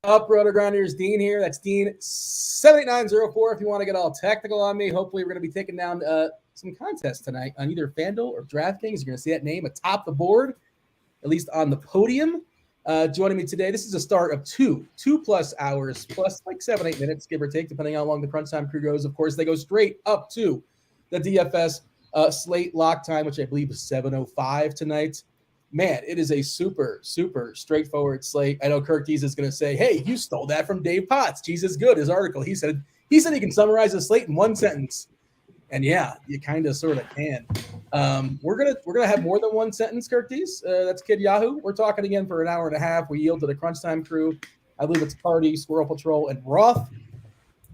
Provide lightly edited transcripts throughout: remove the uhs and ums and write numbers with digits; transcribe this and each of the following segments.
Up, RotoGrinders, Dean here. That's Dean78904 if you want to get all technical on me. Hopefully, we're going to be taking down some contests tonight on either Fanduel or Draftkings. You're going to see that name atop the board, at least on the podium. Joining me today, this is a start of two plus hours, plus like 7-8 minutes, give or take, depending on how long the crunch time crew goes. Of course, they go straight up to the DFS slate lock time, which I believe is 7:05 tonight. Man, it is a super, super straightforward slate. I know Kirk Dees is going to say, hey, you stole that from Dave Potts. Jesus, good, his article. He said he can summarize the slate in one sentence. And yeah, you kind of sort of can. We're gonna have more than one sentence, Kirk Dees. That's Kid Yahoo. We're talking again for an hour and a half. We yield to the crunch time crew. I believe it's Carty, SquirrelPatrol, and Roth.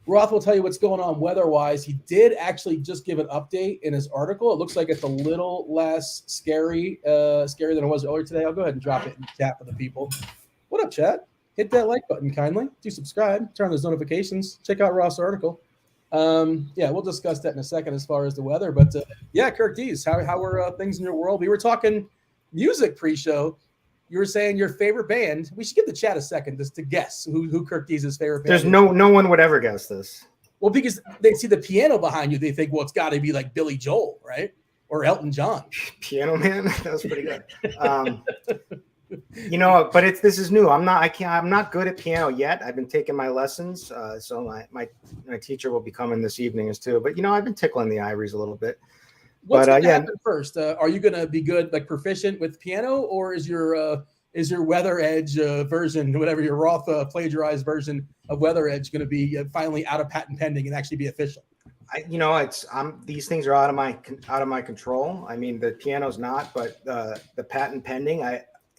Roth will tell you what's going on weather-wise. He did actually just give an update in his article. It looks like it's a little less scary than it was earlier today. I'll go ahead and drop it in the chat for the people. What up, chat? Hit that like button kindly. Do subscribe. Turn on those notifications. Check out Roth's article. Yeah, we'll discuss that in a second as far as the weather. But yeah, Kirk Dees, how were things in your world? We were talking music pre-show. You were saying your favorite band. We should give the chat a second just to guess who Kirk Dees' favorite band There's is. no one would ever guess this. Well, because they see the piano behind you, they think, well, it's got to be like Billy Joel, right? Or Elton John. Piano Man, that was pretty good. But this is new. I'm not good at piano yet. I've been taking my lessons, so my teacher will be coming this evening as too. But I've been tickling the ivories a little bit. What's going to happen first? Are you going to be good, like proficient with piano, or is your Weather Edge version, whatever your Roth plagiarized version of Weather Edge, going to be finally out of patent pending and actually be official? These things are out of my control. I mean, the piano's not, but the patent pending,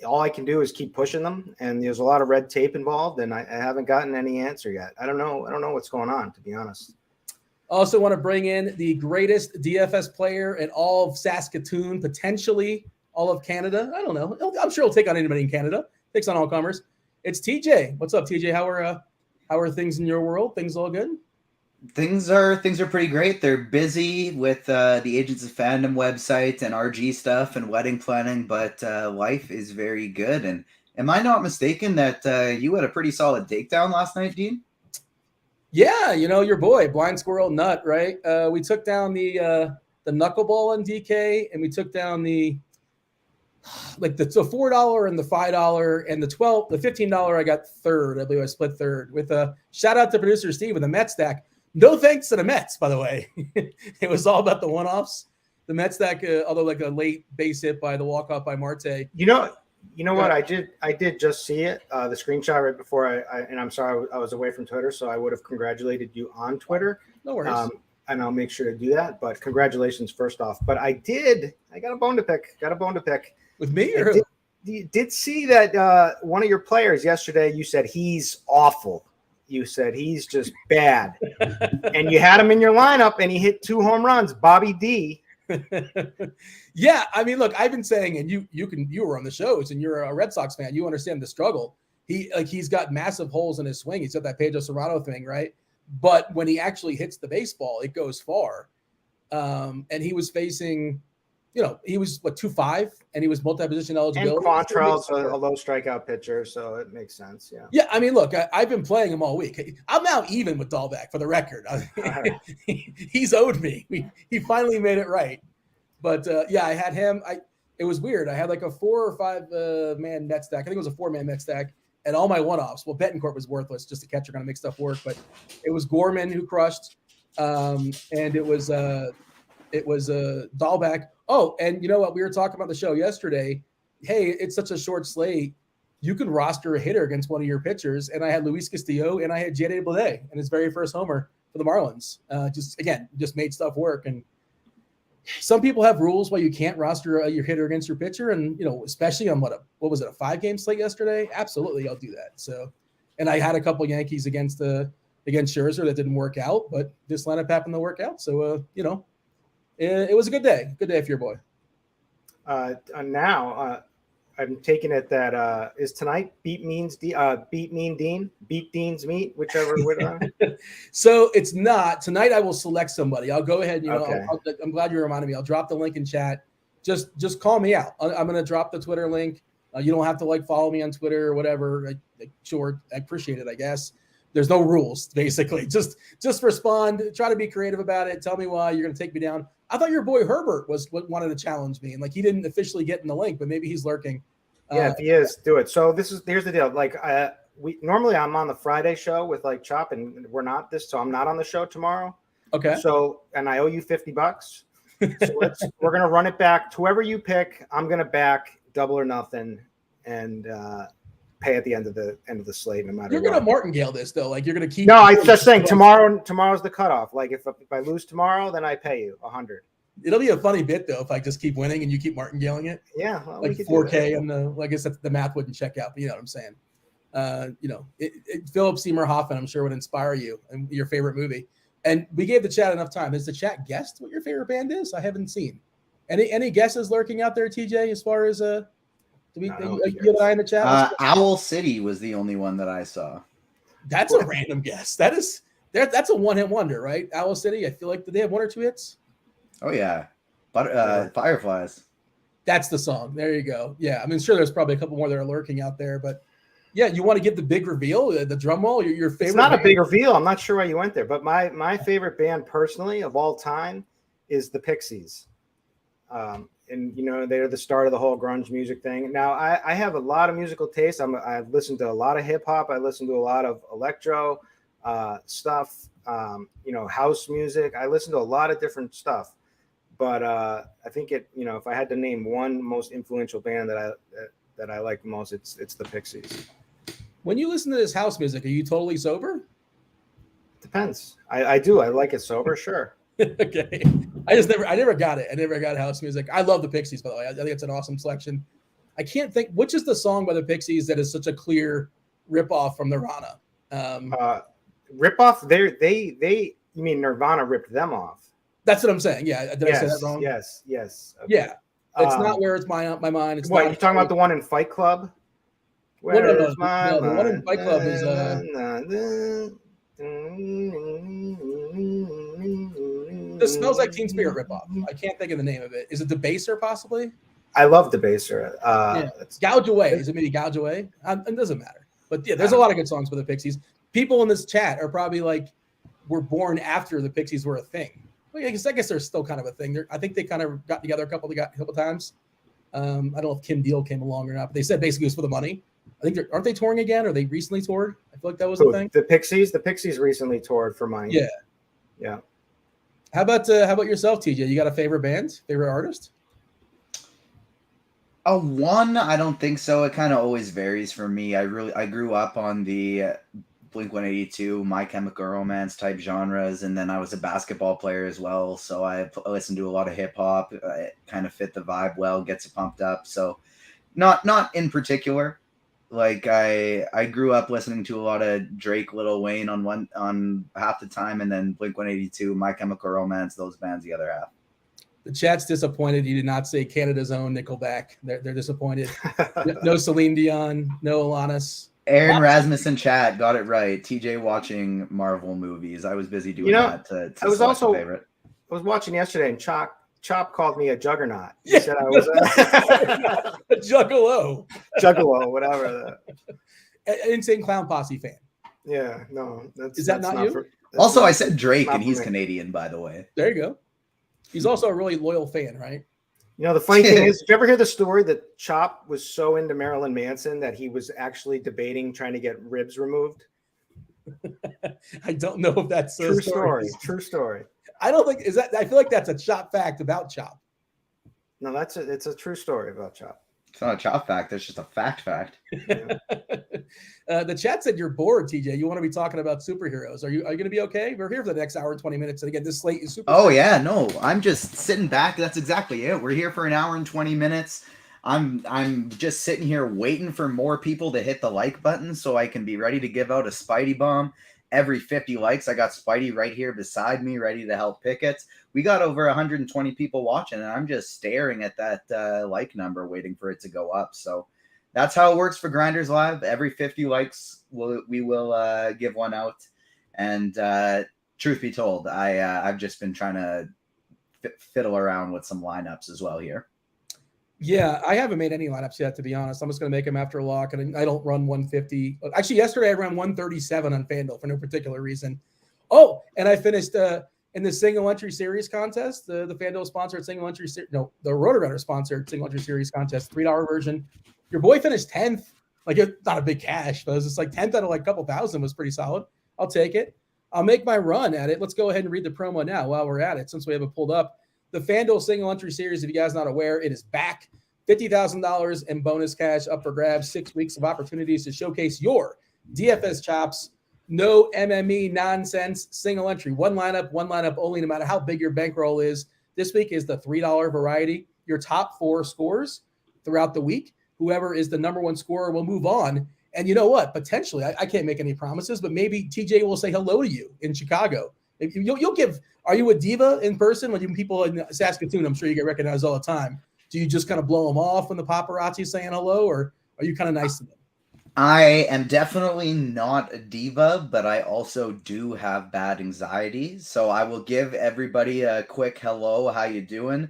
all I can do is keep pushing them, and there's a lot of red tape involved, and I haven't gotten any answer yet. I don't know what's going on, to be honest. Also want to bring in the greatest DFS player in all of Saskatoon, potentially all of Canada. I don't know. I'm sure he'll take on anybody in Canada. Takes on all comers. It's TJ. What's up, TJ? How are things in your world? Things all good? Things are pretty great. They're busy with the Agents of Fandom website and RG stuff and wedding planning, but life is very good. And am I not mistaken that you had a pretty solid takedown last night, Dean? Yeah, your boy, Blind Squirrel Nut, right? We took down the knuckleball on DK, and we took down the $4 and the $5 and the $15. I got third. I believe I split third with a shout out to producer Steve with the Met stack. No thanks to the Mets, by the way. It was all about the one-offs. The Met stack, although like a late base hit by the walk-off by Marte. You know what? I did just see it, the screenshot right before and I'm sorry, I was away from Twitter, so I would have congratulated you on Twitter. No worries. And I'll make sure to do that. But congratulations first off. But I got a bone to pick. With me? Or did see that one of your players yesterday, you said he's awful. You said he's just bad. And you had him in your lineup, and he hit 2 home runs. Bobby D. Yeah, I mean, look, I've been saying, and you were on the shows, and you're a Red Sox fan. You understand the struggle. He's got massive holes in his swing. He's got that Pedro Serrano thing, right? But when he actually hits the baseball, it goes far. And he was facing, he was 2.5, and he was multi-position eligibility. And Quantrell's a low strikeout pitcher, so it makes sense. Yeah. Yeah, I mean, look, I've been playing him all week. I'm now even with Dahlbeck, for the record. He's owed me. He finally made it right. But yeah, I had him. It was weird. I had like a 4 or 5 man net stack. I think it was a 4-man net stack, and all my one-offs. Well, Betancourt was worthless, just a catcher going to make stuff work. But it was Gorman who crushed, and it was Dahlbeck. Oh, and you know what? We were talking about the show yesterday. Hey, it's such a short slate. You can roster a hitter against one of your pitchers, and I had Luis Castillo, and I had J.D. Bleday in his very first homer for the Marlins. Just made stuff work. And some people have rules why you can't roster your hitter against your pitcher, and especially on what was it, a 5-game slate yesterday? Absolutely, I'll do that. So, and I had a couple Yankees against Scherzer that didn't work out, but this lineup happened to work out. So, it was a good day. Good day for your boy. Now, I'm taking it that is tonight beat Mean Dean, beat Dean's meat, whichever. So it's not tonight. I will select somebody. I'll go ahead. Okay. I'm glad you reminded me. I'll drop the link in chat. Just call me out. I'm going to drop the Twitter link. You don't have to like follow me on Twitter or whatever. Sure, I appreciate it, I guess. There's no rules, basically. Just respond. Try to be creative about it. Tell me why you're going to take me down. I thought your boy Herbert was what wanted to challenge me, and like he didn't officially get in the link, but maybe he's lurking. Yeah, if he is, do it. So here's the deal. Like we normally I'm on the Friday show with like Chop, and we're not so I'm not on the show tomorrow. Okay. So and I owe you $50. So we're gonna run it back to whoever you pick. I'm gonna back double or nothing, and pay at the end of the slate, no matter. You're gonna martingale this though, like you're gonna keep. No, I'm just saying tomorrow's the cutoff. Like if I lose tomorrow, then I pay you $100. It'll be a funny bit though if I just keep winning and you keep martingaling it. Yeah, well, like 4K and I guess the math wouldn't check out, but you know what I'm saying. Philip Seymour Hoffman, I'm sure would inspire you and your favorite movie. And we gave the chat enough time. Has the chat guessed what your favorite band is? I haven't seen any guesses lurking out there, TJ. As far as do we you have an eye in the chat? Owl City was the only one that I saw. That's a random guess. That's a one-hit wonder, right? Owl City. I feel like did they have 1 or 2 hits? Oh yeah, but Fireflies. That's the song. There you go. Yeah, I mean, sure, there's probably a couple more that are lurking out there, but yeah, you want to give the big reveal, the drum roll, your favorite. It's not band? a big reveal. I'm not sure why you went there, but my favorite band personally of all time is the Pixies. And they're the start of the whole grunge music thing. Now I have a lot of musical taste. I've listened to a lot of hip hop. I listen to a lot of electro stuff. House music. I listen to a lot of different stuff. But I think if I had to name one most influential band that I like the most, it's the Pixies. When you listen to this house music, are you totally sober? Depends. I do. I like it sober, sure. Okay. I never got it. I never got house music. I love the Pixies, by the way. I think it's an awesome selection. I can't think which is the song by the Pixies that is such a clear ripoff from Nirvana. Ripoff? You mean Nirvana ripped them off? That's what I'm saying. Yeah. Did I say that wrong? Yes. Okay. Yeah. It's not Where It's My Mind. It's what, not. You talking about the one in Fight Club? No, the one in Fight Club is the Smells Like Teen Spirit ripoff. I can't think of the name of it. Is it Debaser possibly? I love Debaser. Gouge Away. Is it maybe Gouge Away? It doesn't matter. But yeah, there's a lot of good songs for the Pixies. People in this chat are probably like, were born after the Pixies were a thing. Well, I guess they're still kind of a thing. I think they kind of got together a couple of times. I don't know if Kim Deal came along or not, but they said basically it was for the money. I think aren't they touring again, or they recently toured? I feel like that was a thing. The Pixies recently toured for money. Yeah. How about yourself, TJ? You got a favorite band, favorite artist? One, I don't think so. It kind of always varies for me. I grew up on the Blink-182, My Chemical Romance type genres, and then I was a basketball player as well, so I listened to a lot of hip hop. It kind of fit the vibe well, gets it pumped up. So not in particular. Like I grew up listening to a lot of Drake, Lil Wayne on half the time, and then Blink-182, My Chemical Romance, those bands the other half. The chat's disappointed. You did not say Canada's own Nickelback. They're disappointed. No Celine Dion, no Alanis. Aaron Rasmussen chat got it right. TJ watching Marvel movies. I was busy doing that to I was select also a favorite. I was watching yesterday, and Chop called me a juggernaut. He said I was a juggalo. Juggalo, whatever. An Insane Clown Posse fan. Yeah, no. Is that not you? Also, I said Drake, and he's Canadian, by the way. There you go. He's also a really loyal fan, right? The funny thing is, did you ever hear the story that Chop was so into Marilyn Manson that he was actually debating trying to get ribs removed? I don't know if that's true story. True story. I don't think is that. I feel like that's a Chop fact about Chop. No, it's a true story about Chop. It's not a Chop fact. That's just a fact. Yeah. The chat said you're bored, TJ. You want to be talking about superheroes. Are you going to be okay? We're here for the next hour and 20 minutes. And again, this slate is super. Oh, yeah. No, I'm just sitting back. That's exactly it. We're here for an hour and 20 minutes. I'm just sitting here waiting for more people to hit the like button so I can be ready to give out a Spidey bomb. Every 50 likes, I got Spidey right here beside me, ready to help pick it. We got over 120 people watching, and I'm just staring at that like number, waiting for it to go up. So that's how it works for Grinders Live. Every 50 likes, we will give one out. And truth be told, I've just been trying to fiddle around with some lineups as well here. Yeah, I haven't made any lineups yet, to be honest. I'm just going to make them after a lock, and I don't run 150. Actually, yesterday I ran 137 on FanDuel for no particular reason. Oh, and I finished in the single entry series contest, the FanDuel sponsored single entry series. No, the RotoGrinders sponsored single entry series contest, $3 version. Your boy finished 10th. Like, it's not a big cash, but it was just like 10th out of like a couple thousand was pretty solid. I'll take it. I'll make my run at it. Let's go ahead and read the promo now while we're at it, since we have it pulled up. The FanDuel single entry series, if you guys are not aware, it is back. $50,000 in bonus cash up for grabs. 6 weeks of opportunities to showcase your DFS chops. No MME nonsense. Single entry. One lineup only, no matter how big your bankroll is. This week is the $3 variety. Your top 4 scores throughout the week. Whoever is the number 1 scorer will move on. And you know what? Potentially, I can't make any promises, but maybe TJ will say hello to you in Chicago. You'll give. Are you a diva in person? When people in Saskatoon, I'm sure you get recognized all the time. Do you just kind of blow them off when the paparazzi is saying hello, or are you kind of nice to them? I am definitely not a diva, but I also do have bad anxiety. So I will give everybody a quick hello, how you doing?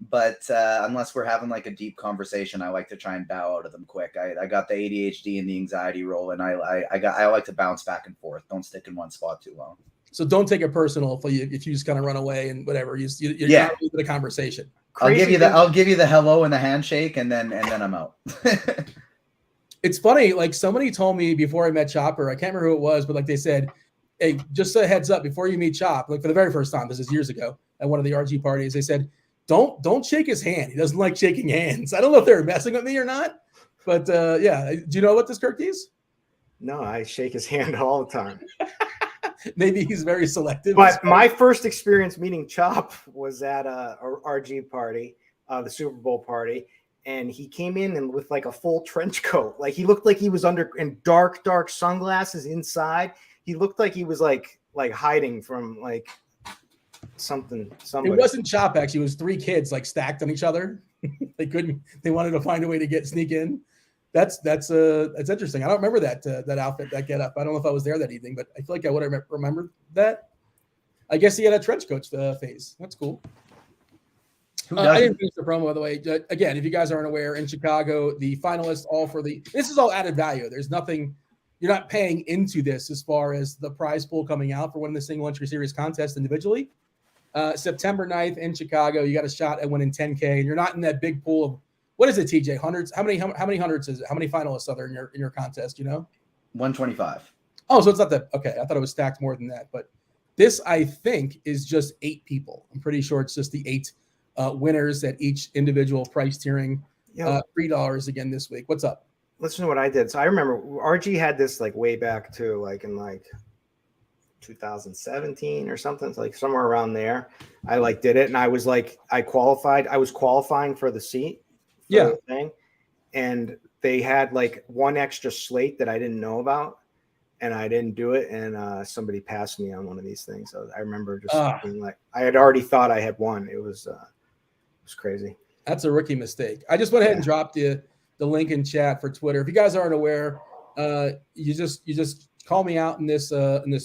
But unless we're having like a deep conversation, I like to try and bow out of them quick. I got the ADHD and the anxiety roll, and I like to bounce back and forth. Don't stick in one spot too long. So don't take it personal if you just kind of run away and whatever. You're not into the conversation. I'll give you the hello and the handshake, and then I'm out. It's funny, like somebody told me before I met Chopper, I can't remember who it was, but like they said, hey, just a heads up before you meet Chop, like for the very first time, this is years ago at one of the RG parties, they said, don't shake his hand. He doesn't like shaking hands. I don't know if they're messing with me or not, but yeah. Do you know what this Kirk is? No, I shake his hand all the time. Maybe he's very selective. But my first experience meeting Chop was at a RG party, the Super Bowl party. And he came in and with like a full trench coat. Like he looked like he was in dark sunglasses inside. He looked like he was like hiding from like somebody. It wasn't Chop, actually. It was 3 kids like stacked on each other. They wanted to find a way to sneak in. That's interesting. I don't remember that outfit, that get up. I don't know if I was there that evening, but I feel like I would have remembered that. I guess he had a trench coat phase. That's cool. I didn't finish the promo, by the way. Again, if you guys aren't aware, in Chicago, the finalists this is all added value. There's nothing, you're not paying into this as far as the prize pool coming out for winning the single entry series contest individually. September 9th in Chicago, you got a shot at winning 10K, and you're not in that big pool of, what is it, TJ? Hundreds? How many hundreds is it? How many finalists are there in your contest? 125. Oh, so it's not that. Okay, I thought it was stacked more than that. But this, I think, is just 8 people. I'm pretty sure it's just the 8 winners at each individual price tiering. $3 again this week. What's up? Listen to what I did. So I remember RG had this like way back too, like in like 2017 or something, like somewhere around there. I did it, and I was qualified. I was qualifying for the seat. The thing, and they had like one extra slate that I didn't know about, and I didn't do it, and somebody passed me on one of these things. So I remember just being like, I had already thought I had won. It was crazy. That's a rookie mistake. I just went ahead and dropped the link in chat for Twitter. If you guys aren't aware, you just call me out in this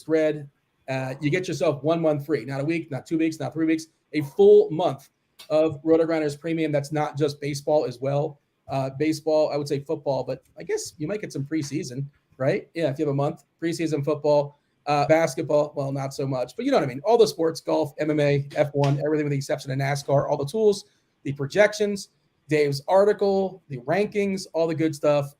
thread. You get yourself 1 month free, not a week, not 2 weeks, not 3 weeks, a full month of RotoGrinders Premium. That's not just baseball as well. Baseball, I would say football, but I guess you might get some preseason, right? Yeah, if you have a month, preseason football, basketball, well, not so much, but you know what I mean. All the sports, golf, MMA, F1, everything with the exception of NASCAR, all the tools, the projections, Dave's article, the rankings, all the good stuff.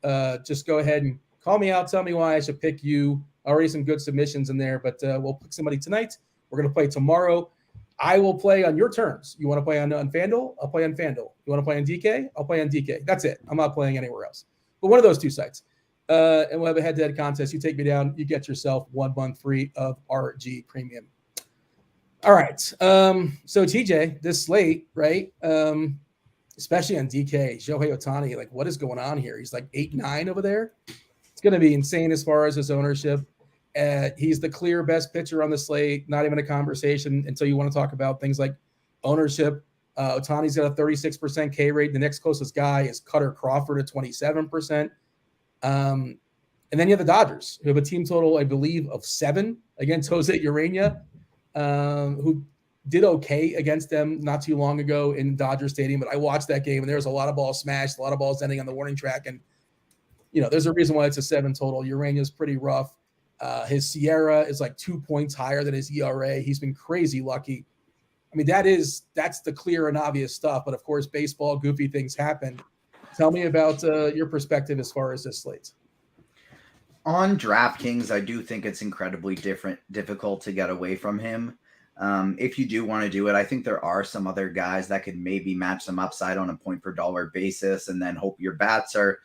Just go ahead and call me out. Tell me why I should pick you. Already some good submissions in there, but we'll pick somebody tonight. We're going to play tomorrow. I will play on your terms. You want to play on FanDuel? I'll play on FanDuel. You want to play on DK? I'll play on DK. That's it. I'm not playing anywhere else. But one of those 2 sites. And we'll have a head-to-head contest. You take me down, you get yourself 1 month free of RG Premium. All right. So TJ, this slate, right? Especially on DK, Shohei Ohtani, like what is going on here? He's like 8-9 over there. It's going to be insane as far as his ownership. He's the clear best pitcher on the slate, not even a conversation until you want to talk about things like ownership. Ohtani's got a 36% K rate. The next closest guy is Cutter Crawford at 27%. And then you have the Dodgers, who have a team total, I believe, of 7 against Jose Urena, who did okay against them not too long ago in Dodger Stadium, but I watched that game and there was a lot of balls smashed, a lot of balls ending on the warning track. And, there's a reason why it's a 7 total. Urania's pretty rough. His Sierra is like 2 points higher than his ERA. He's been crazy lucky. I mean, that's the clear and obvious stuff. But of course, baseball, goofy things happen. Tell me about your perspective as far as this slate. On DraftKings, I do think it's incredibly difficult to get away from him. If you do want to do it, I think there are some other guys that could maybe match some upside on a point per dollar basis and then hope your bats are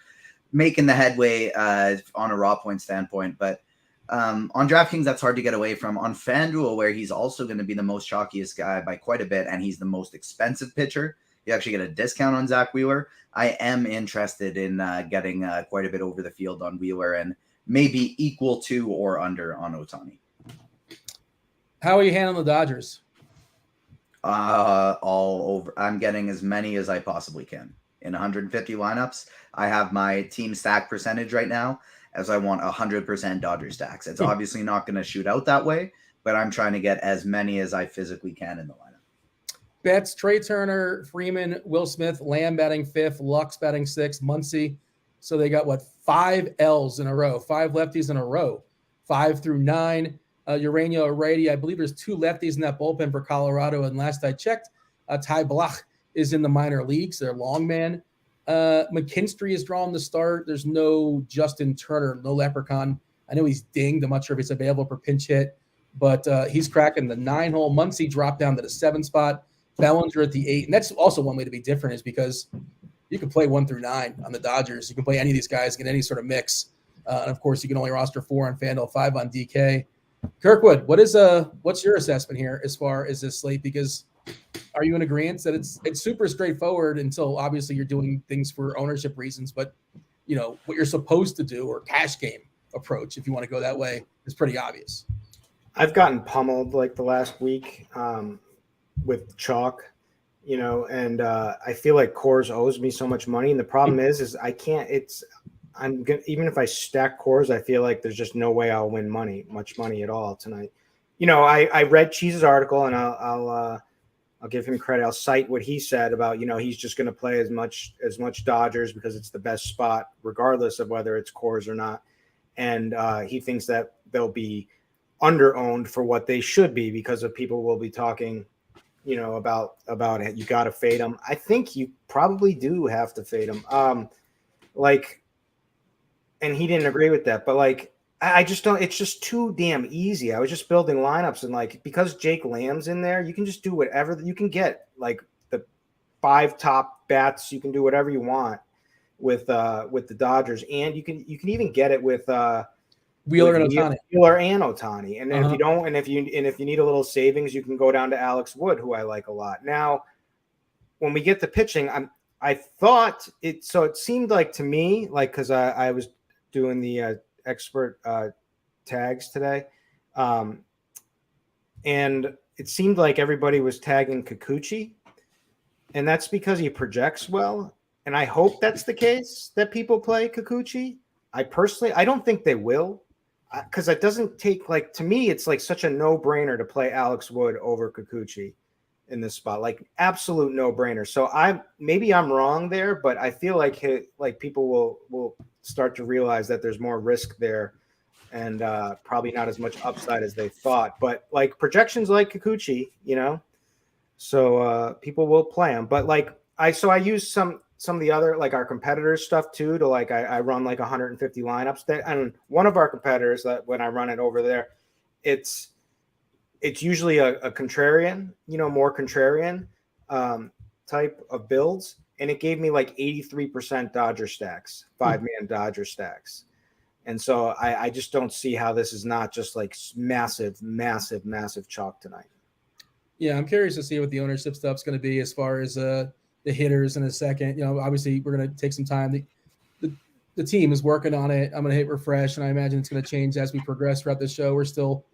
making the headway on a raw point standpoint. But on DraftKings, that's hard to get away from. On Fanduel, where he's also going to be the most chalkiest guy by quite a bit, and he's the most expensive pitcher, you actually get a discount on Zach Wheeler. I am interested in getting quite a bit over the field on Wheeler and maybe equal to or under on Ohtani. How are you handling the Dodgers? All over. I'm getting as many as I possibly can. In 150 lineups, I have my team stack percentage right now as I want 100% Dodger stacks. It's obviously not going to shoot out that way, but I'm trying to get as many as I physically can in the lineup. Bets: Trey Turner, Freeman, Will Smith, Lamb batting 5th, Lux batting 6th, Muncy. So they got 5 L's in a row, 5 lefties in a row, 5 through 9. Urania, a righty. I believe there's 2 lefties in that bullpen for Colorado. And last I checked, Ty Blach is in the minor leagues. They're long man. McKinstry is drawn to start. There's no Justin Turner, no Leprechaun. I know he's dinged. I'm not sure if he's available for pinch hit, but he's cracking the 9-hole. Muncy dropped down to the 7 spot. Bellinger at the 8. And that's also one way to be different is because you can play 1 through 9 on the Dodgers. You can play any of these guys, get any sort of mix. And of course, you can only roster 4 on FanDuel, 5 on DK. Kirkwood, what's your assessment here as far as this slate? Because are you in agreement that it's super straightforward until obviously you're doing things for ownership reasons, but what you're supposed to do or cash game approach, if you want to go that way, is pretty obvious. I've gotten pummeled like the last week with chalk, and I feel like Coors owes me so much money. And the problem is I can't. Even if I stack Coors, I feel like there's just no way I'll win much money at all tonight. I read Cheese's article, and I'll give him credit. I'll cite what he said about, he's just going to play as much Dodgers because it's the best spot, regardless of whether it's Coors or not. And he thinks that they'll be under-owned for what they should be because of people will be talking, about it. You got to fade them. I think you probably do have to fade them. And he didn't agree with that, but I just don't. It's just too damn easy. I was just building lineups and because Jake Lamb's in there, you can just do whatever. You can get the 5 top bats. You can do whatever you want with the Dodgers, and you can even get it with Wheeler and Ohtani. And if you don't, and if you need a little savings, you can go down to Alex Wood, who I like a lot. Now, when we get to pitching, I thought it. So it seemed like to me, because I was doing the expert tags today, and it seemed like everybody was tagging Kikuchi, and that's because he projects well. And I hope that's the case that people play Kikuchi. I don't think they will, because it doesn't take to me, it's such a no-brainer to play Alex Wood over Kikuchi in this spot, absolute no-brainer. So maybe I'm wrong there, but I feel like people will start to realize that there's more risk there and probably not as much upside as they thought. But projections like Kikuchi, so people will play them. But I use some of the other our competitors stuff too to I run 150 lineups there, and one of our competitors that when I run it over there, it's usually a contrarian, more contrarian type of builds. And it gave me 83% Dodger stacks, 5-man Dodger stacks. And so I just don't see how this is not just massive, massive, massive chalk tonight. Yeah, I'm curious to see what the ownership stuff's going to be as far as the hitters in a second. Obviously we're going to take some time. The team is working on it. I'm going to hit refresh, and I imagine it's going to change as we progress throughout the show. We're still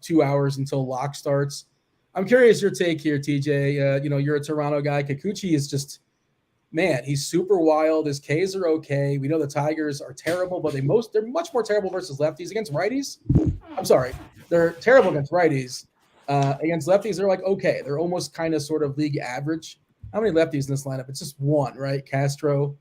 2 hours until lock starts. I'm curious your take here, TJ. You're a Toronto guy. Kikuchi is just, man, he's super wild. His Ks are okay. We know the Tigers are terrible, but they're much more terrible versus lefties. Against righties, I'm sorry, they're terrible against righties. Against lefties, they're like, okay, they're almost kind of sort of league average. How many lefties in this lineup? It's just one, right? Castro.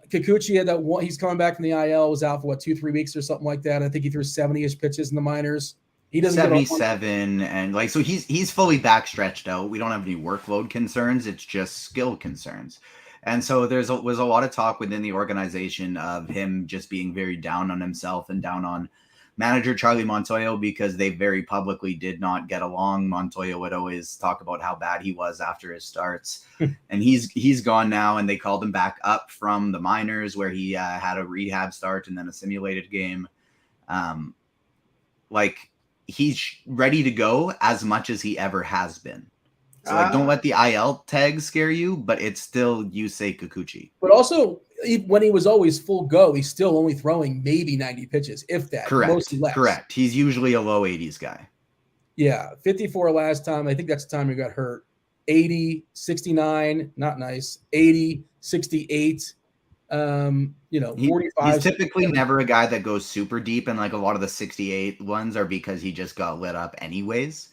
Kikuchi had that one. He's coming back from the IL, was out for 2-3 weeks or something like that. I think he threw 70-ish pitches in the minors. He doesn't 77, and like, so he's fully backstretched out. We don't have any workload concerns. It's just skill concerns. And so was a lot of talk within the organization of him just being very down on himself and down on manager Charlie Montoyo, because they very publicly did not get along. Montoyo would always talk about how bad he was after his starts. And he's gone now, and they called him back up from the minors where he had a rehab start and then a simulated game. Like, he's ready to go as much as he ever has been. So, like, don't let the IL tag scare you, but it's still Yusei Kikuchi. But also, when he was always full go, he's still only throwing maybe 90 pitches, if that. Correct. Mostly less. Correct. He's usually a low 80s guy. Yeah, 54 last time. I think that's the time he got hurt. 80, 69, not nice. 80, 68. 45. He's typically never a guy that goes super deep, and like a lot of the 68 ones are because he just got lit up anyways.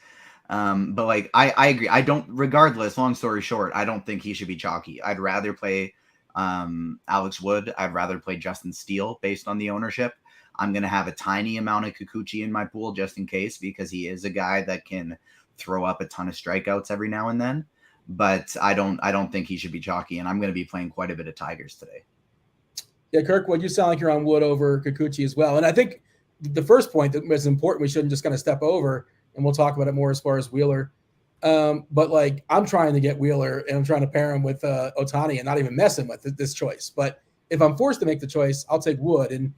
But like I agree. Regardless, long story short, I don't think he should be chalky. I'd rather play Alex Wood. I'd rather play Justin Steele based on the ownership. I'm going to have a tiny amount of Kikuchi in my pool just in case, because he is a guy that can throw up a ton of strikeouts every now and then. But I don't think he should be chalky, and I'm going to be playing quite a bit of Tigers today. Yeah, Kirkwood, you sound like you're on Wood over Kikuchi as well. And I think the first point that was important, we shouldn't just kind of step over, and we'll talk about it more as far as Wheeler. But like, I'm trying to get Wheeler, and I'm trying to pair him with Ohtani and not even messing with this choice. But if I'm forced to make the choice, I'll take Wood. And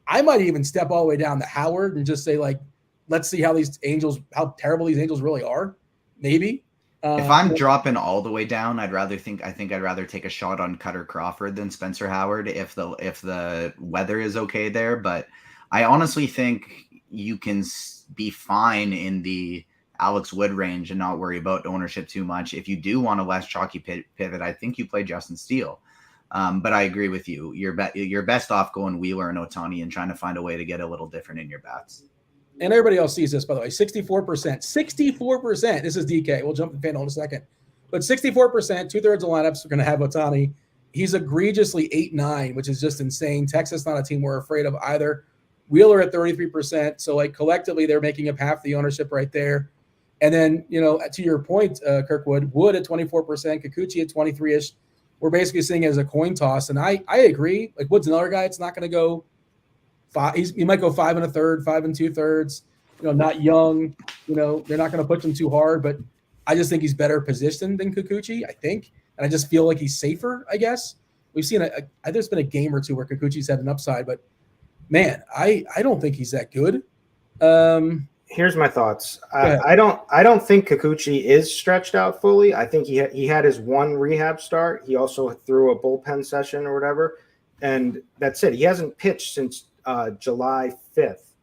I might even step all the way down to Howard and just say, like, let's see how terrible these Angels really are. Maybe. If I'm dropping all the way down, I think I'd rather take a shot on Cutter Crawford than Spencer Howard if the weather is okay there. But I honestly think you can be fine in the Alex Wood range and not worry about ownership too much. If you do want a less chalky pivot, I think you play Justin Steele. But I agree with you. You're best off going Wheeler and Ohtani and trying to find a way to get a little different in your bats. And everybody else sees this, by the way, 64%. 64%. This is DK. We'll jump to Fanduel in a second. But 64%, two-thirds of lineups are going to have Ohtani. He's egregiously 8-9, which is just insane. Texas, not a team we're afraid of either. Wheeler at 33%. So, like, collectively, they're making up half the ownership right there. And then, to your point, Kirkwood, Wood at 24%, Kikuchi at 23-ish. We're basically seeing it as a coin toss. And I agree. Like, Wood's another guy. It's not going to go five. He might go 5 1/3, 5 2/3. Not young. They're not going to push him too hard. But I just think he's better positioned than Kikuchi, I think. And I just feel like he's safer, I guess. We've seen there's been a game or two where Kikuchi's had an upside. But, man, I don't think he's that good. Here's my thoughts. I don't think Kikuchi is stretched out fully. I think he had his one rehab start. He also threw a bullpen session or whatever, and that's it. He hasn't pitched since July 5th,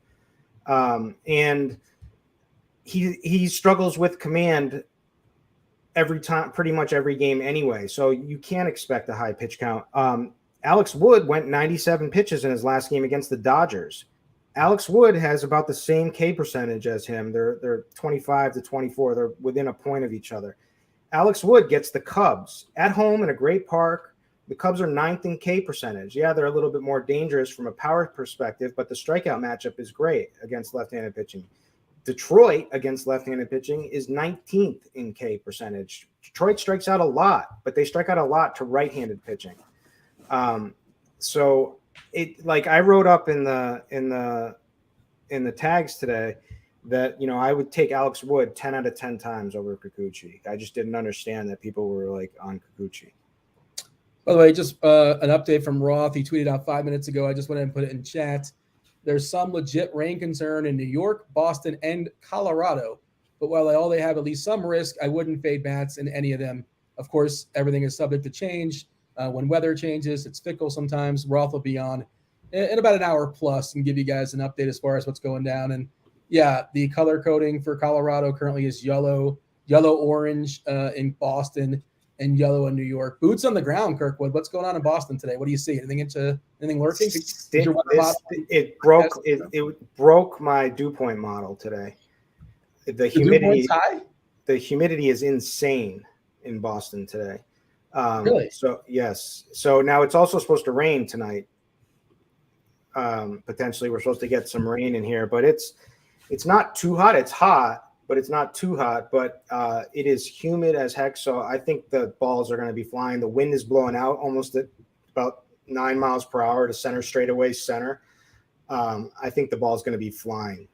and he struggles with command every time, pretty much every game anyway. So you can't expect a high pitch count. Alex Wood went 97 pitches in his last game against the Dodgers. Alex Wood has about the same K percentage as him. They're 25 to 24. They're within a point of each other. Alex Wood gets the Cubs at home in a great park. The Cubs are 9th in K percentage. Yeah, they're a little bit more dangerous from a power perspective, but the strikeout matchup is great against left-handed pitching. Detroit against left-handed pitching is 19th in K percentage. Detroit strikes out a lot, but they strike out a lot to right-handed pitching. So it, like I wrote up in the tags today that, I would take Alex Wood 10 out of 10 times over Kikuchi. I just didn't understand that people were like on Kikuchi. By the way, just an update from Roth. He tweeted out 5 minutes ago. I just went ahead and put it in chat. There's some legit rain concern in New York, Boston, and Colorado. But while they have at least some risk, I wouldn't fade bats in any of them. Of course, everything is subject to change. When weather changes, it's fickle sometimes. Roth will be on in about an hour plus and give you guys an update as far as what's going down. And, yeah, the color coding for Colorado currently is yellow-orange in Boston, and yellow in New York. Boots on the ground, Kirkwood. What's going on in Boston today? What do you see? Anything lurking? It broke my dew point model today. The The dew humidity, point's high? the humidity is insane in Boston today. Really? So yes. So now it's also supposed to rain tonight. Potentially we're supposed to get some rain in here, but it's not too hot. It's hot, but it's not too hot, but it is humid as heck. So I think the balls are going to be flying. The wind is blowing out almost at about 9 miles per hour to center straightaway center. I think the ball is going to be flying.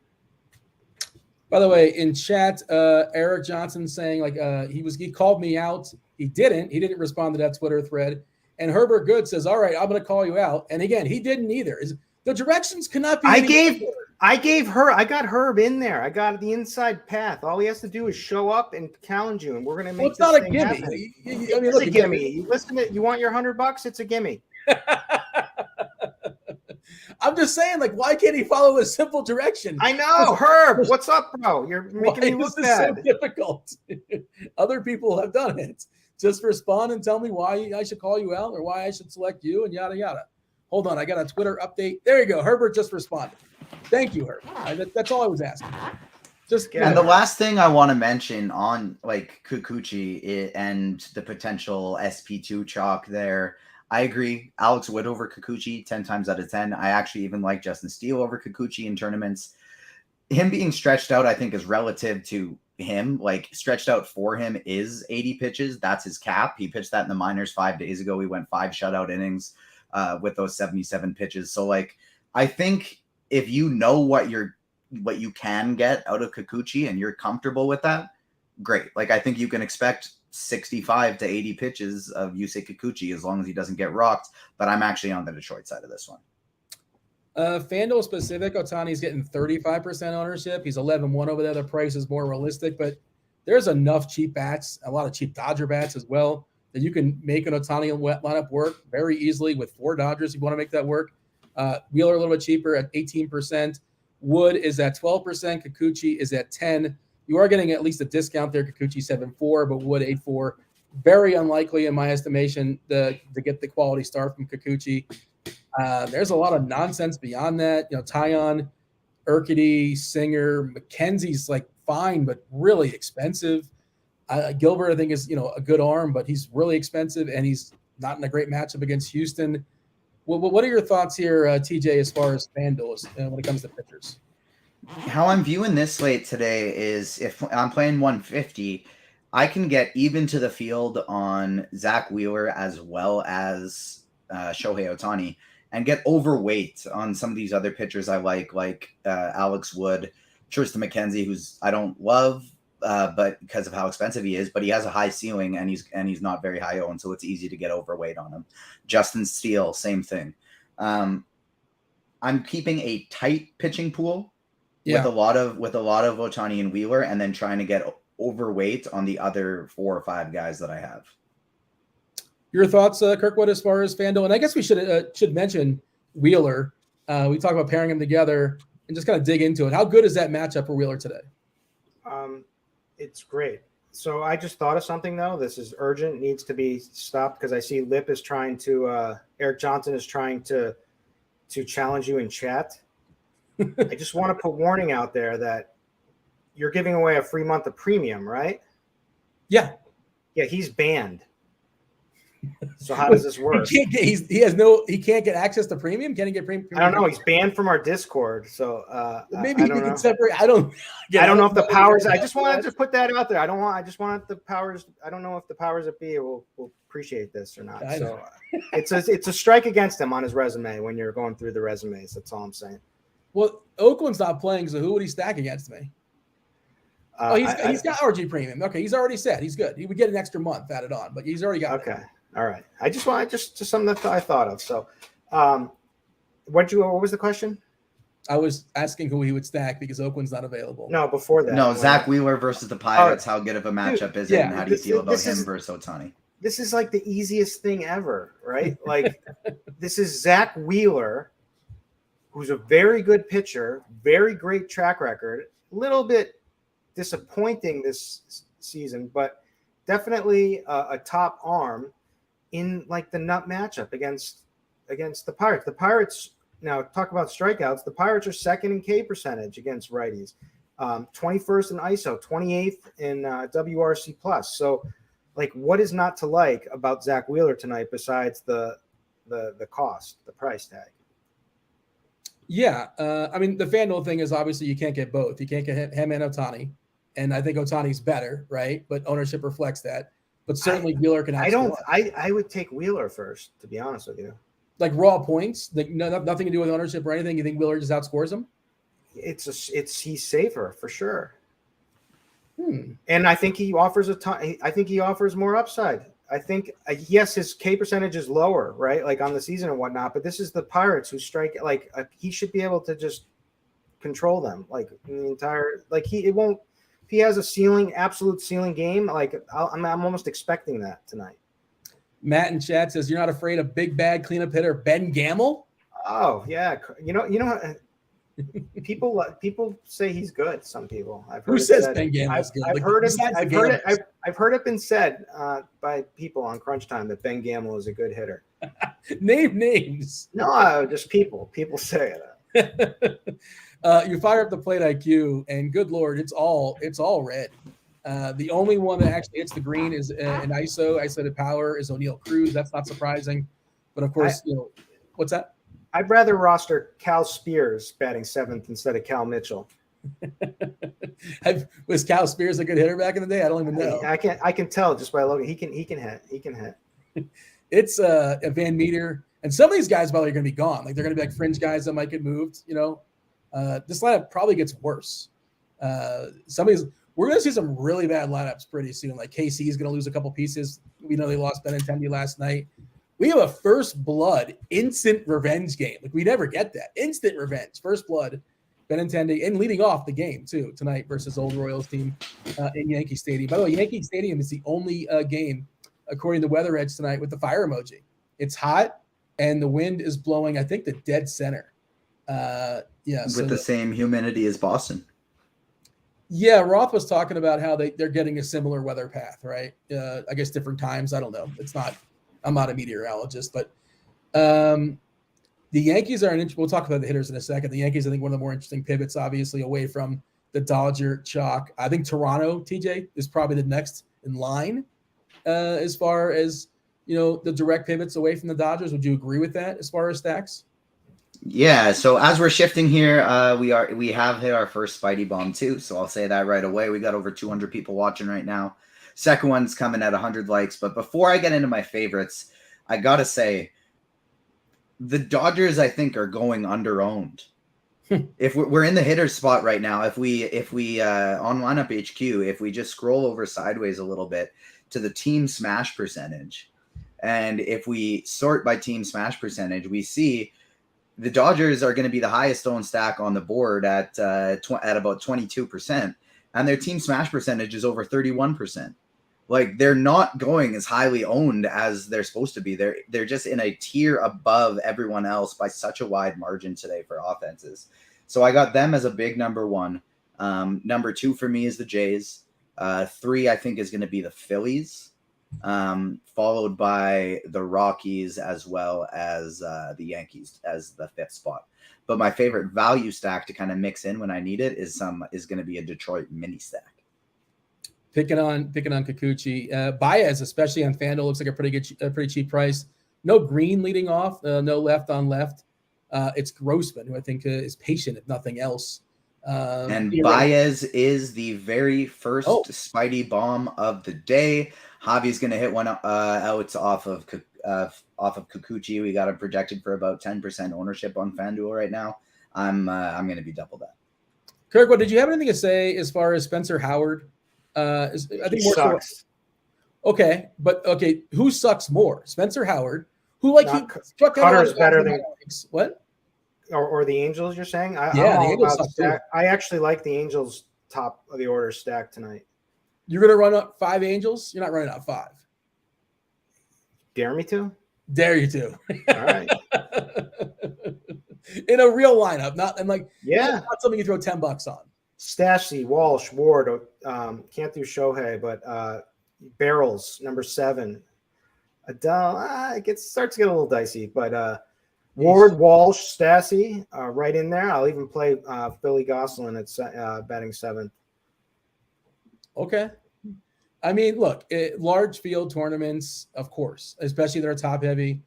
By the way, in chat, Eric Johnson saying like he called me out. He didn't respond to that Twitter thread. And Herbert Good says, "All right, I'm going to call you out." And again, he didn't either. The directions cannot be. I got Herb in there. I got the inside path. All he has to do is show up and challenge you, and we're going to make. It's not a gimme. Happen. I mean, it's a gimme. You listen to. You want your $100? It's a gimme. I'm just saying, like, why can't he follow a simple direction? I know, Herb. What's up, bro? You're making me look bad. So difficult. Other people have done it. Just respond and tell me why I should call you out or why I should select you and yada yada. Hold on, I got a Twitter update. There you go. Herbert just responded. Thank you, Herb. That's all I was asking. And the last thing I want to mention on like Kikuchi and the potential SP2 chalk there. I agree. Alex Wood over Kikuchi 10 times out of 10. I actually even like Justin Steele over Kikuchi in tournaments. Him being stretched out, I think, is relative to him. Like, stretched out for him is 80 pitches. That's his cap. He pitched that in the minors 5 days ago. He went 5 shutout innings with those 77 pitches. So, like, I think if you know what you can get out of Kikuchi and you're comfortable with that, great. Like, I think you can expect 65 to 80 pitches of Yusei Kikuchi as long as he doesn't get rocked. But I'm actually on the Detroit side of this one. Fanduel specific, Otani's getting 35% ownership. He's 11-1 over there. The price is more realistic, but there's enough cheap bats, a lot of cheap Dodger bats as well, that you can make an Otani lineup work very easily with 4 Dodgers if you want to make that work. Wheeler a little bit cheaper at 18%. Wood is at 12%. Kikuchi is at 10%. You are getting at least a discount there. Kikuchi 7.4, but Wood 8.4. Very unlikely, in my estimation, to get the quality start from Kikuchi. There's a lot of nonsense beyond that. You know, Tyon, Urquidy, Singer, McKenzie's like fine, but really expensive. Gilbert, I think, is a good arm, but he's really expensive, and he's not in a great matchup against Houston. What are your thoughts here, TJ, as far as Fanduel when it comes to pitchers? How I'm viewing this slate today is if I'm playing 150, I can get even to the field on Zach Wheeler as well as Shohei Ohtani and get overweight on some of these other pitchers I like Alex Wood, Tristan McKenzie, who's I don't love, but because of how expensive he is, but he has a high ceiling and he's not very high owned, so it's easy to get overweight on him. Justin Steele, same thing. I'm keeping a tight pitching pool. Yeah. With a lot of Ohtani and Wheeler, and then trying to get overweight on the other 4 or 5 guys that I have. Your thoughts, Kirkwood, as far as Fanduel? And I guess we should mention Wheeler. We talk about pairing them together and just kind of dig into it. How good is that matchup for Wheeler today? It's great. So I just thought of something, though. This is urgent, needs to be stopped because I see Lip is trying to Eric Johnson is trying to challenge you in chat. I just want to put warning out there that you're giving away a free month of premium, right? Yeah. Yeah, he's banned. So how does this work? He can't get access to premium. Can he get premium? I don't know. He's banned from our Discord. So maybe he can separate. I don't know if the powers. I just wanted to put that out there. I just wanted the powers. I don't know if the powers that be will appreciate this or not. So it's a strike against him on his resume when you're going through the resumes. That's all I'm saying. Well, Oakland's not playing, so who would he stack against me? He's got RG premium. Okay, he's already said he's good. He would get an extra month added on, but he's already got. Okay, all right. I just wanted just something that I thought of. So, what was the question? I was asking who he would stack because Oakland's not available. No, before that. No, Zach Wheeler versus the Pirates. How good of a matchup is it, and how do you feel about him versus Ohtani? This is like the easiest thing ever, right? Like, this is Zach Wheeler, who's a very good pitcher, very great track record, a little bit disappointing this season, but definitely a top arm in like the nut matchup against the Pirates. The Pirates, now talk about strikeouts, the Pirates are second in K percentage against righties. 21st in ISO, 28th in WRC plus. So, like, what is not to like about Zach Wheeler tonight besides the cost, the price tag? Yeah, I mean, the FanDuel thing is obviously you can't get both. You can't get him and Ohtani, and I think Ohtani's better, right? But ownership reflects that. But certainly Wheeler can outscore. I would take Wheeler first, to be honest with you. Like raw points, like nothing to do with ownership or anything. You think Wheeler just outscores him? He's safer for sure. And I think he offers a ton. I think he offers more upside. I think yes, his K percentage is lower, right? Like on the season and whatnot. But this is the Pirates who strike. Like he should be able to just control them. Like in the entire. Like it won't. If he has a absolute ceiling game, like I'm almost expecting that tonight. Matt in chat says you're not afraid of big bad cleanup hitter Ben Gamel. Oh yeah, you know. People say he's good. Some people. I've heard Who says Ben Gamel's good? I've heard it been said by people on Crunch Time that Ben Gamel is a good hitter. Name names. No, just people. People say it. You fire up the plate IQ, and good Lord, it's all red. The only one that actually hits the green is an isolated power is O'Neal Cruz. That's not surprising, but of course, what's that? I'd rather roster Cal Spears batting 7th instead of Cal Mitchell. Was Cal Spears a good hitter back in the day? I don't even know. I can tell just by looking. He can hit. It's a Van Meter, and some of these guys probably are going to be gone. Like they're going to be like fringe guys that might get moved. This lineup probably gets worse. Some of these we're going to see some really bad lineups pretty soon. Like KC is going to lose a couple pieces. We know they lost Benintendi last night. We have a first blood instant revenge game. Like we never get that instant revenge, first blood, Benintendi, and leading off the game too tonight versus old Royals team in Yankee Stadium. By the way, Yankee Stadium is the only game, according to Weather Edge tonight, with the fire emoji. It's hot and the wind is blowing. I think the dead center. With the same humidity as Boston. Yeah, Roth was talking about how they're getting a similar weather path, right? I guess different times. I don't know. I'm not a meteorologist, but the Yankees are we'll talk about the hitters in a second. The Yankees, I think, one of the more interesting pivots, obviously, away from the Dodger chalk. I think Toronto, TJ, is probably the next in line as far as, the direct pivots away from the Dodgers. Would you agree with that as far as stacks? Yeah. So as we're shifting here, we have hit our first Spidey bomb too. So I'll say that right away. We got over 200 people watching right now. Second one's coming at 100 likes. But before I get into my favorites, I got to say the Dodgers, I think, are going underowned. If we're in the hitter spot right now, if we on lineup HQ, if we just scroll over sideways a little bit to the team smash percentage, and if we sort by team smash percentage, we see the Dodgers are going to be the highest owned stack on the board at about 22%, and their team smash percentage is over 31%. Like they're not going as highly owned as they're supposed to be. They're just in a tier above everyone else by such a wide margin today for offenses. So I got them as a big number one. Number two for me is the Jays. 3, I think, is going to be the Phillies, followed by the Rockies as well as the Yankees as the 5th spot. But my favorite value stack to kind of mix in when I need it is going to be a Detroit mini stack. Picking on Kikuchi. Baez, especially on FanDuel, looks like a pretty cheap price. No green leading off, no left on left. It's Grossman, who I think is patient, if nothing else. And Baez is the very first Spidey bomb of the day. Javi's going to hit one out off of Kikuchi. We got him projected for about 10% ownership on FanDuel right now. I'm going to be double that. Kirk, did you have anything to say as far as Spencer Howard? I think more sucks. Okay, who sucks more, Spencer Howard, who Cutter's better than what, or the Angels? You're saying? The Angels stack. I actually like the Angels top of the order stack tonight. You're gonna run up 5 Angels? You're not running out 5. Dare me to? Dare you to? All right. In a real lineup, not something you throw $10 on. Stassi, Walsh, Ward, can't do Shohei, but Barrels, number 7. Adele, starts to get a little dicey, but Ward, Walsh, Stassi, right in there. I'll even play Philly Gosselin at batting 7th. Okay. I mean, look, large field tournaments, of course, especially they're top heavy.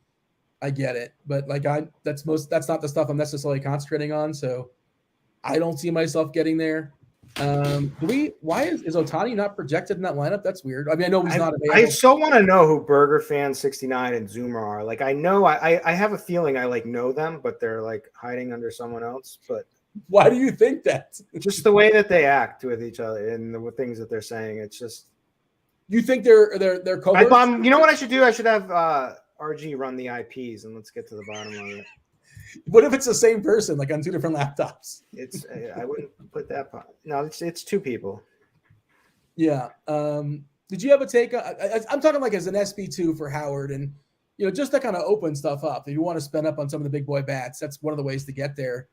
I get it, but like that's not the stuff I'm necessarily concentrating on. So I don't see myself getting there. Why is Ohtani not projected in that lineup? That's weird. I mean, I know he's not available. I so want to know who Burger Fan 69 and Zoomer are. Like, I know I have a feeling I like know them, but they're like hiding under someone else. But why do you think that? Just the way that they act with each other and the things that they're saying. It's just. You think they're cohorts? You know what I should do? I should have RG run the IPs and let's get to the bottom of it. What if it's the same person, like on 2 different laptops? I wouldn't put that. No, it's 2 people. Yeah. Did you have a take? I'm talking like as an SB2 for Howard, and just to kind of open stuff up. If you want to spend up on some of the big boy bats, that's one of the ways to get there.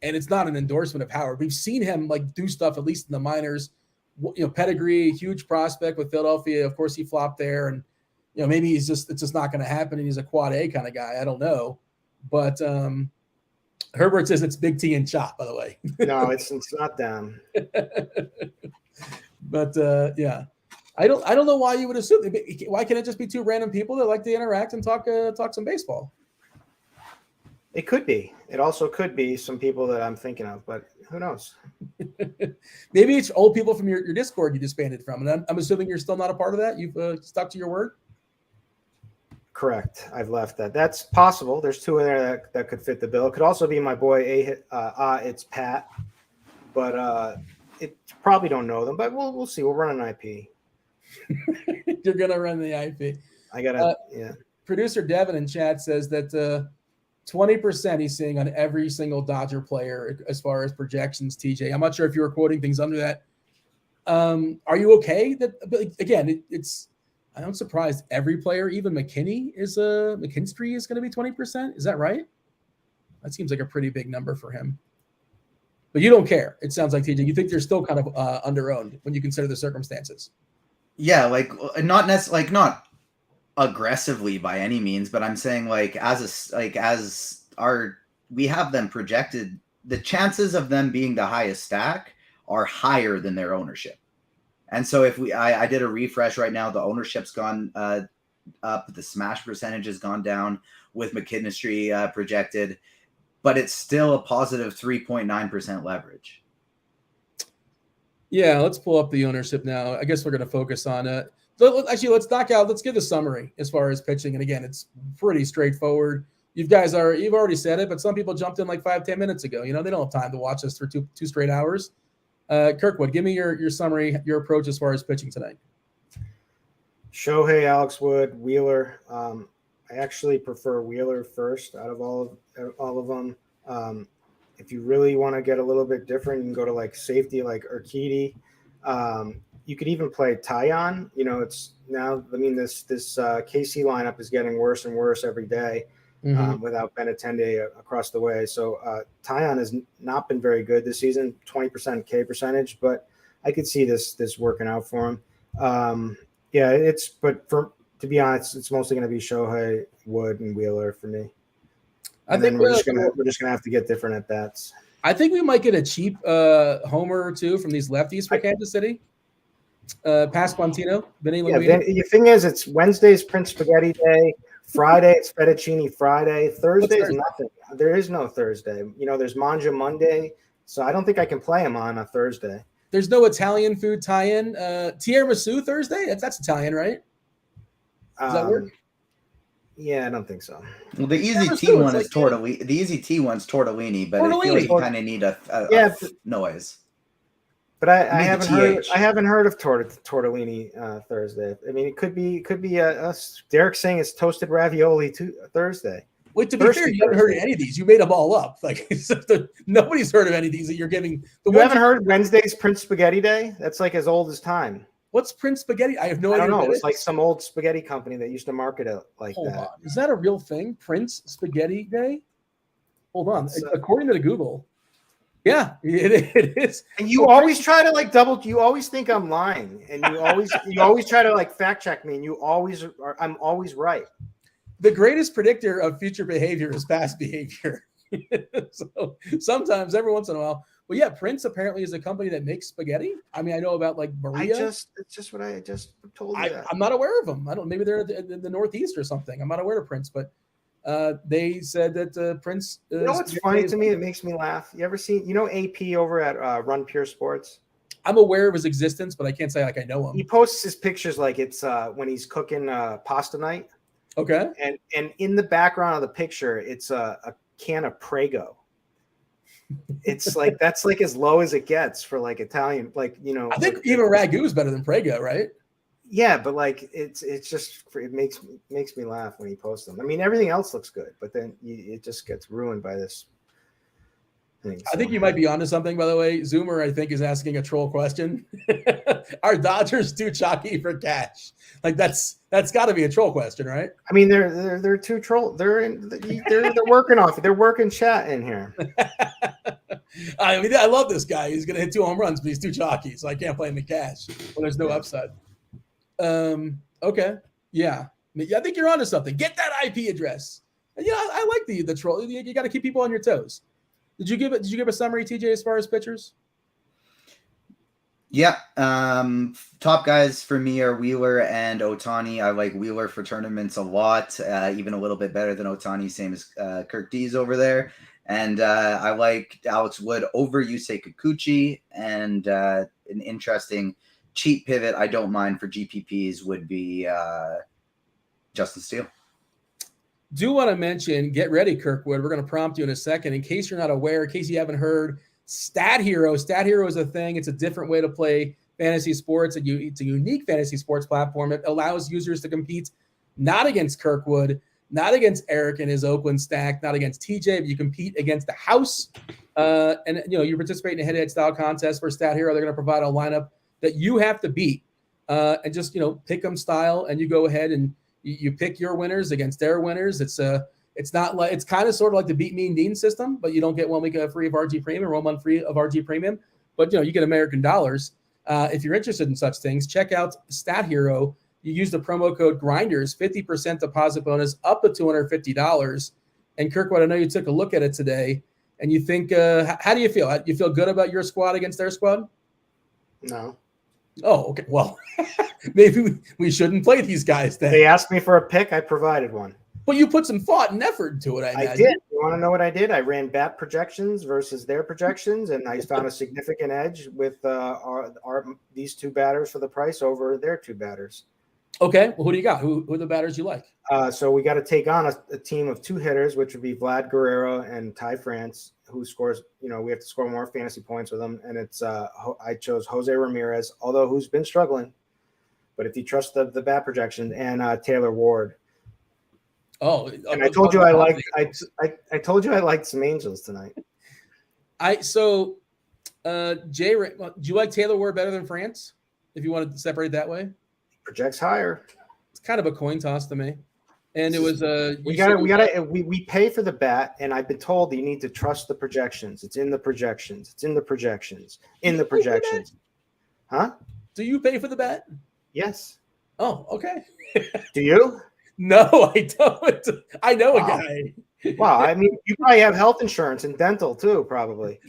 And it's not an endorsement of Howard. We've seen him like do stuff at least in the minors. Pedigree, huge prospect with Philadelphia. Of course, he flopped there, and maybe it's just not going to happen, and he's a quad A kind of guy. I don't know. But Herbert says it's Big T and Chop, by the way. No, it's not them. But yeah, I don't know why you would assume. Why can't it just be 2 random people that like to interact and talk some baseball? It could be. It also could be some people that I'm thinking of, but who knows? Maybe it's old people from your Discord you disbanded from, and I'm assuming you're still not a part of that. You've stuck to your word. Correct. I've left that. That's possible. There's 2 in there that could fit the bill. It could also be my boy it's Pat, but it probably don't know them. But we'll see. We'll run an IP. You're gonna run the IP. I gotta. Yeah. Producer Devin in chat says that 20% he's seeing on every single Dodger player as far as projections. TJ, I'm not sure if you were quoting things under that. Are you okay? That again, it's. I'm surprised every player, even McKinney is going to be 20%. Is that right? That seems like a pretty big number for him. But you don't care. It sounds like, TJ, you think they're still kind of under-owned when you consider the circumstances. Yeah, like not aggressively by any means, but I'm saying we have them projected, the chances of them being the highest stack are higher than their ownership. And so if I did a refresh right now, the ownership's gone up, the smash percentage has gone down with McKinstry projected, but it's still a positive 3.9% leverage. Yeah, let's pull up the ownership now. I guess we're going to focus on it. Let's give the summary as far as pitching. And again, it's pretty straightforward. You've already said it, but some people jumped in like 5-10 minutes ago. They don't have time to watch us for two straight hours. Kirkwood, give me your summary, your approach as far as pitching tonight. Shohei, Alex Wood, Wheeler. I actually prefer Wheeler first out of all of them. If you really want to get a little bit different, you can go to like safety, like Urquidy. You could even play Taillon. It's now. I mean, this KC lineup is getting worse and worse every day. Without Benintendi across the way. So Taillon has not been very good this season, 20% K percentage, but I could see this working out for him. To be honest, it's mostly going to be Shohei, Wood, and Wheeler for me. I think we're just gonna have to get different at bats. I think we might get a cheap homer or two from these lefties for Kansas City. Pasquantino, Vinny Linguini. The thing is, it's Wednesday's Prince Spaghetti Day. Friday, it's Fettuccine Friday. Thursday is nothing. There is no Thursday. There's Manja Monday, so I don't think I can play him on a Thursday. There's no Italian food tie-in. Tiramisu Thursday? That's Italian, right? Does that work? Yeah, I don't think so. Well, the easy T one is tortellini. The easy T one's tortellini, but I feel like you kind of need a noise. But I haven't heard of tortellini Thursday. I mean, it could be Derek saying it's toasted ravioli Thursday. Wait, to be fair, you haven't heard of any of these. You made them all up. Like nobody's heard of any of these that you're giving. You haven't heard Wednesday's Prince Spaghetti Day? That's like as old as time. What's Prince Spaghetti? I have no idea. I don't know. It's like some old spaghetti company that used to market it like Hold that. On. Is that a real thing? Prince Spaghetti Day? Hold on. According to the Google. Yeah, it is. And you always try to you always think I'm lying. And you always try to fact check me, and I'm always right. The greatest predictor of future behavior is past behavior. So sometimes, every once in a while. Well, yeah, Prince apparently is a company that makes spaghetti. I mean, I know about like Maria. It's just what I just told you. I'm not aware of them. I don't. Maybe they're in the Northeast or something. I'm not aware of Prince, but they said that Prince. You know what's funny to me? It makes me laugh. You ever seen? You know AP over at Run Pure Sports? I'm aware of his existence, but I can't say like I know him. He posts his pictures like it's when he's cooking pasta night. Okay. And in the background of the picture, it's a can of Prego. It's like that's like as low as it gets for like Italian, like you know. I think even Ragu is better than Prego, right? Yeah, but like it's just it makes me laugh when he posts them. I mean, everything else looks good, but then it just gets ruined by this thing. I think you might be onto something, by the way. Zoomer, I think, is asking a troll question. Are Dodgers too chalky for cash? Like that's got to be a troll question, right? I mean, they're too troll. They're working off it. They're working chat in here. I mean, I love this guy. He's gonna hit 2 home runs, but he's too chalky, so I can't play him in cash. Well, there's no upside. Okay, yeah. I think you're onto something. Get that IP address. And, I like the troll. You got to keep people on your toes. Did you give a summary, TJ, as far as pitchers? Yeah. Top guys for me are Wheeler and Ohtani. I like Wheeler for tournaments a lot, even a little bit better than Ohtani, same as Kirk D's over there. And I like Alex Wood over Yusei Kikuchi. And an interesting cheap pivot I don't mind for GPPs would be Justin Steele. Do want to mention, get ready, Kirkwood. We're going to prompt you in a second. In case you're not aware, in case you haven't heard, Stat Hero. Stat Hero is a thing. It's a different way to play fantasy sports. It's a unique fantasy sports platform that allows users to compete not against Kirkwood, not against Eric and his Oakland stack, not against TJ, but you compete against the house. And you participate in a head-to-head style contest for Stat Hero. They're going to provide a lineup that you have to beat, and just pick them style, and you go ahead and you pick your winners against their winners. It's not like, it's kind of sort of like the beat mean Dean system, but you don't get 1 week free of RG Premium or 1 month free of RG Premium, but you get American dollars. If you're interested in such things, check out Stat Hero. You use the promo code GRINDERS, 50% deposit bonus up to $250. And Kirkwood, I know you took a look at it today, and you think, how do you feel? You feel good about your squad against their squad? No. Oh, okay. Well, maybe we shouldn't play these guys then. They asked me for a pick. I provided one. But you put some thought and effort into it, I imagine. I did. You want to know what I did? I ran bat projections versus their projections, and I found a significant edge with these 2 batters for the price over their 2 batters. Okay. Well, who do you got? Who are the batters you like? So we got to take on a team of 2 hitters, which would be Vlad Guerrero and Ty France, who scores, we have to score more fantasy points with them. And it's I chose Jose Ramirez, although who's been struggling. But if you trust the bat projection, and Taylor Ward. Oh, and I told you I told you I liked some Angels tonight. Jay, do you like Taylor Ward better than France? If you want to separate it that way, projects higher. It's kind of a coin toss to me. And it was we pay for the bat, and I've been told you need to trust the projections. It's in the projections. It's in the projections. In the projections. Huh? Do you pay for the bat? Yes. Oh, okay. Do you? No, I don't. I know a guy. Wow. I mean, you probably have health insurance and dental too, probably.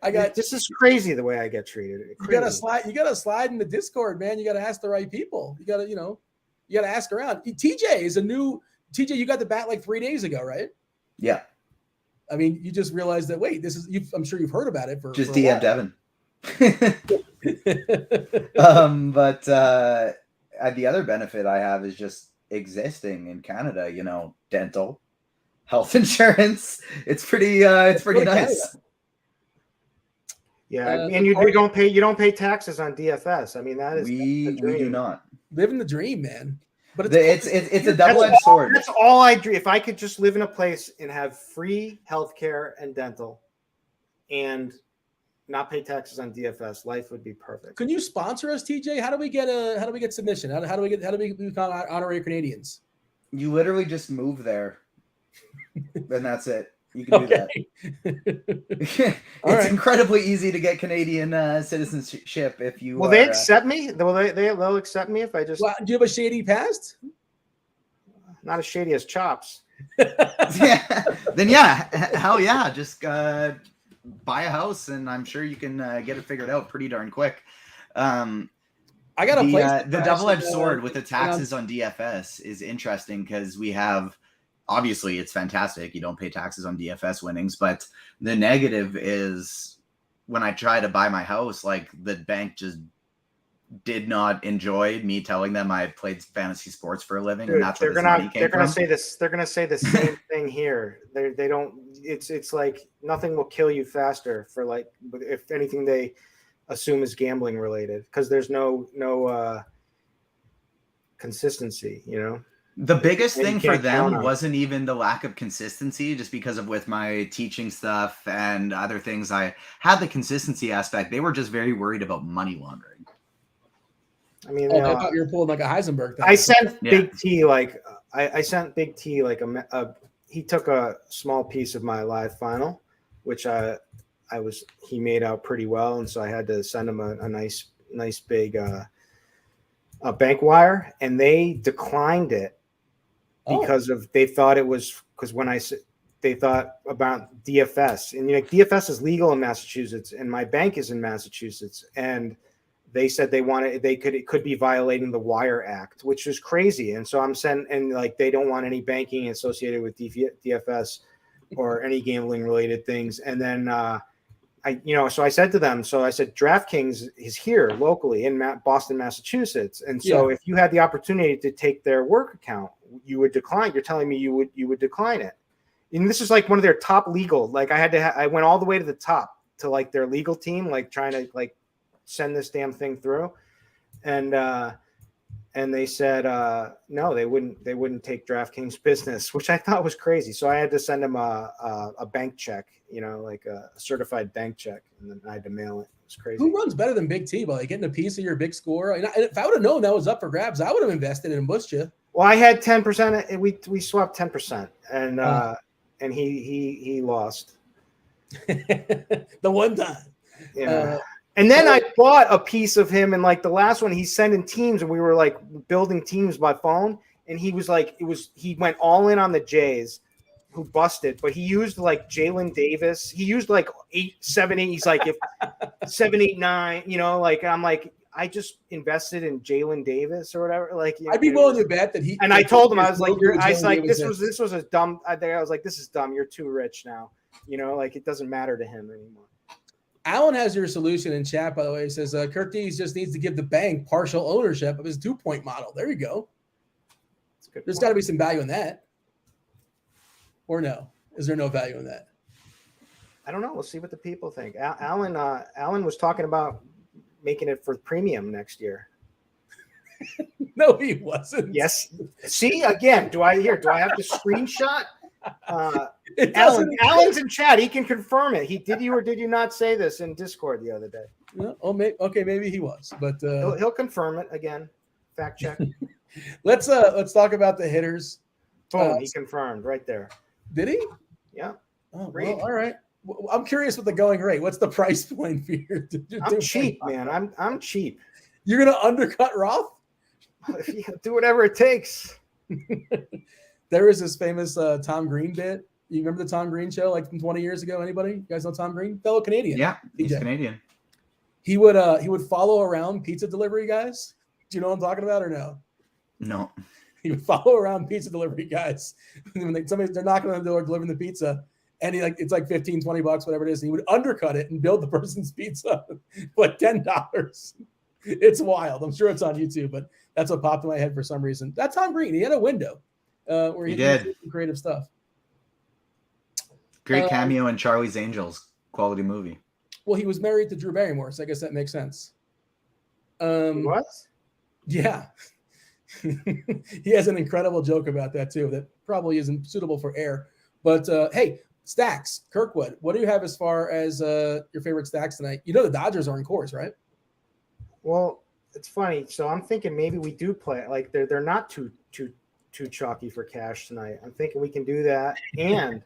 This is crazy the way I get treated. You gotta slide in the Discord, man. You gotta ask the right people. You gotta ask around. TJ is a new TJ. You got the bat like 3 days ago, right? Yeah. I mean, you just realized that. Wait, I'm sure you've heard about it for just DM Devin. But the other benefit I have is just existing in Canada. Dental, health insurance. It's pretty nice. Canada. Yeah, and you don't pay taxes on DFS. I mean, that is we do not. Living the dream, man. But it's a double-edged sword. That's all I dream. If I could just live in a place and have free healthcare and dental, and not pay taxes on DFS, life would be perfect. Can you sponsor us, TJ? How do we get submission? How do we become honorary Canadians? You literally just move there, and that's it. You can do that. It's incredibly easy to get Canadian citizenship if you. Will they accept me? They'll accept me if I just. Well, do you have a shady past? not as shady as chops. Yeah. Then yeah, hell yeah, just buy a house, and I'm sure you can get it figured out pretty darn quick. I got a place. The double-edged sword with the taxes on DFS is interesting because we have, obviously it's fantastic. You don't pay taxes on DFS winnings, but the negative is when I try to buy my house, like the bank just did not enjoy me telling them I played fantasy sports for a living. Dude, and that's where this money came from. They're going to say the same thing here. They don't, it's like nothing will kill you faster for like, if anything, they assume is gambling related because there's no consistency, you know. The biggest thing for them wasn't even the lack of consistency, just because of with my teaching stuff and other things, I had the consistency aspect. They were just very worried about money laundering. I mean, I thought you were pulling like a Heisenberg thing. I sent Big T like I sent Big T like he took a small piece of my live final, which he made out pretty well, and so I had to send him a nice big a bank wire, and they declined it because they thought it was they thought about DFS, and DFS is legal in Massachusetts, and my bank is in Massachusetts, and they said it could be violating the Wire Act, which is crazy, and so they don't want any banking associated with DFS or any gambling related things, and then. So I said to them, DraftKings is here locally in Boston, Massachusetts. And so if you had the opportunity to take their work account, you would decline. You're telling me you would decline it. And this is like one of their top legal, like I went all the way to the top to like their legal team, like trying to like send this damn thing through. And they said, no, they wouldn't take DraftKings business, which I thought was crazy. So I had to send them a bank check, like a certified bank check, and then I had to mail it. It was crazy. Who runs better than Big T by like getting a piece of your big score? And if I would have known that was up for grabs, I would have invested in Bushcha. Well, I had 10%. We swapped 10%, and he lost. The one time. Yeah. And then I bought a piece of him, and like the last one, he's sending teams, and we were like building teams by phone. And he was like, he went all in on the Jays, who busted, but he used like Jalen Davis. He used like 8, 7, 8. He's like, if 7, 8, 9, like I'm like, I just invested in Jalen Davis or whatever. Like, I'd be willing to bet that he. And I told him, I was like, this was a dumb. I was like, this is dumb. You're too rich now. Like it doesn't matter to him anymore. Alan has your solution in chat, by the way. He says, Curtis just needs to give the bank partial ownership of his 2-point model. There you go. There's got to be some value in that. Or no? Is there no value in that? I don't know. We'll see what the people think. Alan was talking about making it for premium next year. No, he wasn't. Yes. See, again, do I have to screenshot? Alan's in chat. He can confirm it. Did you or did you not say this in Discord the other day? Okay, maybe he was, but he'll confirm it again. Fact check. Let's talk about the hitters. Boom, he confirmed right there. Did he? Yeah. Oh, well, all right. I'm curious with the going rate. What's the price point for your? I'm cheap, man. I'm cheap. You're gonna undercut Roth? Do whatever it takes. There is this famous Tom Green bit. You remember the Tom Green show like from 20 years ago? Anybody? You guys know Tom Green? Fellow Canadian. Yeah, he's Canadian. He would follow around pizza delivery guys. Do you know what I'm talking about or no? No. He would follow around pizza delivery guys. When they're knocking on the door delivering the pizza, and it's like $15, $20, whatever it is. And he would undercut it and build the person's pizza for like $10. It's wild. I'm sure it's on YouTube, but that's what popped in my head for some reason. That's Tom Green. He had a window where he did some creative stuff. Great cameo in Charlie's Angels, quality movie. Well, he was married to Drew Barrymore, so I guess that makes sense. What? Yeah. He has an incredible joke about that too that probably isn't suitable for air. But hey, stacks, Kirkwood, what do you have as far as your favorite stacks tonight? You know the Dodgers are in course, right? Well, it's funny. So I'm thinking maybe we do play like they're not too chalky for cash tonight. I'm thinking we can do that. And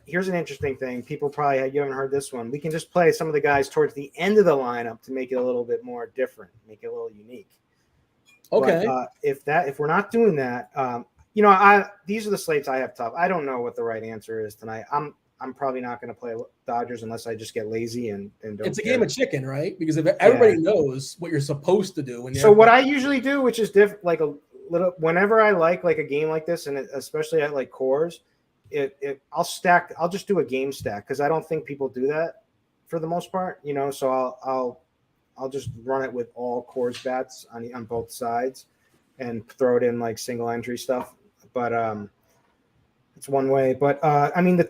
here's an interesting thing. People you haven't heard this one. We can just play some of the guys towards the end of the lineup to make it a little bit more different, make it a little unique. Okay. But if we're not doing that, these are the slates I have tough. I don't know what the right answer is tonight. I'm probably not going to play Dodgers unless I just get lazy and don't. It's a care. game of chicken, right? Because if everybody knows what you're supposed to do, so what I usually do, which is different, like a little, whenever I like a game like this, and especially at like cores, I'll just do a game stack because I don't think people do that for the most part, So I'll just run it with all cores bats on both sides and throw it in like single entry stuff. But it's one way. But I mean,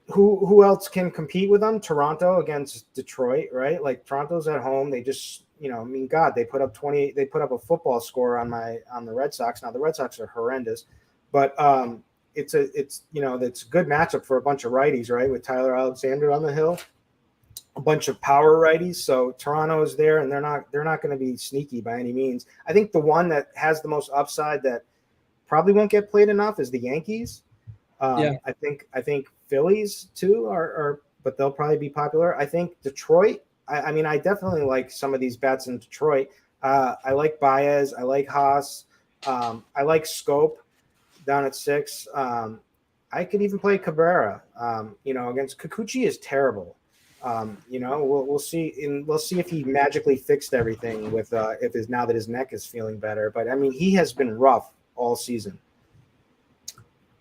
who else can compete with them? Toronto against Detroit, right? Like Toronto's at home. They just, they put up 20. They put up a football score on the Red Sox. Now the Red Sox are horrendous, but it's a good matchup for a bunch of righties, right? With Tyler Alexander on the hill, a bunch of power righties. So Toronto is there, and they're not going to be sneaky by any means. I think the one that has the most upside that probably won't get played enough is the Yankees. I think Phillies too but they'll probably be popular. I think Detroit. I mean, I definitely like some of these bets in Detroit. I like Baez. I like Haas. I like Scope down at 6. I could even play Cabrera. Against Kikuchi is terrible. We'll see. And we'll see if he magically fixed everything with now that his neck is feeling better. But I mean, he has been rough all season.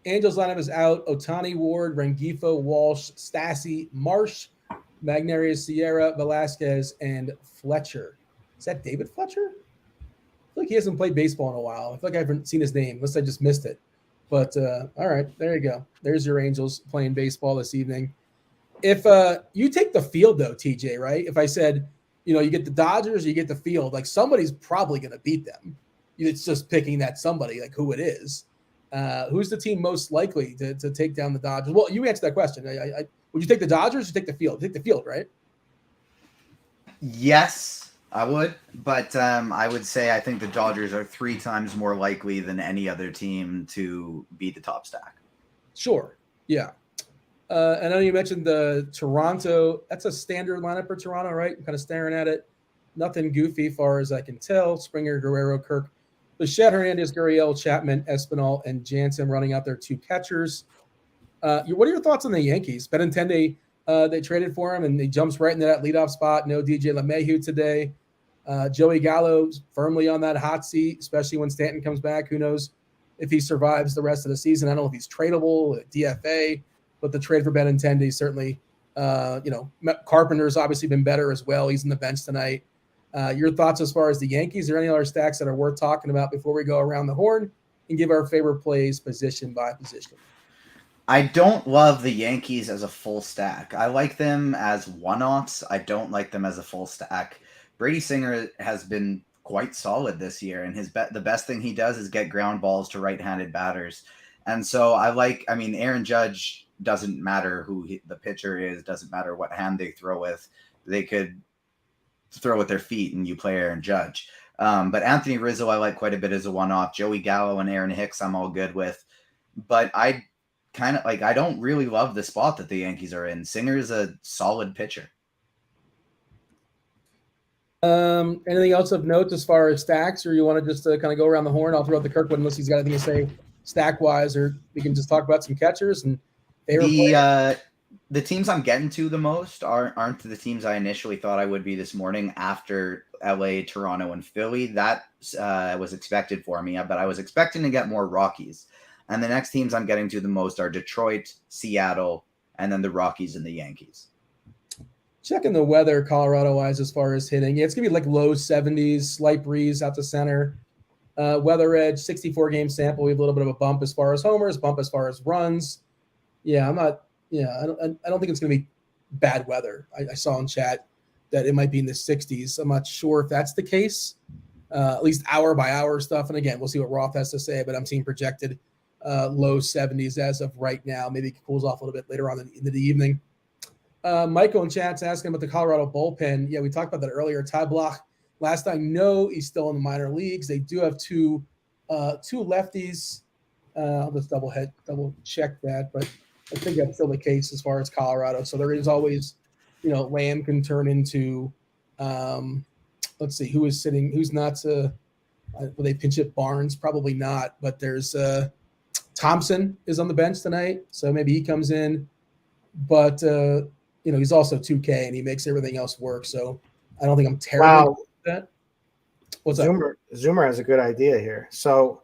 Angels lineup is out. Otani, Ward, Rengifo, Walsh, Stassi, Marsh, Magnarius, Sierra, Velasquez, and Fletcher. Is that David Fletcher? I feel like he hasn't played baseball in a while. I feel like I haven't seen his name unless I just missed it. But all right, there you go. There's your Angels playing baseball this evening. If you take the field, though, TJ, right? If I said, you get the Dodgers, you get the field, like somebody's probably going to beat them. It's just picking that somebody, like who it is. Who's the team most likely to take down the Dodgers? Well, you answered that question. Would you take the Dodgers or take the field? Take the field, right? Yes, I would. But I would say I think the Dodgers are 3 times more likely than any other team to beat the top stack. Sure. Yeah. And I know you mentioned the Toronto. That's a standard lineup for Toronto, right? I'm kind of staring at it. Nothing goofy far as I can tell. Springer, Guerrero, Kirk, Bichette, Hernandez, Gurriel, Chapman, Espinal, and Jansen running out their 2 catchers. What are your thoughts on the Yankees? Benintendi, they traded for him, and he jumps right into that leadoff spot. No DJ LeMahieu today. Joey Gallo's firmly on that hot seat, especially when Stanton comes back. Who knows if he survives the rest of the season? I don't know if he's tradable, DFA, but the trade for Benintendi certainly, Carpenter's obviously been better as well. He's in the bench tonight. Your thoughts as far as the Yankees? Are there any other stacks that are worth talking about before we go around the horn and give our favorite plays position by position? I don't love the Yankees as a full stack. I like them as one-offs. I don't like them as a full stack. Brady Singer has been quite solid this year, and the best thing he does is get ground balls to right-handed batters. And so Aaron Judge doesn't matter who the pitcher is, doesn't matter what hand they throw with. They could throw with their feet and you play Aaron Judge. But Anthony Rizzo, I like quite a bit as a one-off. Joey Gallo and Aaron Hicks, I'm all good with. But I don't really love the spot that the Yankees are in. Singer is a solid pitcher. Anything else of note as far as stacks, or you want to just kind of go around the horn? I'll throw out the Kirkwood unless he's got anything to say stack-wise, or we can just talk about some catchers and the teams I'm getting to the most aren't the teams I initially thought I would be this morning after LA, Toronto, and Philly. That was expected for me, but I was expecting to get more Rockies. And the next teams I'm getting to the most are Detroit, Seattle, and then the Rockies and the Yankees. Checking the weather Colorado-wise as far as hitting. Yeah, it's going to be like low 70s, slight breeze out to center. Weather Edge, 64-game sample. We have a little bit of a bump as far as homers, bump as far as runs. Yeah, I don't think it's going to be bad weather. I saw in chat that it might be in the 60s. I'm not sure if that's the case, at least hour by hour stuff. And again, we'll see what Roth has to say, but I'm seeing projected low 70s as of right now. Maybe it cools off a little bit later on into the evening. Michael in chat's asking about the Colorado bullpen. Yeah, we talked about that earlier. Ty Block, last I know, he's still in the minor leagues. They do have two lefties. I'll just double check that, but I think that's still the case as far as Colorado. So there is always, Lamb can turn into, let's see, who's not Will they pinch hit Barnes? Probably not. But there's Thompson is on the bench tonight, so maybe he comes in. But he's also 2K and he makes everything else work. So I don't think I'm terrible at that. What's up? Zoomer has a good idea here. So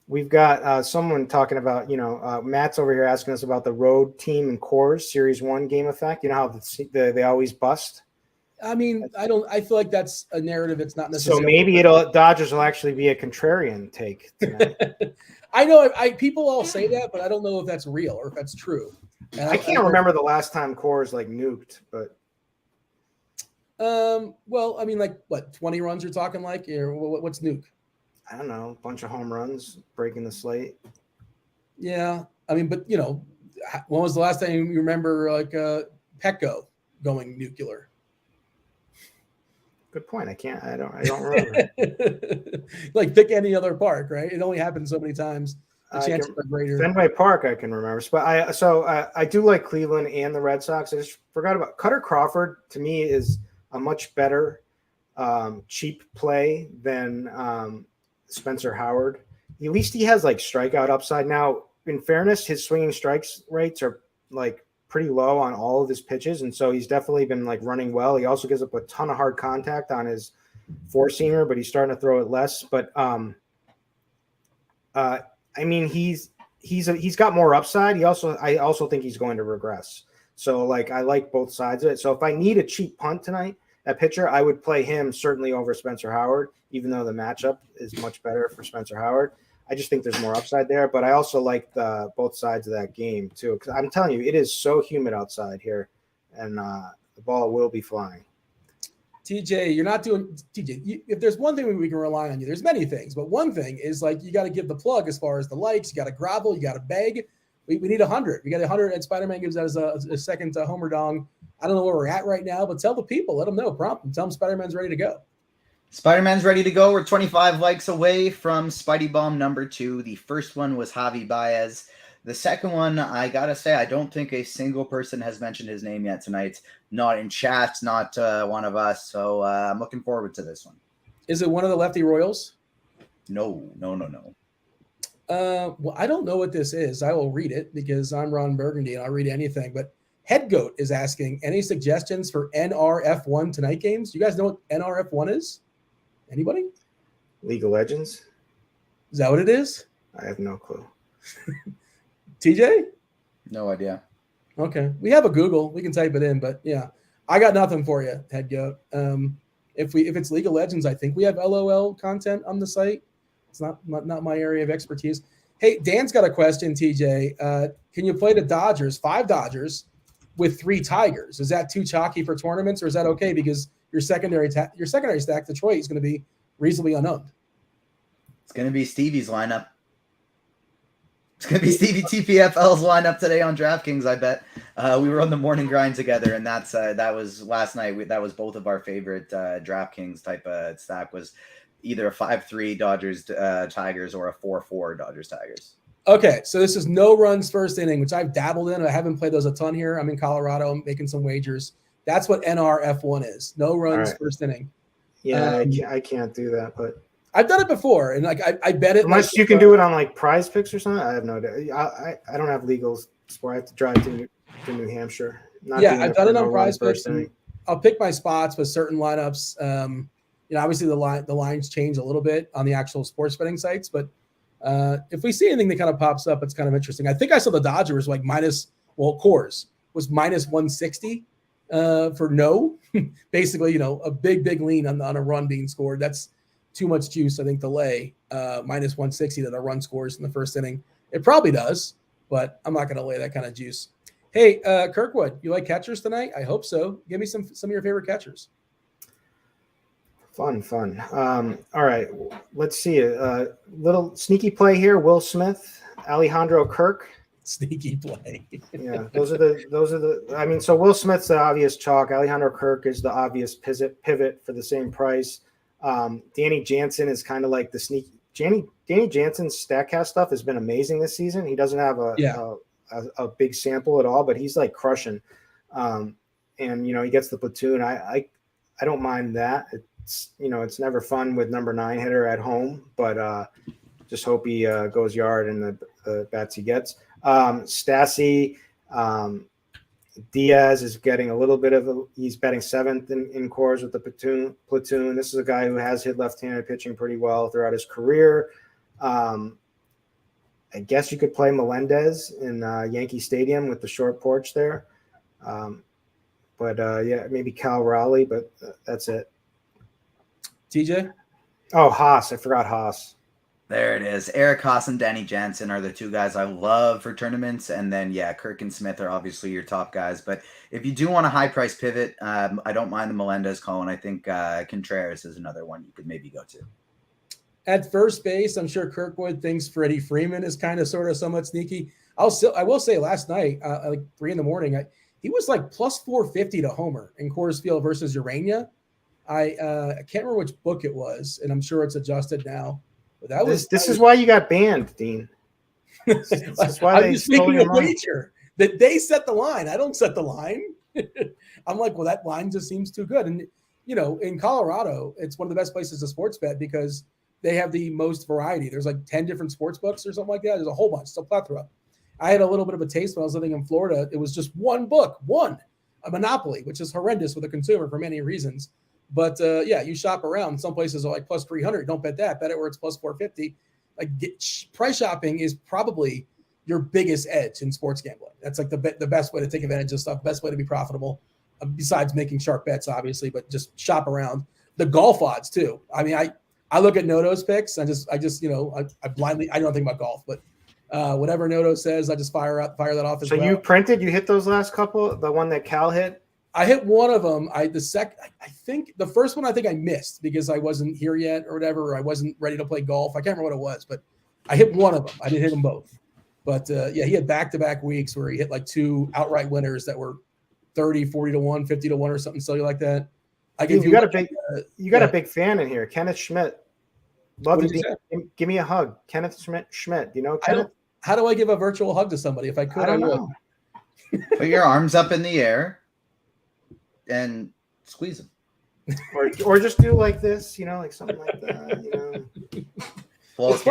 we've got someone talking about, Matt's over here asking us about the road team and cores Series 1 game effect. You know how they always bust? I mean, I feel like that's a narrative. It's not necessarily. So maybe Dodgers will actually be a contrarian take tonight. I know people all say that, but I don't know if that's real or if that's true. And I can't remember the last time cores nuked, but. Well, I mean, what 20 runs you're talking or what's nuke? I don't know, a bunch of home runs, breaking the slate. Yeah, I mean, but when was the last time you remember Petco going nuclear? Good point. I don't remember. Pick any other park, right? It only happens so many times. The chances are greater. Fenway Park, I can remember. But I do like Cleveland and the Red Sox. I just forgot about Cutter Crawford. To me, is a much better cheap play than Spencer Howard. At least he has strikeout upside. Now, in fairness, his swinging strikes rates are pretty low on all of his pitches, and so he's definitely been running well. He also gives up a ton of hard contact on his four-seamer, but he's starting to throw it less. But I mean, he's got more upside. I also think he's going to regress. So I like both sides of it. So if I need a cheap punt tonight at pitcher, I would play him certainly over Spencer Howard, even though the matchup is much better for Spencer Howard. I just think there's more upside there, but I also like both sides of that game too. Because I'm telling you, it is so humid outside here, and the ball will be flying. TJ, you're not doing TJ. If there's one thing we can rely on you, there's many things, but one thing is you got to give the plug as far as the likes. You got to grovel. You got to beg. We need 100. We got 100, and Spider-Man gives that as a second homer dong. I don't know where we're at right now, but tell the people, let them know, prompt them, tell them Spider-Man's ready to go. Spider-Man's ready to go. We're 25 likes away from Spidey Bomb number 2. The first one was Javi Baez. The second one, I got to say, I don't think a single person has mentioned his name yet tonight. Not in chat, not one of us. So I'm looking forward to this one. Is it one of the lefty Royals? No. Well, I don't know what this is. I will read it because I'm Ron Burgundy and I'll read anything. But Head Goat is asking, any suggestions for NRF1 tonight games? Do you guys know what NRF1 is? Anybody? League of Legends? Is that what it is? I have no clue. TJ? No idea. Okay. We have a Google. We can type it in, but yeah. I got nothing for you, Head Goat. If it's League of Legends, I think we have LOL content on the site. It's not my area of expertise. Hey, Dan's got a question, TJ. Can you play the Dodgers, 5 Dodgers, with 3 Tigers? Is that too chalky for tournaments, or is that okay because your secondary stack, Detroit, is going to be reasonably unowned? It's going to be Stevie's lineup. It's going to be Stevie TPFL's lineup today on DraftKings, I bet. We were on the morning grind together, and that was last night. That was both of our favorite DraftKings type of stack, was either a 5-3 Dodgers Tigers or a 4-4 Dodgers Tigers. Okay, so this is no runs first inning, which I've dabbled in. I haven't played those a ton here. I'm in Colorado. I'm making some wagers. That's what NRF1 is. No runs first inning. Yeah, I can't do that, but I've done it before, and I bet it. Unless you can do it on Prize Picks or something. I have no idea. I don't have legal sport. I have to drive to New Hampshire. I've done it on Prize Picks. I'll pick my spots with certain lineups. Obviously the lines change a little bit on the actual sports betting sites, but if we see anything that kind of pops up, it's kind of interesting. I think I saw the Dodgers Coors was minus 160 for no. Basically, a big lean on a run being scored. That's too much juice, I think, to lay minus 160 that a run scores in the first inning. It probably does, but I'm not going to lay that kind of juice. Hey, Kirkwood, you like catchers tonight? I hope so. Give me some of your favorite catchers. Fun. All right, let's see a little sneaky play here. Will Smith, Alejandro Kirk. Sneaky play. Yeah, those are the. I mean, so Will Smith's the obvious chalk. Alejandro Kirk is the obvious pivot for the same price. Danny Jansen is kind of like the sneaky. Danny Jansen's Statcast stuff has been amazing this season. He doesn't have a big sample at all, but he's crushing. And he gets the platoon. I don't mind that. it's never fun with number 9 hitter at home, but just hope he goes yard in the bats he gets. Stassi, Diaz is getting a little bit of he's batting 7th in cores with the platoon. This is a guy who has hit left-handed pitching pretty well throughout his career. I guess you could play Melendez in Yankee Stadium with the short porch there. Yeah, maybe Cal Raleigh, but that's it. TJ? Oh, Haas. I forgot Haas. There it is. Eric Haas and Danny Jansen are the two guys I love for tournaments. And then, yeah, Kirk and Smith are obviously your top guys. But if you do want a high-price pivot, I don't mind the Melendez call, and I think Contreras is another one you could maybe go to. At first base, I'm sure Kirkwood thinks Freddie Freeman is kind of sort of somewhat sneaky. I will say last night, like 3 a.m, he was like plus 450 to homer in Coors Field versus Urania. I can't remember which book it was, and I'm sure it's adjusted now. But this is why you got banned, Dean. This is why I'm just making a wager that they set the line. I don't set the line. I'm like, well, that line just seems too good. And in Colorado, it's one of the best places to sports bet because they have the most variety. There's like 10 different sports books or something like that. There's a whole bunch. It's a plethora. I had a little bit of a taste when I was living in Florida. It was just one book, a monopoly, which is horrendous with a consumer for many reasons. But yeah, you shop around. Some places are like plus 300. Don't bet that. Bet it where it's plus 450. Like price shopping is probably your biggest edge in sports gambling. That's like the best way to take advantage of stuff. Best way to be profitable, besides making sharp bets, obviously. But just shop around. The golf odds too. I mean, I look at Noto's picks. I blindly. I don't think about golf, but whatever Noto says, I just fire that off. So you hit those last couple. The one that Cal hit. I hit one of them. I think the first one I missed because I wasn't here yet or whatever. Or I wasn't ready to play golf. I can't remember what it was, but I hit one of them. I didn't hit them both. But yeah, he had back-to-back weeks where he hit like 2 outright winners that were 30, 40 to 1, 50 to 1 or something silly like that. You got a big fan in here, Kenneth Schmidt. Love you. Give me a hug, Kenneth Schmidt. You know Kenneth? How do I give a virtual hug to somebody? If I could, I don't know. Put your arms up in the air and squeeze them, or just do like this, like something like that. Well,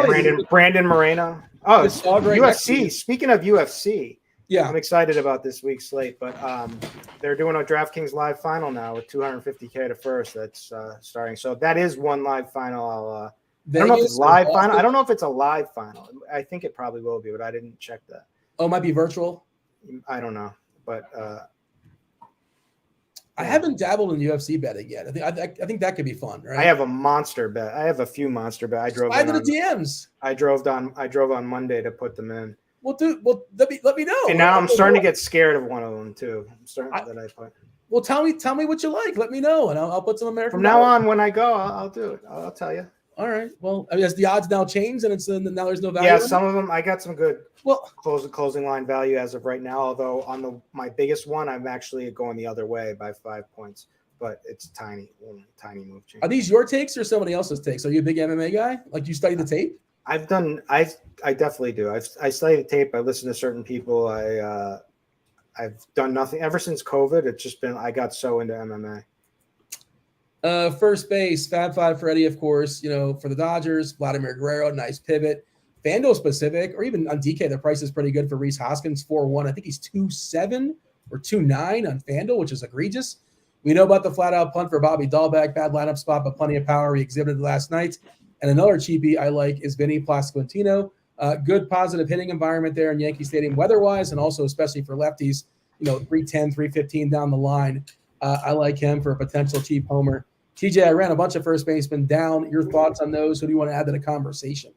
Brandon Moreno. Oh, it's UFC. Right, Speaking of UFC, yeah, I'm excited about this week's slate. But they're doing a DraftKings live final now with $250K to first. That's starting. So that is one live final. I don't know if it's live final. I don't know if it's a live final. I think it probably will be, but I didn't check that. Oh, it might be virtual. I don't know, but. I haven't dabbled in UFC betting yet. I think that could be fun, right? I have a monster bet. I have a few monster bet. I drove to the DMs. I drove on Monday to put them in. Well, dude, let me know. And now I'm starting to get scared of one of them too. Well, tell me what you like. Let me know, and I'll put some American. From now on, when I go, I'll do it. I'll tell you. All right. Well, I mean, has the odds now changed, and now there's no value? Yeah, some of them I got some good closing line value as of right now. Although on my biggest one, I'm actually going the other way by 5 points, but it's tiny move change. Are these your takes or somebody else's takes? Are you a big MMA guy? Like, you study the tape? I definitely do. I study the tape. I listen to certain people. I've done nothing ever since COVID. It's just been I got so into MMA. First base, Fab Five Freddy, of course, for the Dodgers, Vladimir Guerrero, nice pivot. Fanduel specific, or even on DK, the price is pretty good for Rhys Hoskins, 4-1. I think he's 2.7 or 2.9 on Fanduel, which is egregious. We know about the flat-out punt for Bobby Dahlbeck, bad lineup spot, but plenty of power he exhibited last night. And another cheapie I like is Vinny Pasquantino. Good positive hitting environment there in Yankee Stadium weather-wise, and also especially for lefties, 310, 315 down the line. I like him for a potential cheap homer. TJ, I ran a bunch of first basemen down. Your thoughts on those? Who do you want to add to the conversation?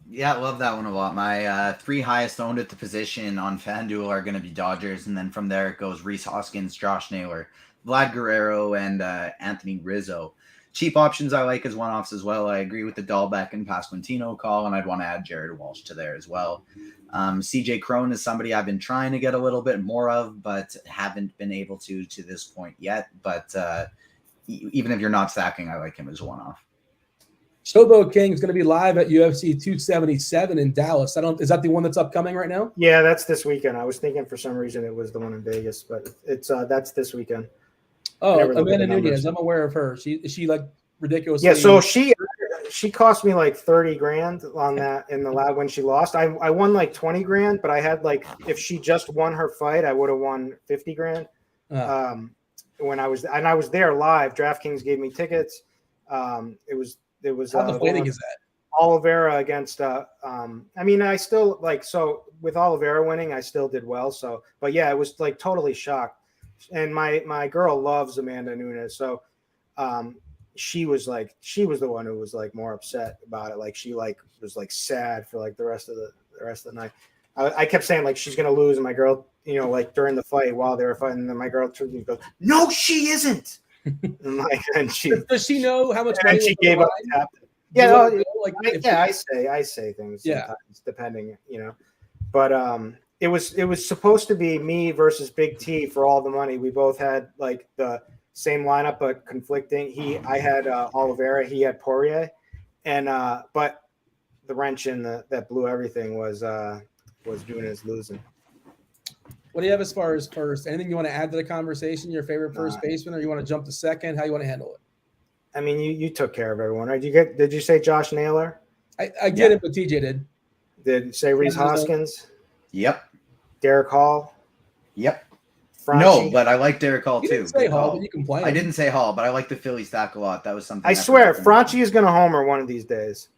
Yeah, I love that one a lot. My 3 highest owned at the position on FanDuel are going to be Dodgers, and then from there it goes Rhys Hoskins, Josh Naylor, Vlad Guerrero, and Anthony Rizzo. Cheap options I like as one-offs as well. I agree with the Dahlbeck and Pasquantino call, and I'd want to add Jared Walsh to there as well. CJ Cron is somebody I've been trying to get a little bit more of, but haven't been able to this point yet. But even if you're not stacking, I like him as a one-off. Showboat King is going to be live at UFC 277 in Dallas. Is that the one that's upcoming right now? Yeah, that's this weekend. I was thinking for some reason it was the one in Vegas, but it's that's this weekend. Oh, never look at Amanda the numbers. Nunez. I'm aware of her. Is she like ridiculously? Yeah, so she cost me like 30 grand on that in the lab when she lost. I won like 20 grand, but I had like, if she just won her fight, I would have won 50 grand. When I was there live. DraftKings gave me tickets. It was How deflating is that? Oliveira against I mean, I still like, so with Oliveira winning, I still did well. So, but yeah, it was like totally shocked. And my girl loves Amanda Nunes. So she was the one who was like more upset about it. Like she like was like sad for like the rest of the night. I kept saying like she's gonna lose, and my girl, you know, like during the fight while they were fighting, and then my girl turned to me and goes, "No, she isn't." and she does she know how much money? And she gave up. Yeah, no, I say things sometimes, depending, you know. But it was supposed to be me versus Big T for all the money. We both had like the same lineup but conflicting. I had Oliveira, he had Poirier, and but the wrench in that blew everything was Nunes losing. What do you have as far as first? Anything you want to add to the conversation? Your favorite first baseman, or you want to jump to second? How you want to handle it? I mean, you took care of everyone, right? Did you say Josh Naylor? I did it, but TJ did. Did you say Reese Hoskins? Yep. Derek Hall? Yep. Franchi? No, but I like Derek Hall too. You didn't say Hall, but you can play him. I didn't say Hall, but I like the Philly stack a lot. That was something. I swear, Franchi is going to homer one of these days.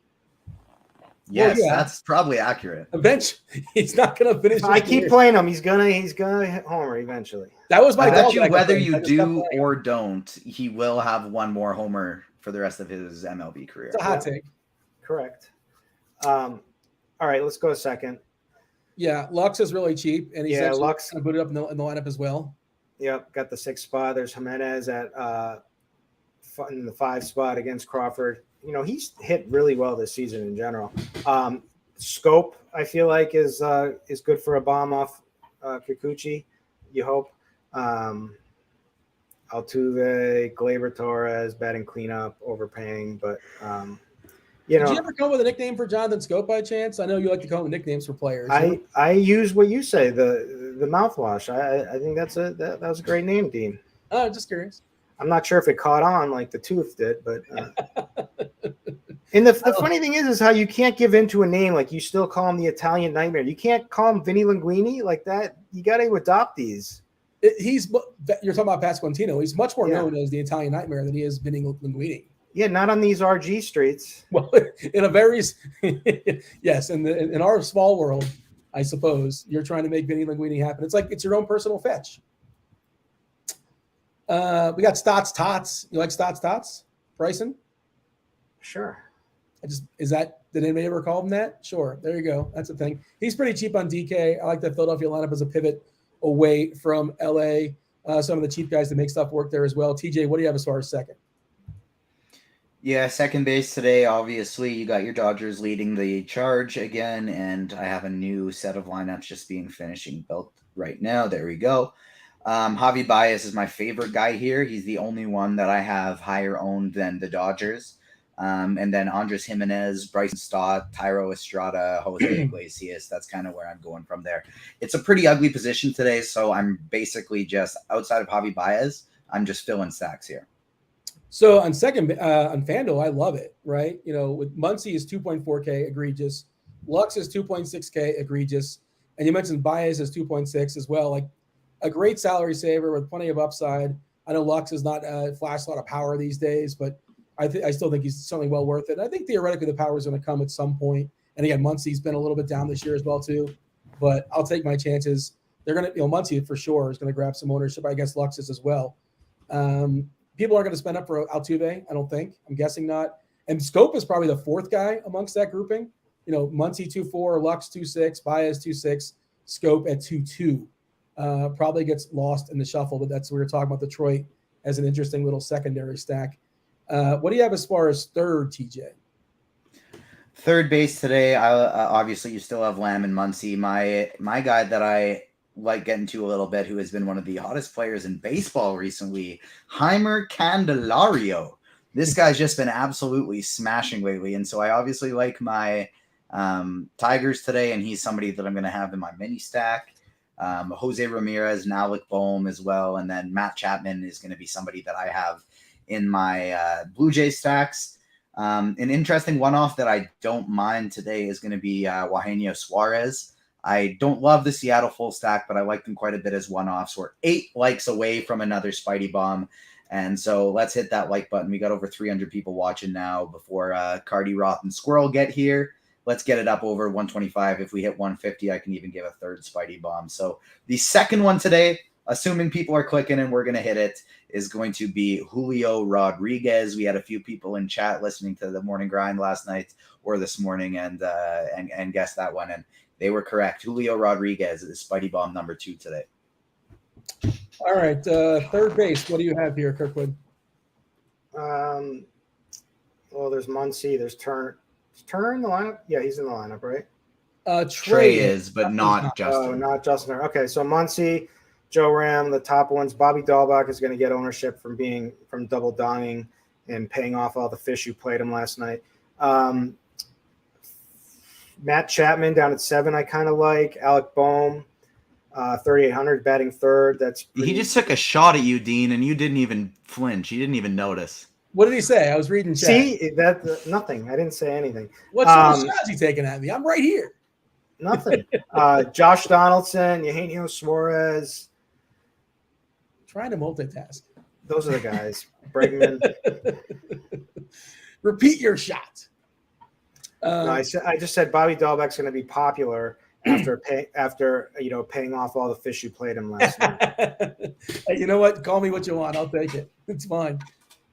Yes, that's probably accurate. Eventually, he's not going to finish. I keep playing him. He's gonna hit homer eventually. That was my bet you whether you do or don't, he will have one more homer for the rest of his MLB career. It's a hot take. Correct. All right, let's go second. Yeah, Lux is really cheap, and he's Lux going to put it up in the lineup as well. Yep, got the 6th spot. There's Jimenez at in the 5 spot against Crawford. You know, he's hit really well this season in general. Scope, I feel like, is good for a bomb off Kikuchi, you hope. Altuve, Gleyber Torres, batting cleanup, overpaying, but you know. Did you ever come up with a nickname for Jonathan Scope by chance? I know you like to come up with nicknames for players. I use what you say, the mouthwash. I think that was a great name, Dean. Just curious. I'm not sure if it caught on like the tooth did, but and the funny thing is how you can't give in to a name. Like you still call him the Italian Nightmare. You can't call him Vinny Linguini like that. You got to adopt these. You're talking about Pasquantino. He's much more known as the Italian Nightmare than he is Vinny Linguini. Yeah, not on these RG streets. Well, in a very yes, in our small world, I suppose you're trying to make Vinny Linguini happen. It's like it's your own personal fetch. We got Stotts Tots. You like Stotts Tots, Bryson? Sure. Did anybody ever call him that? Sure. There you go. That's the thing. He's pretty cheap on DK. I like the Philadelphia lineup as a pivot away from LA. Some of the cheap guys that make stuff work there as well. TJ, what do you have as far as second? Yeah, second base today, obviously, you got your Dodgers leading the charge again, and I have a new set of lineups just finishing built right now. There we go. Javi Baez is my favorite guy here. He's the only one that I have higher owned than the Dodgers. And then Andres Jimenez, Bryson Stott, Tyro Estrada, Jose Iglesias. That's kind of where I'm going from there. It's a pretty ugly position today, so I'm basically just outside of Javi Baez. I'm just filling stacks here. So on second, on Fanduel, I love it, right? You know, with Muncy is 2.4K, egregious. Lux is 2.6K, egregious. And you mentioned Baez is 2.6 as well. Like a great salary saver with plenty of upside. I know Lux is not flash a lot of power these days, but I still think he's certainly well worth it. I think theoretically the power is going to come at some point. And again, Muncy's been a little bit down this year as well too. But I'll take my chances. They're going to, Muncy for sure is going to grab some ownership. I guess Lux is as well. People aren't going to spend up for Altuve, I don't think. I'm guessing not. And Scope is probably the 4th guy amongst that grouping. You know, Muncy 2.4, Lux 2.6, Baez 2.6, Scope at 2.2. Probably gets lost in the shuffle, but that's we were talking about Detroit as an interesting little secondary stack. What do you have as far as third, TJ? Third base today, obviously you still have Lamb and Muncy. My guy that I like getting to a little bit, who has been one of the hottest players in baseball recently, Heimer Candelario. This guy's just been absolutely smashing lately, and so I obviously like my Tigers today, and he's somebody that I'm going to have in my mini stack. Jose Ramirez and Alec Boehm as well. And then Matt Chapman is going to be somebody that I have in my Blue Jays stacks. An interesting one-off that I don't mind today is going to be Eugenio Suarez. I don't love the Seattle full stack, but I like them quite a bit as one-offs. We're 8 likes away from another Spidey bomb. And so let's hit that like button. We got over 300 people watching now before Carty, Roth, and Squirrel get here. Let's get it up over 125. If we hit 150, I can even give a third Spidey bomb. So the second one today, assuming people are clicking and we're going to hit it, is going to be Julio Rodriguez. We had a few people in chat listening to the morning grind last night or this morning and guessed that one. And they were correct. Julio Rodriguez is Spidey bomb number 2 today. All right. Third base. What do you have here, Kirkwood? Well, there's Muncy. There's Turner. Is Turner in the lineup? Yeah, he's in the lineup, right? Trey is, but not Justin. Oh, not Justin. Okay, so Muncy, Joe Ram, the top ones. Bobby Dahlbach is going to get ownership from double donning and paying off all the fish who played him last night. Matt Chapman down at 7, I kind of like. Alec Boehm, 3,800, batting third. He just took a shot at you, Dean, and you didn't even flinch. You didn't even notice. What did he say? I was reading chat. See, nothing. I didn't say anything. What sort of shots he taking at me? I'm right here. Nothing. Josh Donaldson, Eugenio Suarez. Trying to multitask. Those are the guys. Bregman. Repeat your shot. No, I just said Bobby Dahlbach's going to be popular after paying off all the fish who played him last night. Hey, you know what? Call me what you want. I'll take it. It's fine.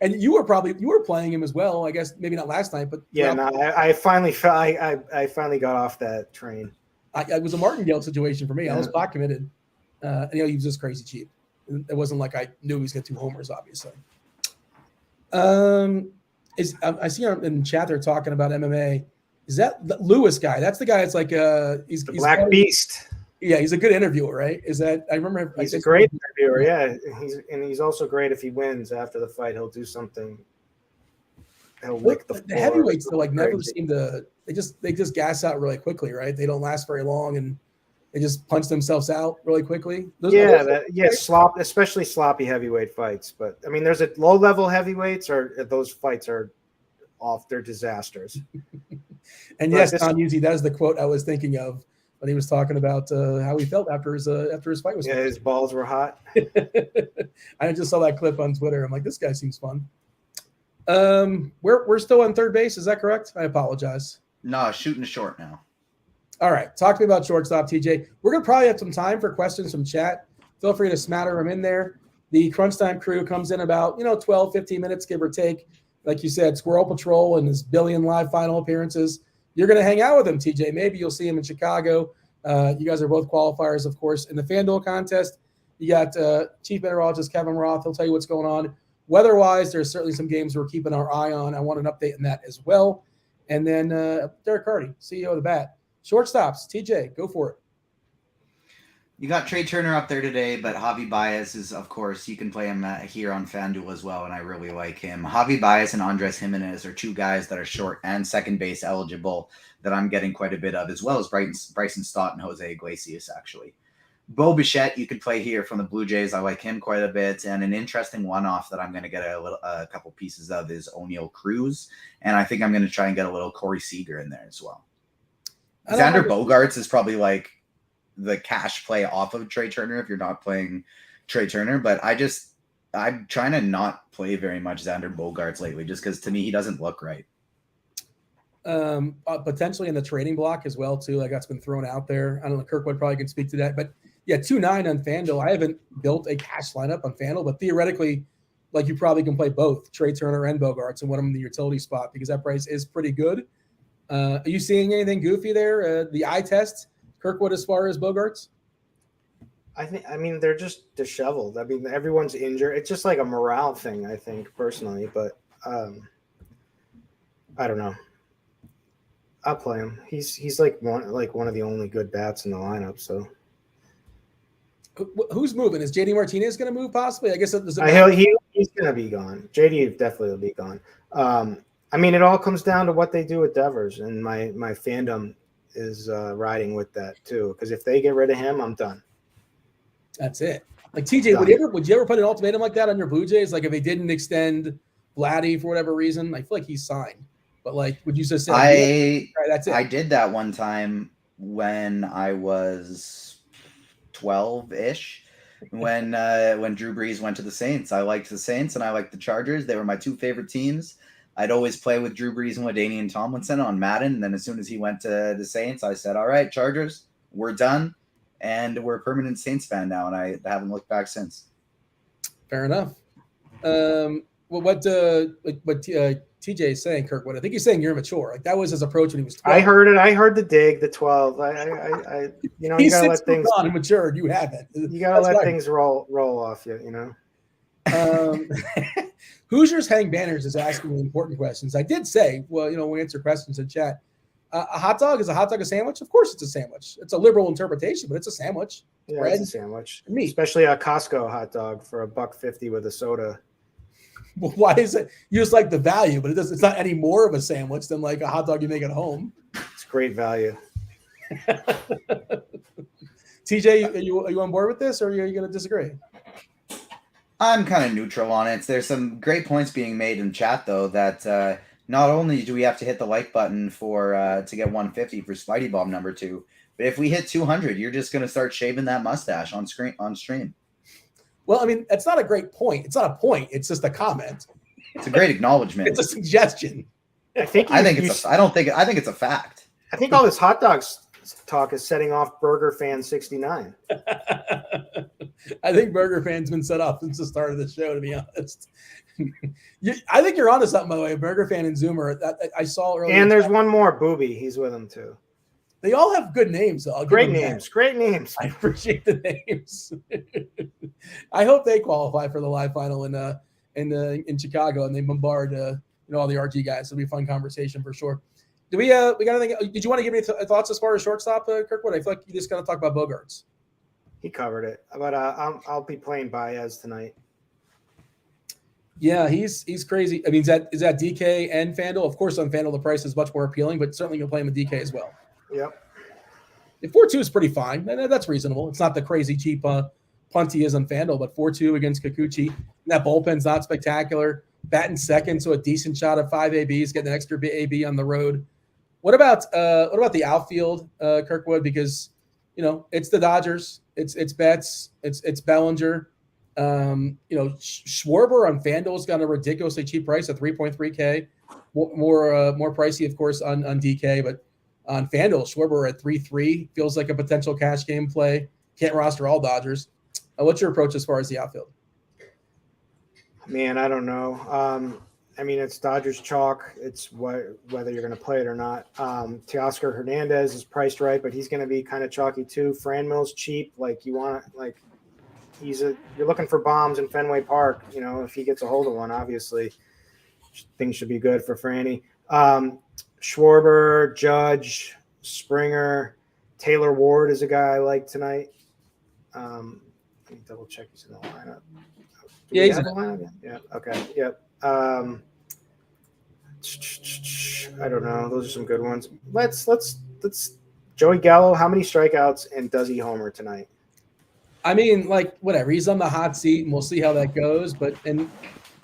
And you were playing him as well. I guess maybe not last night, but yeah. No, I finally got off that train. It was a Martingale situation for me. I was spot committed. He was just crazy cheap. It wasn't like I knew he was going to 2 homers, obviously. I see in chat they're talking about MMA. Is that the Lewis guy? That's the guy that's like he's Black Beast. Yeah, he's a good interviewer, right? Is that I remember he's a great interviewer, yeah. He's also great if he wins after the fight. He'll do something. He'll lick the floor. The heavyweights though, never seem to they just gas out really quickly, right? They don't last very long and they just punch themselves out really quickly. Especially sloppy heavyweight fights. But I mean, there's a low level heavyweights, or those fights are off. They're disasters. And yes, Don Uzi, that is the quote I was thinking of when he was talking about how he felt after his fight was. Yeah, his balls were hot. I just saw that clip on Twitter. I'm like, this guy seems fun. We're still on third base. Is that correct? I apologize. No, shooting short now. All right. Talk to me about shortstop, TJ. We're going to probably have some time for questions from chat. Feel free to smatter them in there. The Crunch Time crew comes in about, 12, 15 minutes, give or take. Like you said, Squirrel Patrol and his billion live final appearances. You're going to hang out with him, TJ. Maybe you'll see him in Chicago. You guys are both qualifiers, of course, in the Fanduel contest. You got Chief Meteorologist Kevin Roth. He'll tell you what's going on. Weather-wise, there's certainly some games we're keeping our eye on. I want an update on that as well. And then DerekCarty, CEO of the Bat. Shortstops, TJ, go for it. You got Trey Turner up there today, but Javi Baez is, of course, you can play him here on FanDuel as well, and I really like him. Javi Baez and Andres Jimenez are 2 guys that are short and second base eligible that I'm getting quite a bit of, as well as Bryson Stott and Jose Iglesias, actually. Bo Bichette, you could play here from the Blue Jays. I like him quite a bit. And an interesting one-off that I'm going to get a couple pieces of is O'Neal Cruz, and I think I'm going to try and get a little Corey Seager in there as well. Xander Bogaerts is probably like the cash play off of Trey Turner if you're not playing Trey Turner, but I'm trying to not play very much Xander Bogaerts lately just because to me he doesn't look right. Potentially in the trading block as well too, like that's been thrown out there. I don't know, Kirkwood probably can speak to that, but yeah, 2.9 on FanDuel. I haven't built a cash lineup on FanDuel, but theoretically, like you probably can play both Trey Turner and Bogaerts and one of them in the utility spot because that price is pretty good. Are you seeing anything goofy there? The eye test, Kirkwood, as far as Bogaerts? I mean, they're just disheveled. I mean, everyone's injured. It's just like a morale thing, I think, personally. But I don't know. I'll play him. He's like one of the only good bats in the lineup. So who's moving? Is JD Martinez going to move possibly? I guess he's going to be gone. JD definitely will be gone. I mean, it all comes down to what they do with Devers, and my fandom is riding with that too. Because if they get rid of him, I'm done. That's it. Like TJ, would you ever put an ultimatum like that on your Blue Jays? Like if they didn't extend Vladdy for whatever reason, I feel like he's signed. But like, would you just say, right, that's it? I did that one time when I was 12-ish. When Drew Brees went to the Saints. I liked the Saints and I liked the Chargers. They were my two favorite teams. I'd always play with Drew Brees and LaDainian Tomlinson on Madden. And then as soon as he went to the Saints, I said, all right, Chargers, we're done. And we're a permanent Saints fan now. And I haven't looked back since. Fair enough. Well, what TJ is saying, Kirkwood, I think he's saying you're immature. Like that was his approach when he was 12. I heard it. I heard the dig, the 12. I you know, you gotta let things on and matured. You haven't. You gotta let things roll off you, you know. Hoosiers Hang Banners is asking important questions. I did say, well, you know, we answer questions in chat. A hot dog, is a hot dog a sandwich? Of course it's a sandwich. It's a liberal interpretation, but it's a sandwich. Yeah, bread, it's a sandwich. meat. Especially a Costco hot dog for $1.50 with a soda. Well, why is it? You just like the value, but it's not any more of a sandwich than like a hot dog you make at home. It's great value. TJ, are you on board with this, or are you going to disagree? I'm kind of neutral on it. There's some great points being made in chat, though, that not only do we have to hit the like button for to get 150 for Spidey Bomb number 2, but if we hit 200, you're just going to start shaving that mustache on stream. Well, I mean, that's not a great point. It's not a point. It's just a comment. It's a great acknowledgement. It's a suggestion. I think it's a fact. I think all this hot dogs talk is setting off Burger Fan 69. I think Burger Fan's been set off since the start of the show, to be honest. I think you're onto something, by the way. Burger Fan and Zoomer. I saw earlier. And there's one more, Booby. He's with him too. They all have good names, though. Great names. Great names. I appreciate the names. I hope they qualify for the live final in Chicago, and they bombard all the RG guys. It'll be a fun conversation for sure. Do we got anything? Did you want to give me thoughts as far as shortstop, Kirkwood? I feel like you just got to talk about Bogarts. He covered it, but I'll be playing Baez tonight. Yeah, he's crazy. I mean, is that DK and Fanduel? Of course, on Fanduel the price is much more appealing, but certainly you'll play him with DK as well. Yep. The 4-2 is pretty fine. That's reasonable. It's not the crazy cheap punt he is on Fanduel, but 4-2 against Kikuchi. And that bullpen's not spectacular. Batting second, so a decent shot of 5 ABs, getting an extra AB on the road. What about the outfield, Kirkwood? Because it's the Dodgers, it's Betts, it's Bellinger. Schwarber on Fanduel's got a ridiculously cheap price at 3.3K. More pricey, of course, on DK, but on Fanduel, Schwarber at 3.3 feels like a potential cash game play. Can't roster all Dodgers. What's your approach as far as the outfield? Man, I don't know. I mean, it's Dodgers chalk. It's whether you're going to play it or not. Teoscar Hernandez is priced right, but he's going to be kind of chalky too. Franmil's cheap. You're looking for bombs in Fenway Park. If he gets a hold of one, obviously things should be good for Franny. Schwarber, Judge, Springer, Taylor Ward is a guy I like tonight. Let me double check he's in the lineup. Yeah, he's in the lineup. Yeah. Okay. Yep. I don't know. Those are some good ones. Let's Joey Gallo. How many strikeouts and does he homer tonight? I mean, whatever. He's on the hot seat, and we'll see how that goes. And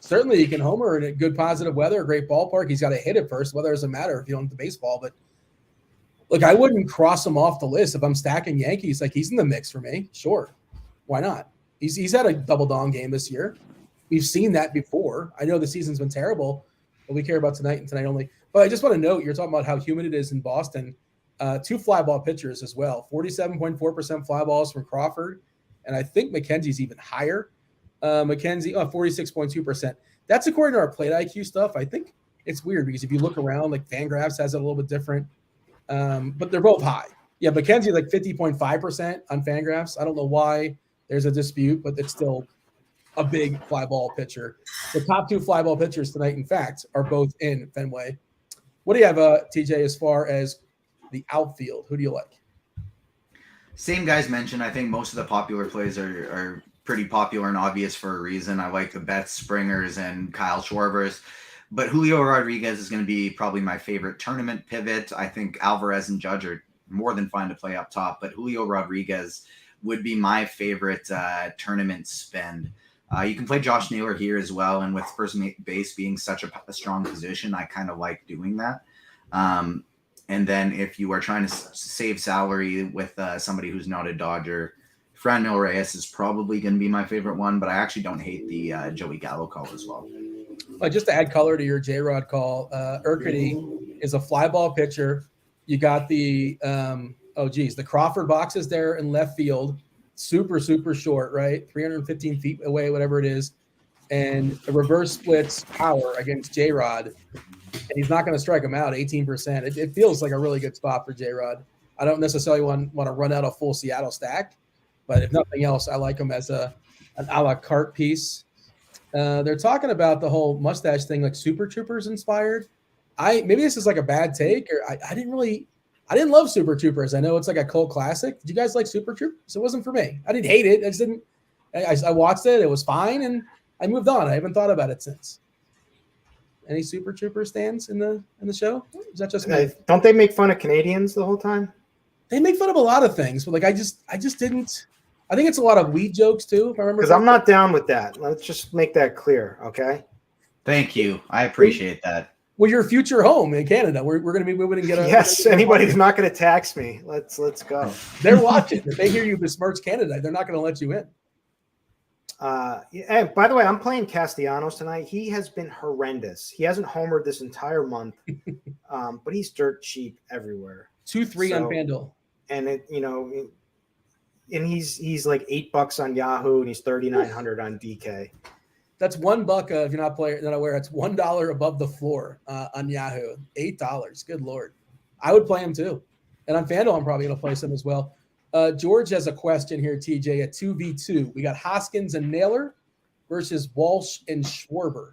certainly he can homer in a good positive weather, a great ballpark. He's got to hit it first. Weather doesn't matter if you don't hit the baseball. But look, I wouldn't cross him off the list if I'm stacking Yankees. He's in the mix for me. Sure, why not? He's had a double dong game this year. We've seen that before. I know the season's been terrible, but we care about tonight and tonight only. But I just want to note, you're talking about how humid it is in Boston. 2 fly ball pitchers as well. 47.4% fly balls from Crawford. And I think McKenzie's even higher. McKenzie, 46.2%. That's according to our plate IQ stuff. I think it's weird because if you look around, Fangraphs has it a little bit different. But they're both high. Yeah, McKenzie 50.5% on Fangraphs. I don't know why there's a dispute, but it's still a big fly ball pitcher. The top 2 fly ball pitchers tonight, in fact, are both in Fenway. What do you have, TJ, as far as the outfield? Who do you like? Same guys mentioned. I think most of the popular plays are pretty popular and obvious for a reason. I like the Betts, Springers, and Kyle Schwarbers. But Julio Rodriguez is going to be probably my favorite tournament pivot. I think Alvarez and Judge are more than fine to play up top. But Julio Rodriguez would be my favorite tournament spend. You can play Josh Naylor here as well, and with first base being such a strong position, I kind of like doing that. And then if you are trying to save salary with somebody who's not a Dodger, Franduel Reyes is probably going to be my favorite one, but I actually don't hate the Joey Gallo call as well. Just to add color to your J-Rod call, Urquidy is a fly ball pitcher. You got the the Crawford boxes there in left field, super short, right? 315 feet away, whatever it is, and a reverse splits power against J-Rod. And he's not going to strike him out 18%. It feels like a really good spot for J-Rod. I don't necessarily want to run out a full Seattle stack, but if nothing else, I like him as an a la carte piece. They're talking about the whole mustache thing, like Super Troopers inspired. Maybe this is like a bad take, or I didn't love Super Troopers. I know it's like a cult classic. Did you guys like Super Troopers? It wasn't for me. I didn't hate it. I watched it. It was fine, and I moved on. I haven't thought about it since. Any Super Trooper stands in the show? Is that just me? Don't they make fun of Canadians the whole time? They make fun of a lot of things, but like I just didn't. I think it's a lot of weed jokes too, if I remember. Because I'm not down with that. Let's just make that clear, okay? Thank you. I appreciate that. Well, your future home in Canada. We're going to be moving and get a. Yes, anybody who's not going to tax me. Let's go. They're watching. If they hear you besmirch Canada, they're not going to let you in. And by the way, I'm playing Castellanos tonight. He has been horrendous. He hasn't homered this entire month, but he's dirt cheap everywhere. 2-3 on FanDuel, and and he's like $8 on Yahoo, and he's 3,900 on DK. That's $1 if you're not aware. It's $1 above the floor on Yahoo. $8. Good Lord, I would play him too, and on FanDuel I'm probably going to play some as well. George has a question here, TJ, at 2v2. We got Hoskins and Naylor versus Walsh and Schwarber.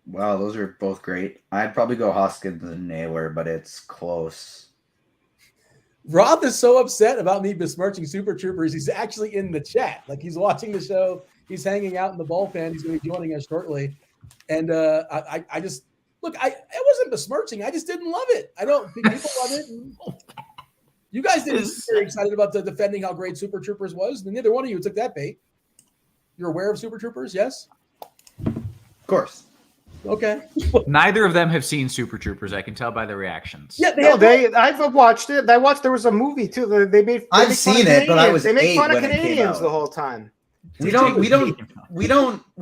Wow, those are both great. I'd probably go Hoskins and Naylor, but it's close. Roth is so upset about me besmirching Super Troopers. He's actually in the chat. Like, he's watching the show. He's hanging out in the bullpen. He's going to be joining us shortly. And I wasn't besmirching. I just didn't love it. I don't think people love it. You guys didn't seem very excited about defending how great Super Troopers was. Neither one of you took that bait. You're aware of Super Troopers, yes? Of course. Okay. Neither of them have seen Super Troopers. I can tell by their reactions. Yeah, I've watched it. There was a movie too. I've seen it, but I was they make 8 fun of when it came Canadians out. the whole time. We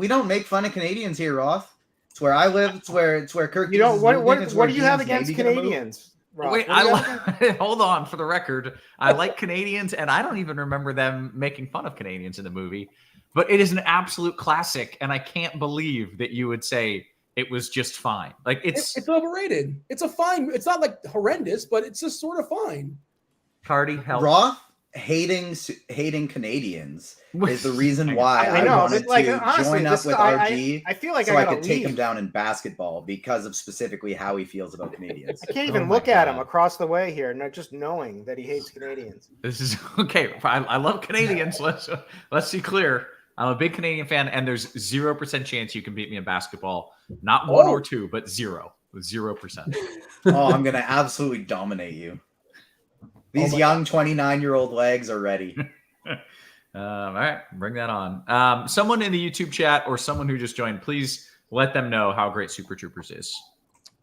don't make fun of Canadians here, Roth. It's where I live. It's where Kirk. You know what do you have against Canadians? Rob? Wait, hold on. For the record, I like Canadians, and I don't even remember them making fun of Canadians in the movie. But it is an absolute classic, and I can't believe that you would say it was just fine. Like it's overrated. It's a fine. It's not like horrendous, but it's just sort of fine. Carty, help. Roth hating Canadians is the reason why I wanted to join up with RG. I feel like I could take him down in basketball because of specifically how he feels about Canadians. I can't even look at him across the way here, not just knowing that he hates Canadians. This is okay. I love Canadians. Let's be clear. I'm a big Canadian fan, and there's 0% chance you can beat me in basketball. Not 1 or 2, but 0%. Oh, I'm gonna absolutely dominate you. These young 29-year-old legs are ready. All right, bring that on. Someone in the YouTube chat or someone who just joined, please let them know how great Super Troopers is.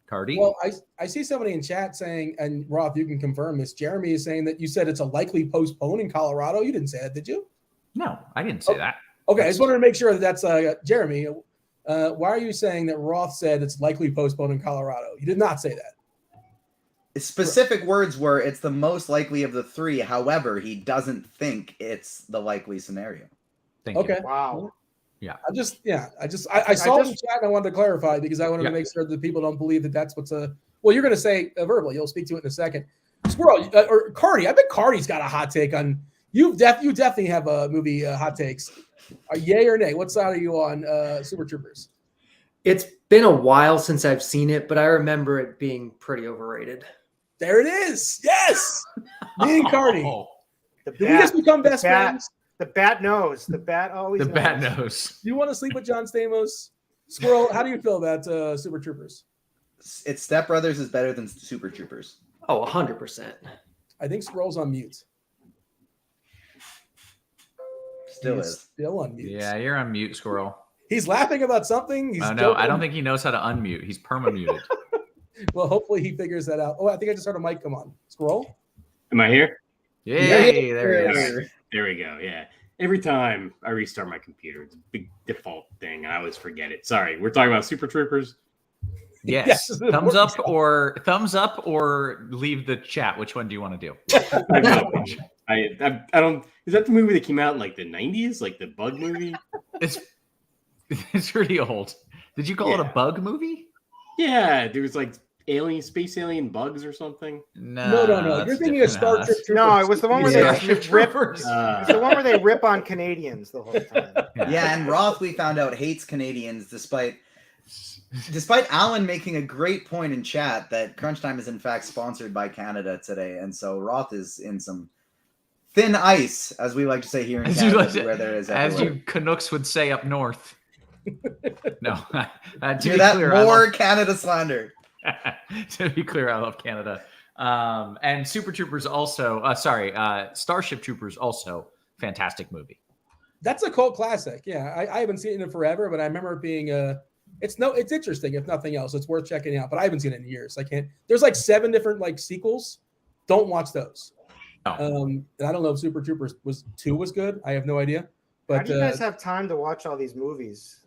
Carty? Well, I see somebody in chat saying, and Roth, you can confirm this. Jeremy is saying that you said it's a likely postpone in Colorado. You didn't say that, did you? No, I didn't say that. Okay, I just wanted to make sure that's Jeremy. Why are you saying that Roth said it's likely postponed in Colorado? You did not say that. Specific words were it's the most likely of the 3. However, he doesn't think it's the likely scenario. Thank you. Wow. Yeah. I saw it in chat and I wanted to clarify because I wanted to make sure that people don't believe that that's what's well, you're going to say verbally. You'll speak to it in a second. Squirrel or Carty. I bet Carty's got a hot take on you definitely have movie hot takes. Yay or nay? What side are you on Super Troopers? It's been a while since I've seen it, but I remember it being pretty overrated. There it is. Yes. Me and Carty. Did we just become best friends? The bat knows. The bat always knows. The bat knows. You want to sleep with John Stamos? Squirrel, how do you feel about Super Troopers? It's Step Brothers is better than Super Troopers. Oh, 100%. I think Squirrel's on mute. still He's is. still on mute. Yeah, you're on mute, Squirrel. He's laughing about something. He's Oh, no, joking. I don't think he knows how to unmute. He's perma-muted. Well, hopefully he figures that out. Oh, I think I just heard a mic come on. Squirrel? Am I here? Yay, there he is. There we go. Yeah. Every time I restart my computer, it's a big default thing. I always forget it. Sorry. We're talking about Super Troopers. Yes. Yes, thumbs up or leave the chat. Which one do you want to do? I don't. Is that the movie that came out in like the 90s? Like the bug movie? It's pretty old. Did you call it a bug movie? Yeah. There was like space alien bugs or something. No. that's You're thinking of Star different. Trek Troopers. No, it was the one where Yeah. they rip. It's the one where they rip on Canadians the whole time. Yeah, and Roth, we found out, hates Canadians despite Alan making a great point in chat that Crunch Time is in fact sponsored by Canada today. And so Roth is in some thin ice, as we like to say here in Canada, where there is as everywhere. you Canucks would say up north. No, to Hear be that? clear, More Canada slander. to be clear, I love Canada. And Super Troopers also, Starship Troopers also, fantastic movie. That's a cult classic. Yeah, I haven't seen it in forever, but I remember it being it's interesting if nothing else. It's worth checking out, but I haven't seen it in years. I can't. There's like 7 different like sequels. Don't watch those. Oh. And I don't know if Super Troopers 2 was good. I have no idea. But How do you guys have time to watch all these movies?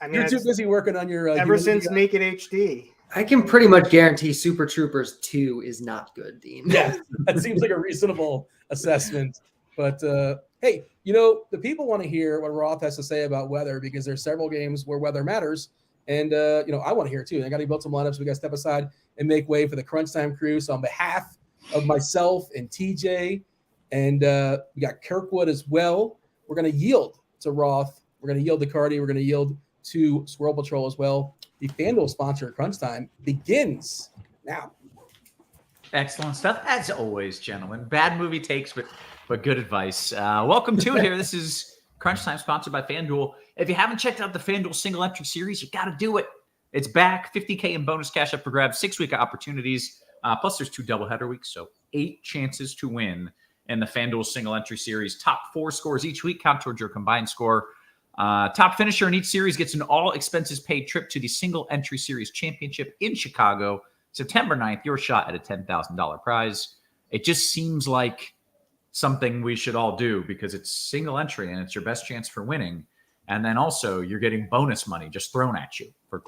I mean, you're too busy working on your ever since Naked HD. I can pretty much guarantee Super Troopers 2 is not good, Dean. Yeah, that seems like a reasonable assessment. But hey, the people want to hear what Roth has to say about weather because there's several games where weather matters. And, I want to hear it too. I got to build some lineups. We got to step aside and make way for the Crunch Time crew. So on behalf of myself and TJ, and we got Kirkwood as well, we're going to yield to Roth. We're going to yield to Carty. We're going to yield to SquirrelPatrol as well. The FanDuel sponsor Crunch Time begins now. Excellent stuff, as always, gentlemen. Bad movie takes, but good advice. Welcome to it here. This is Crunch Time, sponsored by FanDuel. If you haven't checked out the FanDuel single entry series, you got to do it. It's back, $50K in bonus cash up for grabs, 6-week opportunities. Plus, there's 2 doubleheader weeks, so 8 chances to win in the FanDuel single entry series. Top 4 scores each week count towards your combined score. Top finisher in each series gets an all expenses paid trip to the single entry series championship in Chicago, September 9th. Your shot at a $10,000 prize. It just seems like something we should all do because it's single entry and it's your best chance for winning. And then also you're getting bonus money just thrown at you for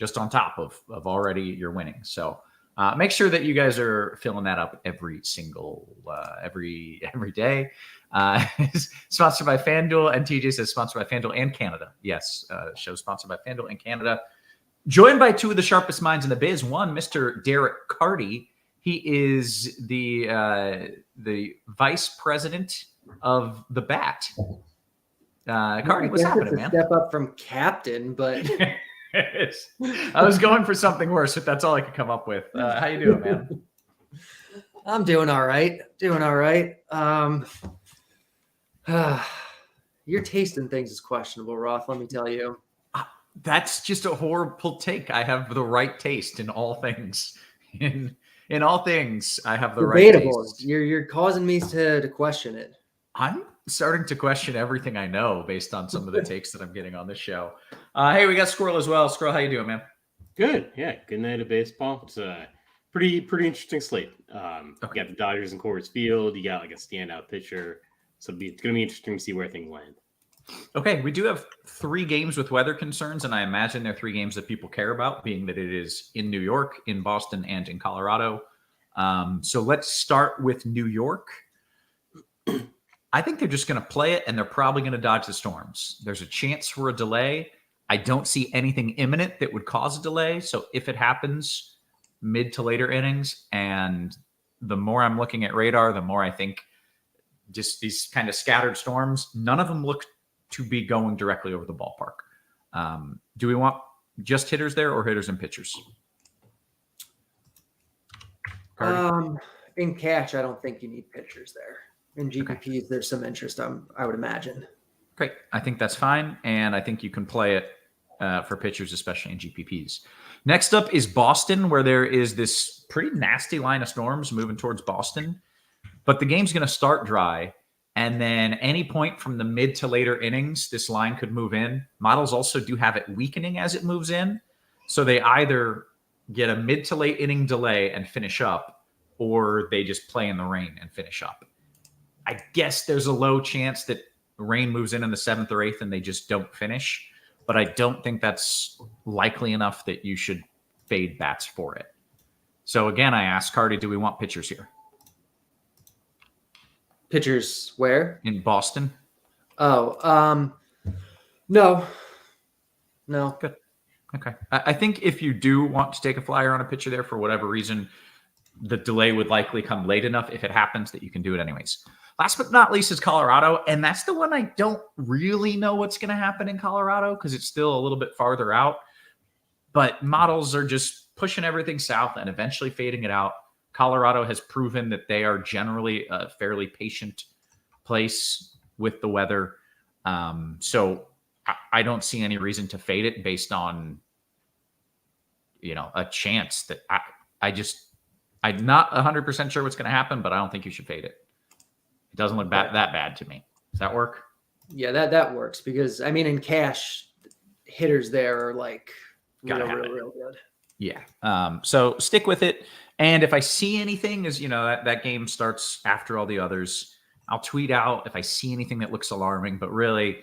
just on top of already your winning. So make sure that you guys are filling that up every day. Sponsored by FanDuel, and TJ says sponsored by FanDuel and Canada. Yes, show sponsored by FanDuel and Canada. Joined by 2 of the sharpest minds in the biz. One, Mr. DerekCarty. He is the vice president of the Bat. Carty, what's happening, man? Step up from captain, but I was going for something worse, but that's all I could come up with. How you doing, man? I'm doing all right. Your taste in things is questionable, Roth. Let me tell you. That's just a horrible take. I have the right taste in all things. In all things, I have the Debatable. right taste. You're causing me to question it. I'm starting to question everything I know based on some of the takes that I'm getting on this show. Hey, we got Squirrel as well. Squirrel, how you doing, man? Good. Yeah. Good night of baseball. It's a pretty interesting slate. Okay. You got the Dodgers in Coors Field. You got like a standout pitcher. So it's going to be interesting to see where things land. Okay, we do have 3 games with weather concerns, and I imagine they're 3 games that people care about, being that it is in New York, in Boston, and in Colorado. So let's start with New York. I think they're just going to play it, and they're probably going to dodge the storms. There's a chance for a delay. I don't see anything imminent that would cause a delay. So if it happens, mid to later innings, and the more I'm looking at radar, the more I think just these kind of scattered storms, none of them look to be going directly over the ballpark. Do we want just hitters there or hitters and pitchers? In cash, I don't think you need pitchers there. In GPPs, there's some interest, I would imagine. Great. I think that's fine. And I think you can play it for pitchers, especially in GPPs. Next up is Boston, where there is this pretty nasty line of storms moving towards Boston. But the game's going to start dry. And then any point from the mid to later innings, this line could move in. Models also do have it weakening as it moves in. So they either get a mid to late inning delay and finish up, or they just play in the rain and finish up. I guess there's a low chance that rain moves in the 7th or 8th and they just don't finish. But I don't think that's likely enough that you should fade bats for it. So again, I asked Carty, do we want pitchers here? Pitchers where? In Boston? Oh, no. Good. Okay. I think if you do want to take a flyer on a pitcher there for whatever reason, the delay would likely come late enough if it happens that you can do it anyways. Last but not least is Colorado, and that's the one I don't really know what's going to happen in Colorado because it's still a little bit farther out. But models are just pushing everything south and eventually fading it out. Colorado has proven that they are generally a fairly patient place with the weather. So I don't see any reason to fade it based on, a chance that I'm not 100% sure what's going to happen, but I don't think you should fade it. It doesn't look that bad to me. Does that work? Yeah, that works because in cash, hitters there are like real good. Yeah. So stick with it. And if I see anything, as that game starts after all the others, I'll tweet out if I see anything that looks alarming. But really,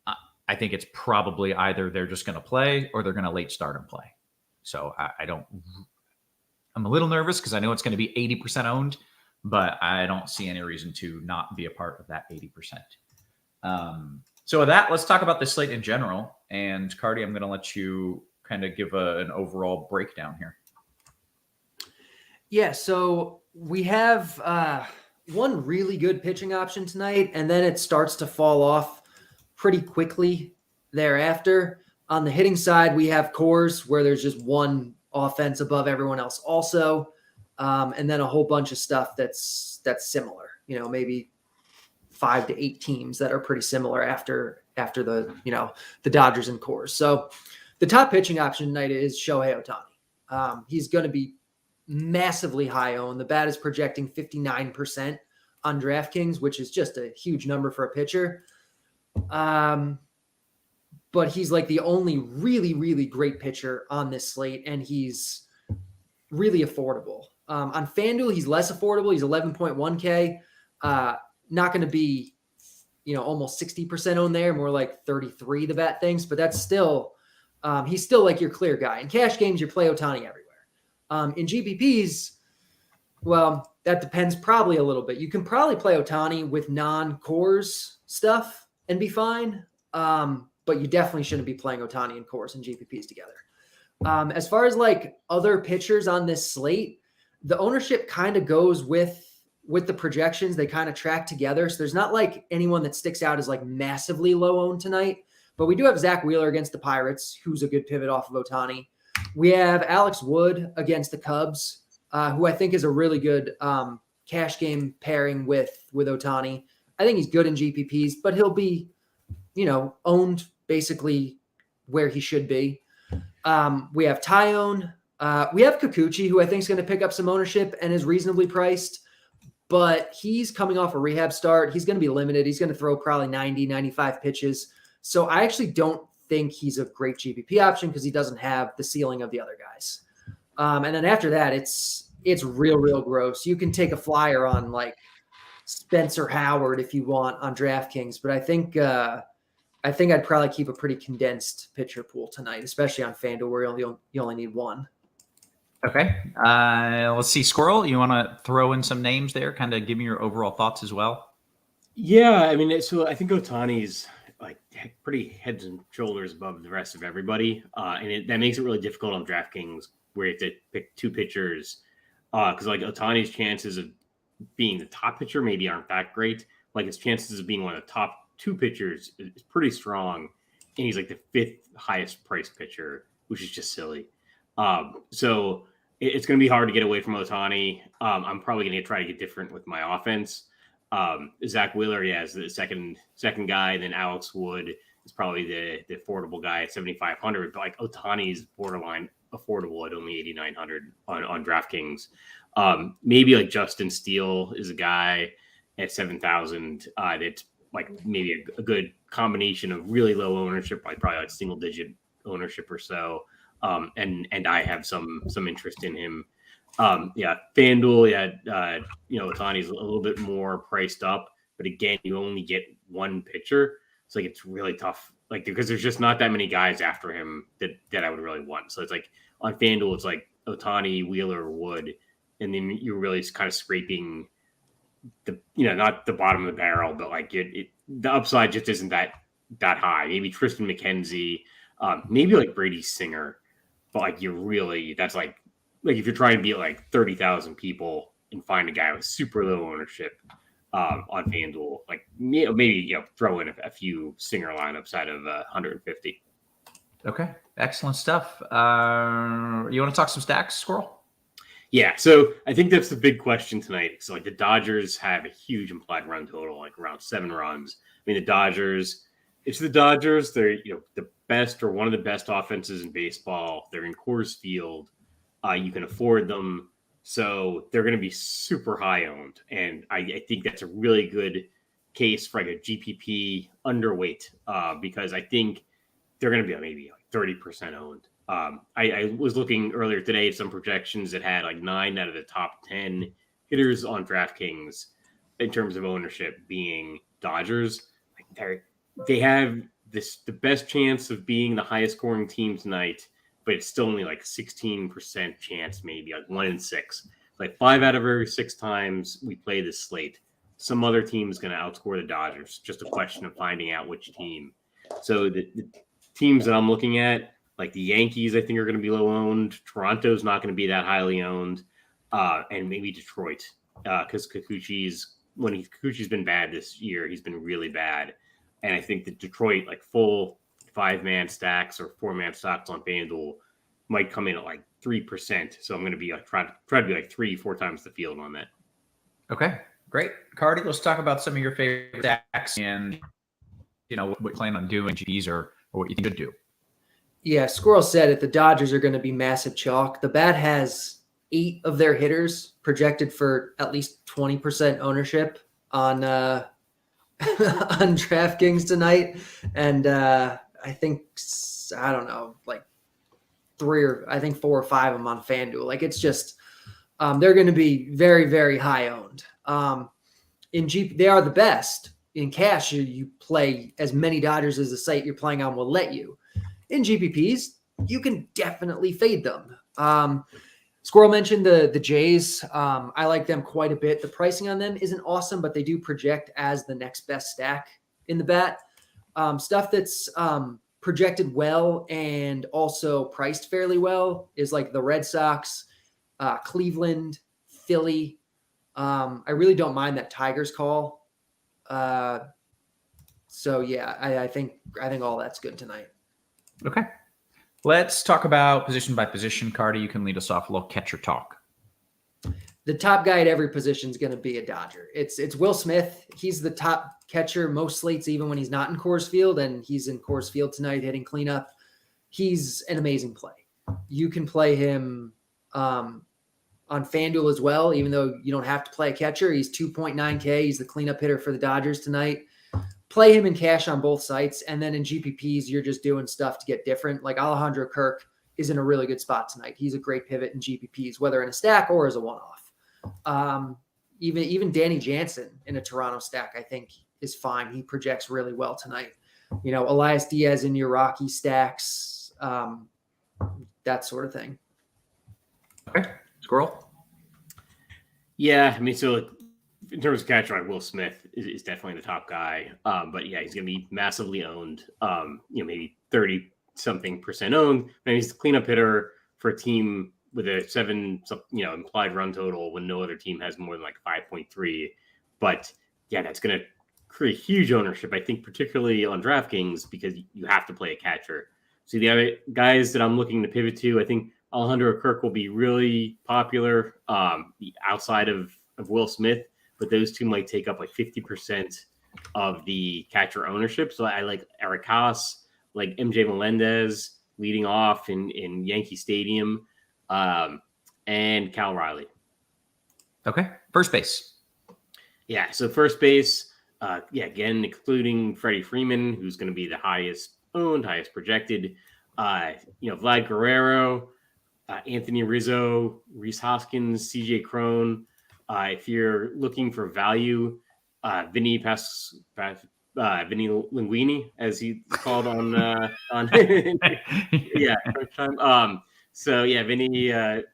I think it's probably either they're just going to play or they're going to late start and play. So I'm a little nervous because I know it's going to be 80% owned, but I don't see any reason to not be a part of that 80%. So with that, let's talk about the slate in general. And Carty, I'm going to let you kind of give an overall breakdown here. Yeah, so we have one really good pitching option tonight, and then it starts to fall off pretty quickly thereafter. On the hitting side, we have cores where there's just one offense above everyone else also, and then a whole bunch of stuff that's similar. Maybe 5 to 8 teams that are pretty similar after the the Dodgers and cores. So the top pitching option tonight is Shohei Ohtani. He's going to be massively high owned. The bat is projecting 59% on DraftKings, which is just a huge number for a pitcher. But he's like the only really, really great pitcher on this slate, and he's really affordable. On Fanduel, he's less affordable. He's 11.1K. Not going to be, almost 60% owned there, more like 33 the bat thinks, but that's still, he's still like your clear guy. In cash games, you play Ohtani everywhere. In GPPs, well, that depends probably a little bit. You can probably play Ohtani with non-cores stuff and be fine. But you definitely shouldn't be playing Ohtani and cores and GPPs together. As far as like other pitchers on this slate, the ownership kind of goes with the projections. They kind of track together. So there's not like anyone that sticks out as like massively low owned tonight, but we do have Zach Wheeler against the Pirates, who's a good pivot off of Ohtani. We have Alex Wood against the Cubs, who I think is a really good cash game pairing with Ohtani. I think he's good in GPPs, but he'll be, owned basically where he should be. We have Tyone. We have Kikuchi, who I think is going to pick up some ownership and is reasonably priced, but he's coming off a rehab start. He's going to be limited. He's going to throw probably 90, 95 pitches. So I actually don't think he's a great GPP option because he doesn't have the ceiling of the other guys. And then after that, it's real gross. You can take a flyer on like Spencer Howard if you want on DraftKings, but I think I'd probably keep a pretty condensed pitcher pool tonight, especially on FanDuel where you only need one. Okay. Let's see. Squirrel, you want to throw in some names there? Kind of give me your overall thoughts as well. Yeah, so I think Ohtani's like pretty heads and shoulders above the rest of everybody, and that makes it really difficult on DraftKings where you have to pick two pitchers, because like Ohtani's chances of being the top pitcher maybe aren't that great. Like his chances of being one of the top 2 pitchers is pretty strong, and he's like the 5th highest priced pitcher, which is just silly. So it's going to be hard to get away from Ohtani. I'm probably going to try to get different with my offense. Zach Wheeler, is the second guy. Then Alex Wood is probably the affordable guy at 7,500. But like Ohtani's borderline affordable at only 8,900 on DraftKings. Maybe like Justin Steele is a guy. at 7,000. It's like maybe a good combination of really low ownership, like probably like single digit ownership or so. And I have some interest in him. FanDuel, Ohtani's a little bit more priced up, but again, you only get one pitcher. So like, it's really tough, like, because there's just not that many guys after him that I would really want. So it's like on FanDuel, it's like Ohtani, Wheeler, Wood, and then you're really kind of scraping not the bottom of the barrel, but like the upside just isn't that high. Maybe Tristan McKenzie, maybe like Brady Singer, but like that's like if you're trying to beat like 30,000 people and find a guy with super low ownership on FanDuel, like maybe throw in a few Singer lineups out of 150. Okay, excellent stuff. You want to talk some stacks, Squirrel? Yeah, so I think that's the big question tonight. So like the Dodgers have a huge implied run total, like around 7 runs. I mean, it's the Dodgers. They're the best or one of the best offenses in baseball. They're in Coors Field. You can afford them, so they're going to be super high owned, and I think that's a really good case for like a GPP underweight because I think they're going to be maybe like 30% owned. I was looking earlier today at some projections that had like 9 out of the top 10 hitters on DraftKings in terms of ownership being Dodgers. Like they have the best chance of being the highest scoring team tonight, but it's still only like 16% chance, maybe like 1 in 6. Like 5 out of every 6 times we play this slate, some other team is going to outscore the Dodgers. Just a question of finding out which team. So the teams that I'm looking at, like the Yankees, I think are going to be low owned. Toronto's not going to be that highly owned, and maybe Detroit because Kikuchi's been bad this year. He's been really bad, and I think that Detroit, like full 5-man stacks or 4-man stacks on FanDuel, might come in at like 3%. So I'm going to be like try to be like 3-4 times the field on that. Okay, great, Carty. Let's talk about some of your favorite stacks and what you plan on doing, GPs or what you think should do. Yeah, Squirrel said it. The Dodgers are going to be massive chalk. The Bat has 8 of their hitters projected for at least 20% ownership on on DraftKings tonight, and I think like 4 or 5 of them on FanDuel. Like it's just they're going to be very, very high owned. They are the best in cash. You play as many Dodgers as the site you're playing on will let you. In GPPs, you can definitely fade them. Squirrel mentioned the Jays. I like them quite a bit. The pricing on them isn't awesome, but they do project as the next best stack in the Bat. Stuff that's projected well and also priced fairly well is like the Red Sox, Cleveland, Philly. I really don't mind that Tigers call. So yeah, I think all that's good tonight. Okay. Let's talk about position by position. Carty, you can lead us off a little catcher talk. The top guy at every position is going to be a Dodger. It's Will Smith. He's the top catcher most slates, even when he's not in Coors Field, and he's in Coors Field tonight hitting cleanup. He's an amazing play. You can play him on FanDuel as well, even though you don't have to play a catcher. He's 2.9K. He's the cleanup hitter for the Dodgers tonight. Play him in cash on both sites, and then in GPPs, you're just doing stuff to get different. Like Alejandro Kirk is in a really good spot tonight. He's a great pivot in GPPs, whether in a stack or as a one-off. Even Danny Jansen in a Toronto stack, I think, is fine. He projects really well tonight. Elias Diaz in your Rocky stacks, that sort of thing. Okay, Squirrel. Yeah, I mean, so in terms of catcher, Will Smith is definitely the top guy. But yeah, he's going to be massively owned. Maybe 30-something% owned. And he's the cleanup hitter for a team with a 7, implied run total when no other team has more than like 5.3. But yeah, that's going to create huge ownership, I think, particularly on DraftKings because you have to play a catcher. So the other guys that I'm looking to pivot to, I think Alejandro Kirk will be really popular outside of Will Smith, but those two might take up like 50% of the catcher ownership. So I like Eric Haas, like MJ Melendez leading off in Yankee Stadium, and Cal Riley. Okay. First base. Yeah, so first base, again, including Freddie Freeman, who's going to be the highest owned, highest projected. Vlad Guerrero, Anthony Rizzo, Rhys Hoskins, CJ Crone. If you're looking for value, Vinny Linguini, as he's called on time. Vinny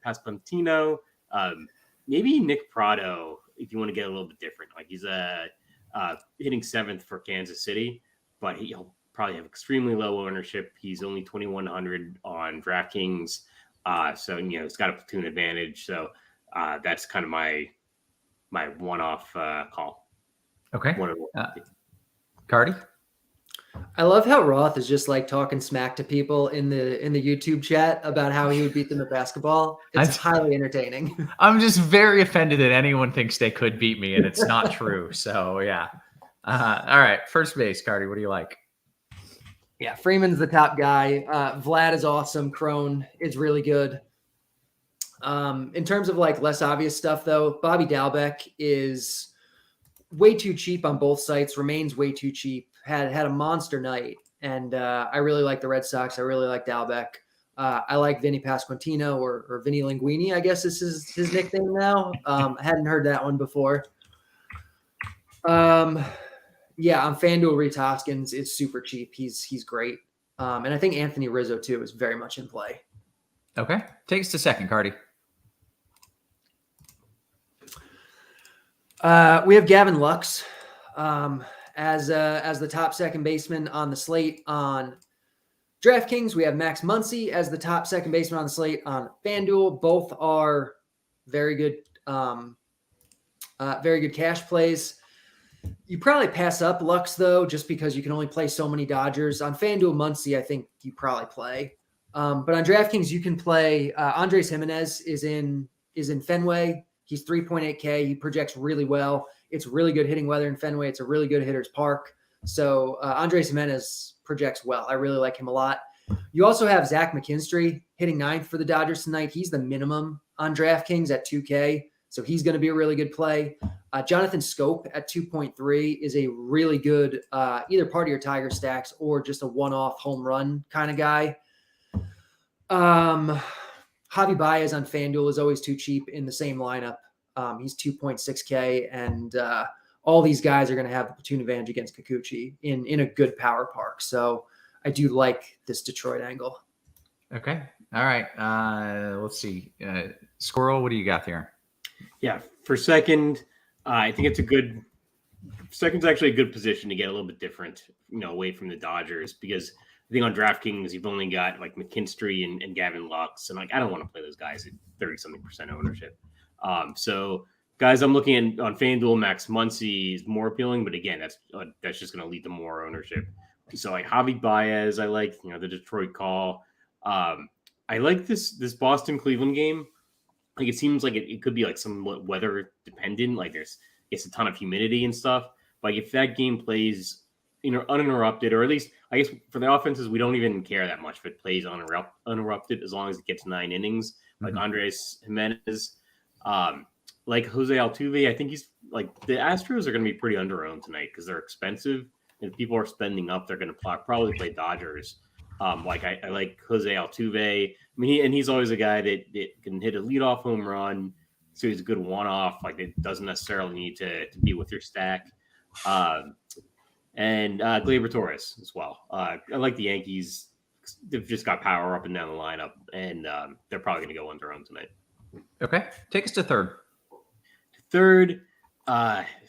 Pasquantino, maybe Nick Prado, if you want to get a little bit different. Like he's hitting 7th for Kansas City, but he'll probably have extremely low ownership. He's only 2,100 on DraftKings. So it's got a platoon advantage. So that's kind of my one-off call. Okay. Carty? I love how Roth is just like talking smack to people in the YouTube chat about how he would beat them at basketball. It's highly entertaining. I'm just very offended that anyone thinks they could beat me, and it's not true. So yeah. All right. First base, Carty. What do you like? Yeah, Freeman's the top guy. Vlad is awesome. Crone is really good. In terms of like less obvious stuff, though, Bobby Dalbec is way too cheap on both sites. Remains way too cheap. Had a monster night, and I really like the Red Sox. I really like Dalbec. I like Vinny Pasquantino or Vinny Linguini, I guess this is his nickname now. I hadn't heard that one before. Yeah, on FanDuel, Rhys Hoskins is super cheap. He's great. And I think Anthony Rizzo, too, is very much in play. Okay. Take us to second, Carty. We have Gavin Lux as the top second baseman on the slate on DraftKings. We have Max Muncy as the top second baseman on the slate on FanDuel. Both are very good cash plays. You probably pass up Lux, though, just because you can only play so many Dodgers. On FanDuel, Muncy, I think you probably play. But on DraftKings, you can play Andres Jimenez is in Fenway. He's 3.8K. He projects really well. It's really good hitting weather in Fenway. It's a really good hitter's park. So Andres Jimenez projects well. I really like him a lot. You also have Zach McKinstry hitting 9th for the Dodgers tonight. He's the minimum on DraftKings at 2K. So he's going to be a really good play. Jonathan Scope at 2.3 is a really good either part of your Tiger stacks or just a one-off home run kind of guy. Javi Baez on FanDuel is always too cheap in the same lineup. He's 2.6K, and all these guys are going to have the platoon advantage against Kikuchi in a good power park. So I do like this Detroit angle. Okay. All right. Let's see. Squirrel, what do you got there? Yeah, for second, I think second's actually a good position to get a little bit different, away from the Dodgers, because I think on DraftKings, you've only got like McKinstry and Gavin Lux, and like I don't want to play those guys at 30-something% ownership. So guys, I'm looking at on FanDuel, Max Muncy is more appealing, but again, that's just going to lead to more ownership. So like Javi Baez, I like the Detroit call. I like this Boston Cleveland game. Like it seems like it could be like somewhat weather dependent. Like there's a ton of humidity and stuff. Like if that game plays, uninterrupted, or at least I guess for the offenses, we don't even care that much if it plays uninterrupted as long as it gets 9 innings. Like Andres Jimenez, like Jose Altuve, I think he's like the Astros are going to be pretty under-owned tonight because they're expensive, and if people are spending up, they're going to probably play Dodgers. Like I like Jose Altuve. I mean, he's always a guy that can hit a leadoff home run, so he's a good one-off. Like it doesn't necessarily need to be with your stack. And Gleyber Torres as well. I like the Yankees. They've just got power up and down the lineup, and they're probably going to go under-owned tonight. Okay, take us to third. Third,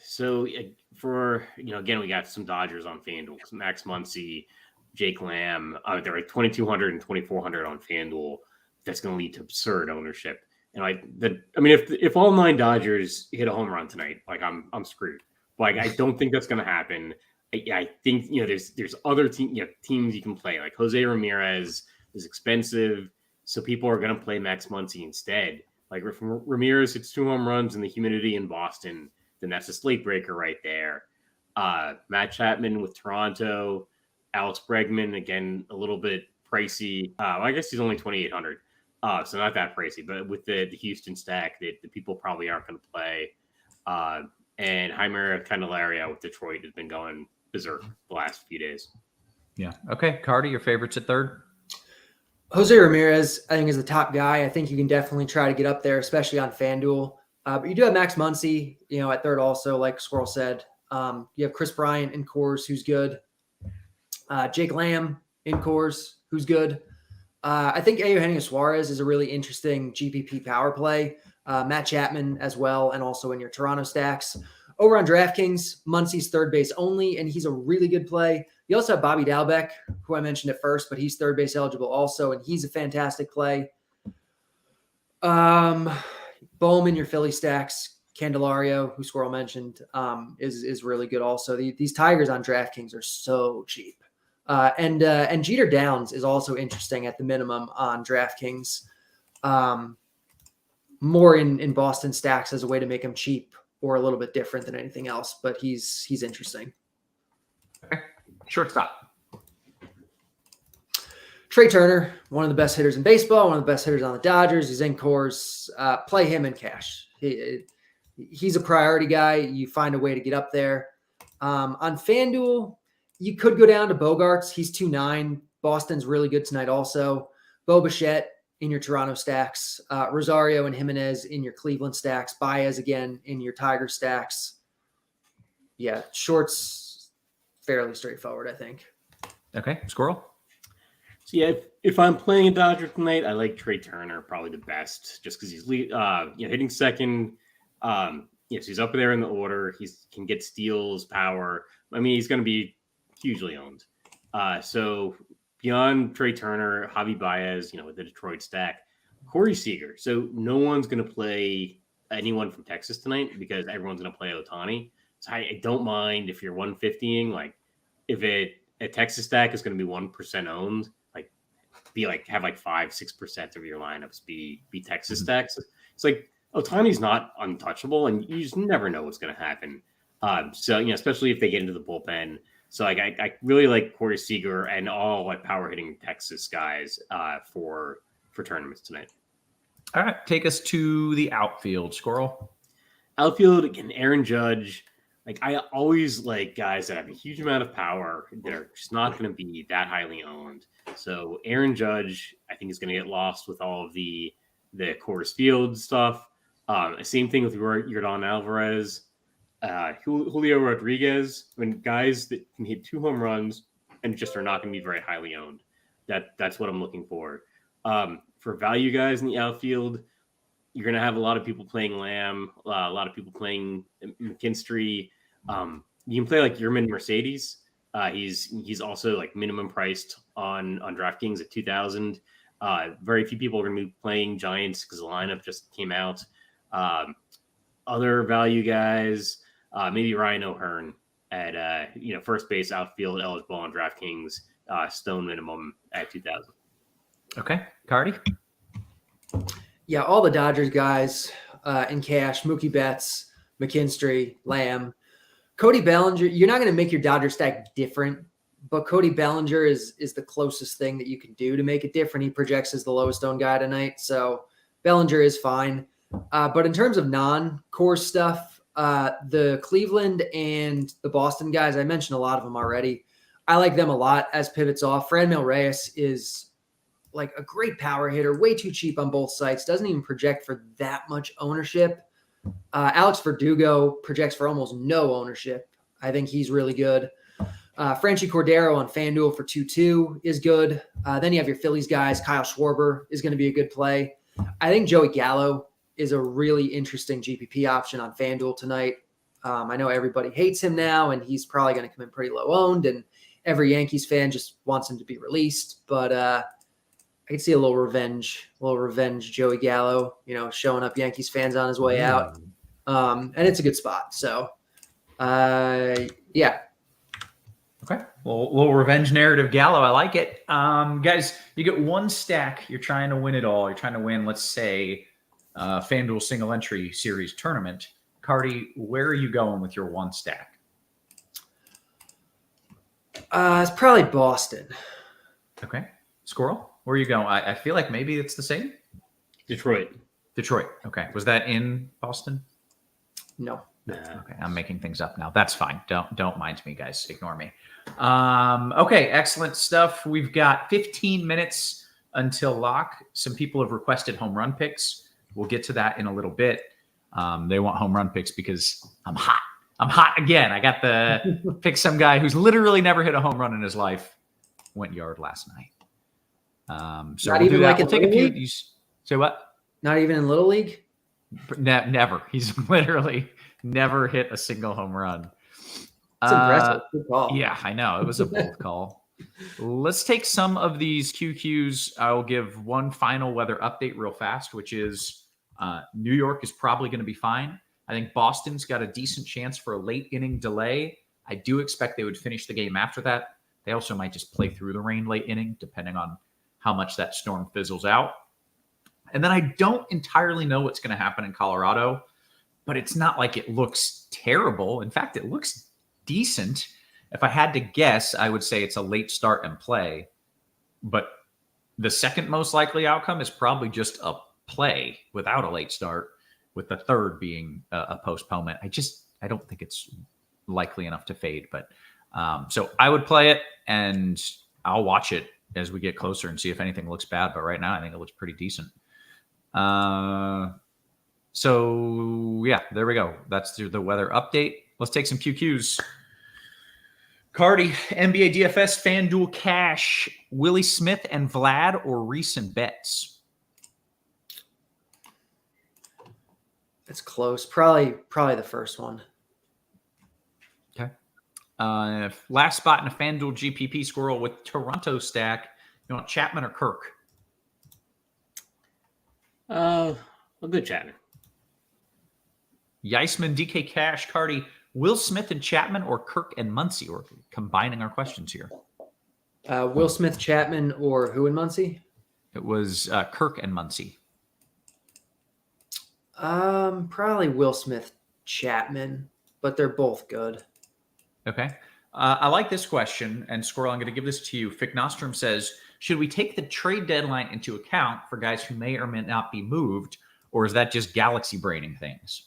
so for again, we got some Dodgers on FanDuel. Max Muncy, Jake Lamb, they're like 2,200 and 2,400 on FanDuel. That's going to lead to absurd ownership. And if all 9 Dodgers hit a home run tonight, like I'm screwed. Like I don't think that's going to happen. I think there's other teams you can play. Like Jose Ramirez is expensive, so people are going to play Max Muncy instead. Like if Ramirez hits 2 home runs in the humidity in Boston, then that's a slate breaker right there. Matt Chapman with Toronto. Alex Bregman, again, a little bit pricey. I guess he's only 2,800, so not that pricey. But with the Houston stack, that the people probably aren't going to play. and Jaime Candelaria with Detroit has been going berserk the last few days. Yeah. Okay. Carty, your favorites at third? Jose Ramirez, I think, is the top guy. I think you can definitely try to get up there, especially on FanDuel. But you do have Max Muncy, at third also, like Squirrel said. You have Chris Bryant in Coors, who's good. Jake Lamb in Coors, who's good. I think Eugenio Suarez is a really interesting GPP power play. Matt Chapman as well, and also in your Toronto stacks. Over on DraftKings, Muncy's third base only, and he's a really good play. You also have Bobby Dalbec, who I mentioned at first, but he's third base eligible also, and he's a fantastic play. Bohm in your Philly stacks. Candelario, who Squirrel mentioned, is really good also. These Tigers on DraftKings are so cheap. And Jeter Downs is also interesting at the minimum on DraftKings. More in Boston stacks as a way to make him cheap or a little bit different than anything else, but he's interesting. Okay. Shortstop. Trey Turner, one of the best hitters in baseball, one of the best hitters on the Dodgers. He's in Coors. Play him in cash. He's a priority guy. You find a way to get up there. On FanDuel, you could go down to Bogarts. He's 2.9. Boston's really good tonight also. Bo Bichette in your Toronto stacks. Rosario and Jimenez in your Cleveland stacks. Baez again in your Tiger stacks. Yeah, shorts, fairly straightforward, I think. Okay. Squirrel? So yeah, if I'm playing a Dodger tonight, I like Trey Turner probably the best, just because he's hitting second. So he's up there in the order. He can get steals, power. I mean, he's going to be hugely owned. So beyond Trey Turner, Javi Baez, with the Detroit stack, Corey Seager. So no one's going to play anyone from Texas tonight because everyone's going to play Ohtani. So I don't mind if you're 150ing, like if a Texas stack is going to be 1% owned, have 5-6% of your lineups be Texas stacks. It's like Ohtani's not untouchable, and you just never know what's going to happen. So especially if they get into the bullpen. So I really like Corey Seager and all power hitting Texas guys for tournaments tonight. All right, take us to the outfield, Squirrel. Outfield, again, Aaron Judge. I always like guys that have a huge amount of power that are just not going to be that highly owned. So Aaron Judge, I think, is going to get lost with all of the Coors Field stuff. Same thing with Yordan Alvarez, Julio Rodriguez. Guys that can hit 2 home runs and just are not going to be very highly owned. That's what I'm looking for. For value guys in the outfield, you're going to have a lot of people playing Lamb, a lot of people playing McKinstry. You can play Yerman Mercedes. He's also minimum priced on DraftKings at 2,000. Very few people are going to be playing Giants because the lineup just came out. Other value guys, maybe Ryan O'Hearn at first base, outfield eligible on DraftKings, stone minimum at 2,000. Okay, Carty. Yeah, all the Dodgers guys in cash: Mookie Betts, McKinstry, Lamb, Cody Bellinger. You're not going to make your Dodger stack different, but Cody Bellinger is the closest thing that you can do to make it different. He projects as the lowest owned guy tonight, so Bellinger is fine. But in terms of non-core stuff, the Cleveland and the Boston guys, I mentioned a lot of them already. I like them a lot as pivots off. Franmil Reyes is a great power hitter, way too cheap on both sites, doesn't even project for that much ownership. Alex Verdugo projects for almost no ownership. I think he's really good. Franchy Cordero on FanDuel for 2.2 is good. Then you have your Phillies guys. Kyle Schwarber is going to be a good play. I think Joey Gallo is a really interesting GPP option on FanDuel tonight. I know everybody hates him now, and he's probably going to come in pretty low owned, and every Yankees fan just wants him to be released. But I could see a little revenge Joey Gallo, showing up Yankees fans on his way out. And it's a good spot. So, yeah. Okay. Well, little revenge narrative Gallo. I like it. Guys, you get one stack. You're trying to win it all. You're trying to win, let's say, FanDuel single entry series tournament. Carty, where are you going with your one stack? It's probably Boston. Okay. Squirrel, where are you going? I feel like maybe it's the same. Detroit. Okay. Was that in Boston? No. Okay, I'm making things up now. That's fine. Don't mind me, guys. Ignore me. Okay, excellent stuff. We've got 15 minutes until lock. Some people have requested home run picks. We'll get to that in a little bit. They want home run picks because I'm hot. I'm hot again. I got the pick some guy who's literally never hit a home run in his life. Went yard last night. So Not we'll even do that. like We'll in take a Little few. League? You say what? Not even in Little League? Never. He's literally never hit a single home run. It's impressive. Good call. Yeah, I know. It was a bold call. Let's take some of these QQs. I'll give one final weather update real fast, which is New York is probably going to be fine. I think Boston's got a decent chance for a late inning delay. I do expect they would finish the game after that. They also might just play through the rain late inning, depending on how much that storm fizzles out. And then I don't entirely know what's going to happen in Colorado, but it's not like it looks terrible. In fact, it looks decent. If I had to guess, I would say it's a late start and play. But the second most likely outcome is probably just a play without a late start, with the third being a postponement. I don't think it's likely enough to fade. But so I would play it, and I'll watch it as we get closer and see if anything looks bad. But right now, I think it looks pretty decent. So yeah, there we go. That's the weather update. Let's take some QQs. Carty, NBA DFS, FanDuel Cash, Willie Smith and Vlad, or recent bets? It's close. Probably the first one. Okay. Last spot in a FanDuel GPP Squirrel with Toronto stack. You want Chapman or Kirk? A good Chapman. Yeisman, DK Cash, Carty, Will Smith and Chapman, or Kirk and Muncy? We're combining our questions here. Will Smith, Chapman, or who in Muncy? It was Kirk and Muncy. Probably Will Smith, Chapman, but they're both good. Okay. I like this question, and Squirrel, I'm going to give this to you. Fick Nostrum says, should we take the trade deadline into account for guys who may or may not be moved, or is that just galaxy braining things?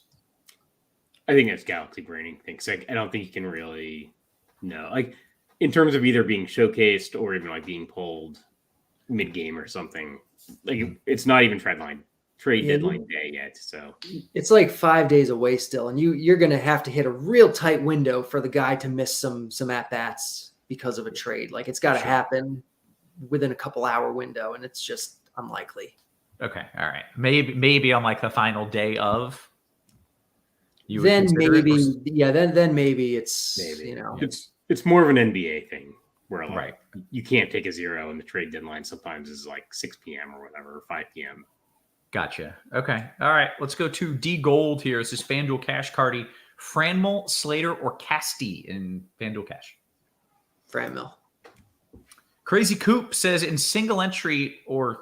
I think it's galaxy braining things. I don't think you can really know. Like, in terms of either being showcased or even like being pulled mid-game or something, like it's not even trade deadline day yet. So it's like 5 days away still, and you're going to have to hit a real tight window for the guy to miss some at-bats because of a trade. Like, it's got to happen within a couple hour window, and it's just unlikely. Okay. All right. Maybe on like the final day of. Then maybe it's it's more of an NBA thing where like right. You can't take a zero, and the trade deadline sometimes is like 6 p.m. or whatever, or 5 p.m. Gotcha. Okay. All right. Let's go to D Gold here. This is FanDuel Cash, Carty, Franmil, Slater, or Casti in FanDuel Cash? Franmil. Crazy Coop says in single entry or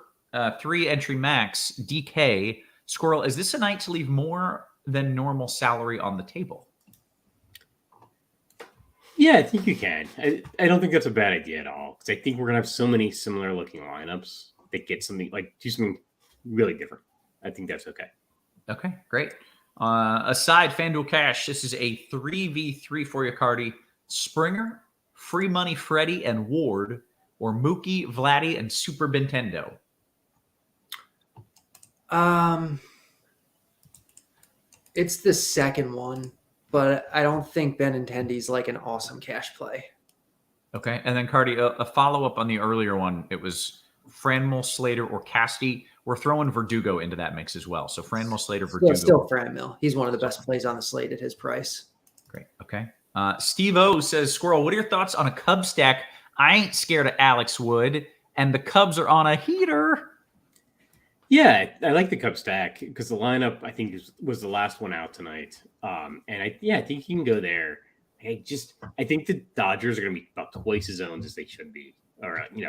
3 entry max, DK, Squirrel, is this a night to leave more than normal salary on the table? Yeah, I think you can. I don't think that's a bad idea at all, because I think we're going to have so many similar looking lineups that get something like do something really different. I think that's okay. Okay, great. Aside FanDuel Cash, this is a 3v3 for you, Carty. Springer, Free Money Freddy, and Ward, or Mookie, Vladdy, and Super Nintendo? It's the second one, but I don't think Benintendi's like an awesome cash play. Okay, and then Carty, a follow-up on the earlier one. It was Franmil, Slater, or Casti. We're throwing Verdugo into that mix as well. So Franmil, Slater, Verdugo. Still Franmil. He's one of the best plays on the slate at his price. Great. Okay. Steve O says, Squirrel, what are your thoughts on a Cub stack? I ain't scared of Alex Wood, and the Cubs are on a heater. Yeah, I like the Cub stack because the lineup, I think, was the last one out tonight. And I think you can go there. I think the Dodgers are going to be about twice as owned as they should be.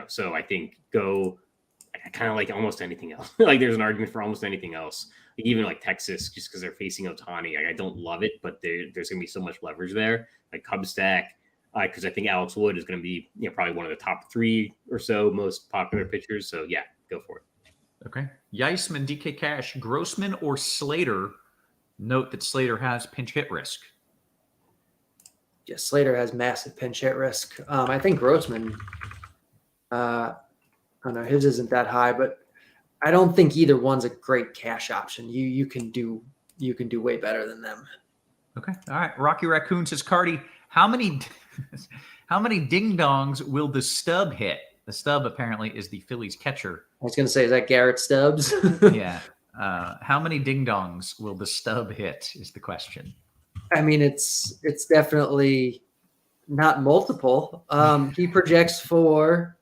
So I think go kind of like almost anything else. Like there's an argument for almost anything else. Like even like Texas, just because they're facing Ohtani. I don't love it, but there's going to be so much leverage there. Like Cub stack, because I think Alex Wood is going to be probably one of the top 3 or so most popular pitchers. So yeah, go for it. Okay. Yeisman, DK Cash, Grossman, or Slater Note that Slater has pinch hit risk. Yeah, Slater has massive pinch hit risk. I think Grossman, I don't know, his isn't that high, but I don't think either one's a great cash option. You can do way better than them. Okay. All right. Rocky Raccoon says, Carty, how many ding dongs will the stub hit? The stub apparently is the Phillies catcher. I was going to say, is that Garrett Stubbs? Yeah. How many ding dongs will the stub hit is the question. I mean, it's definitely not multiple. He projects for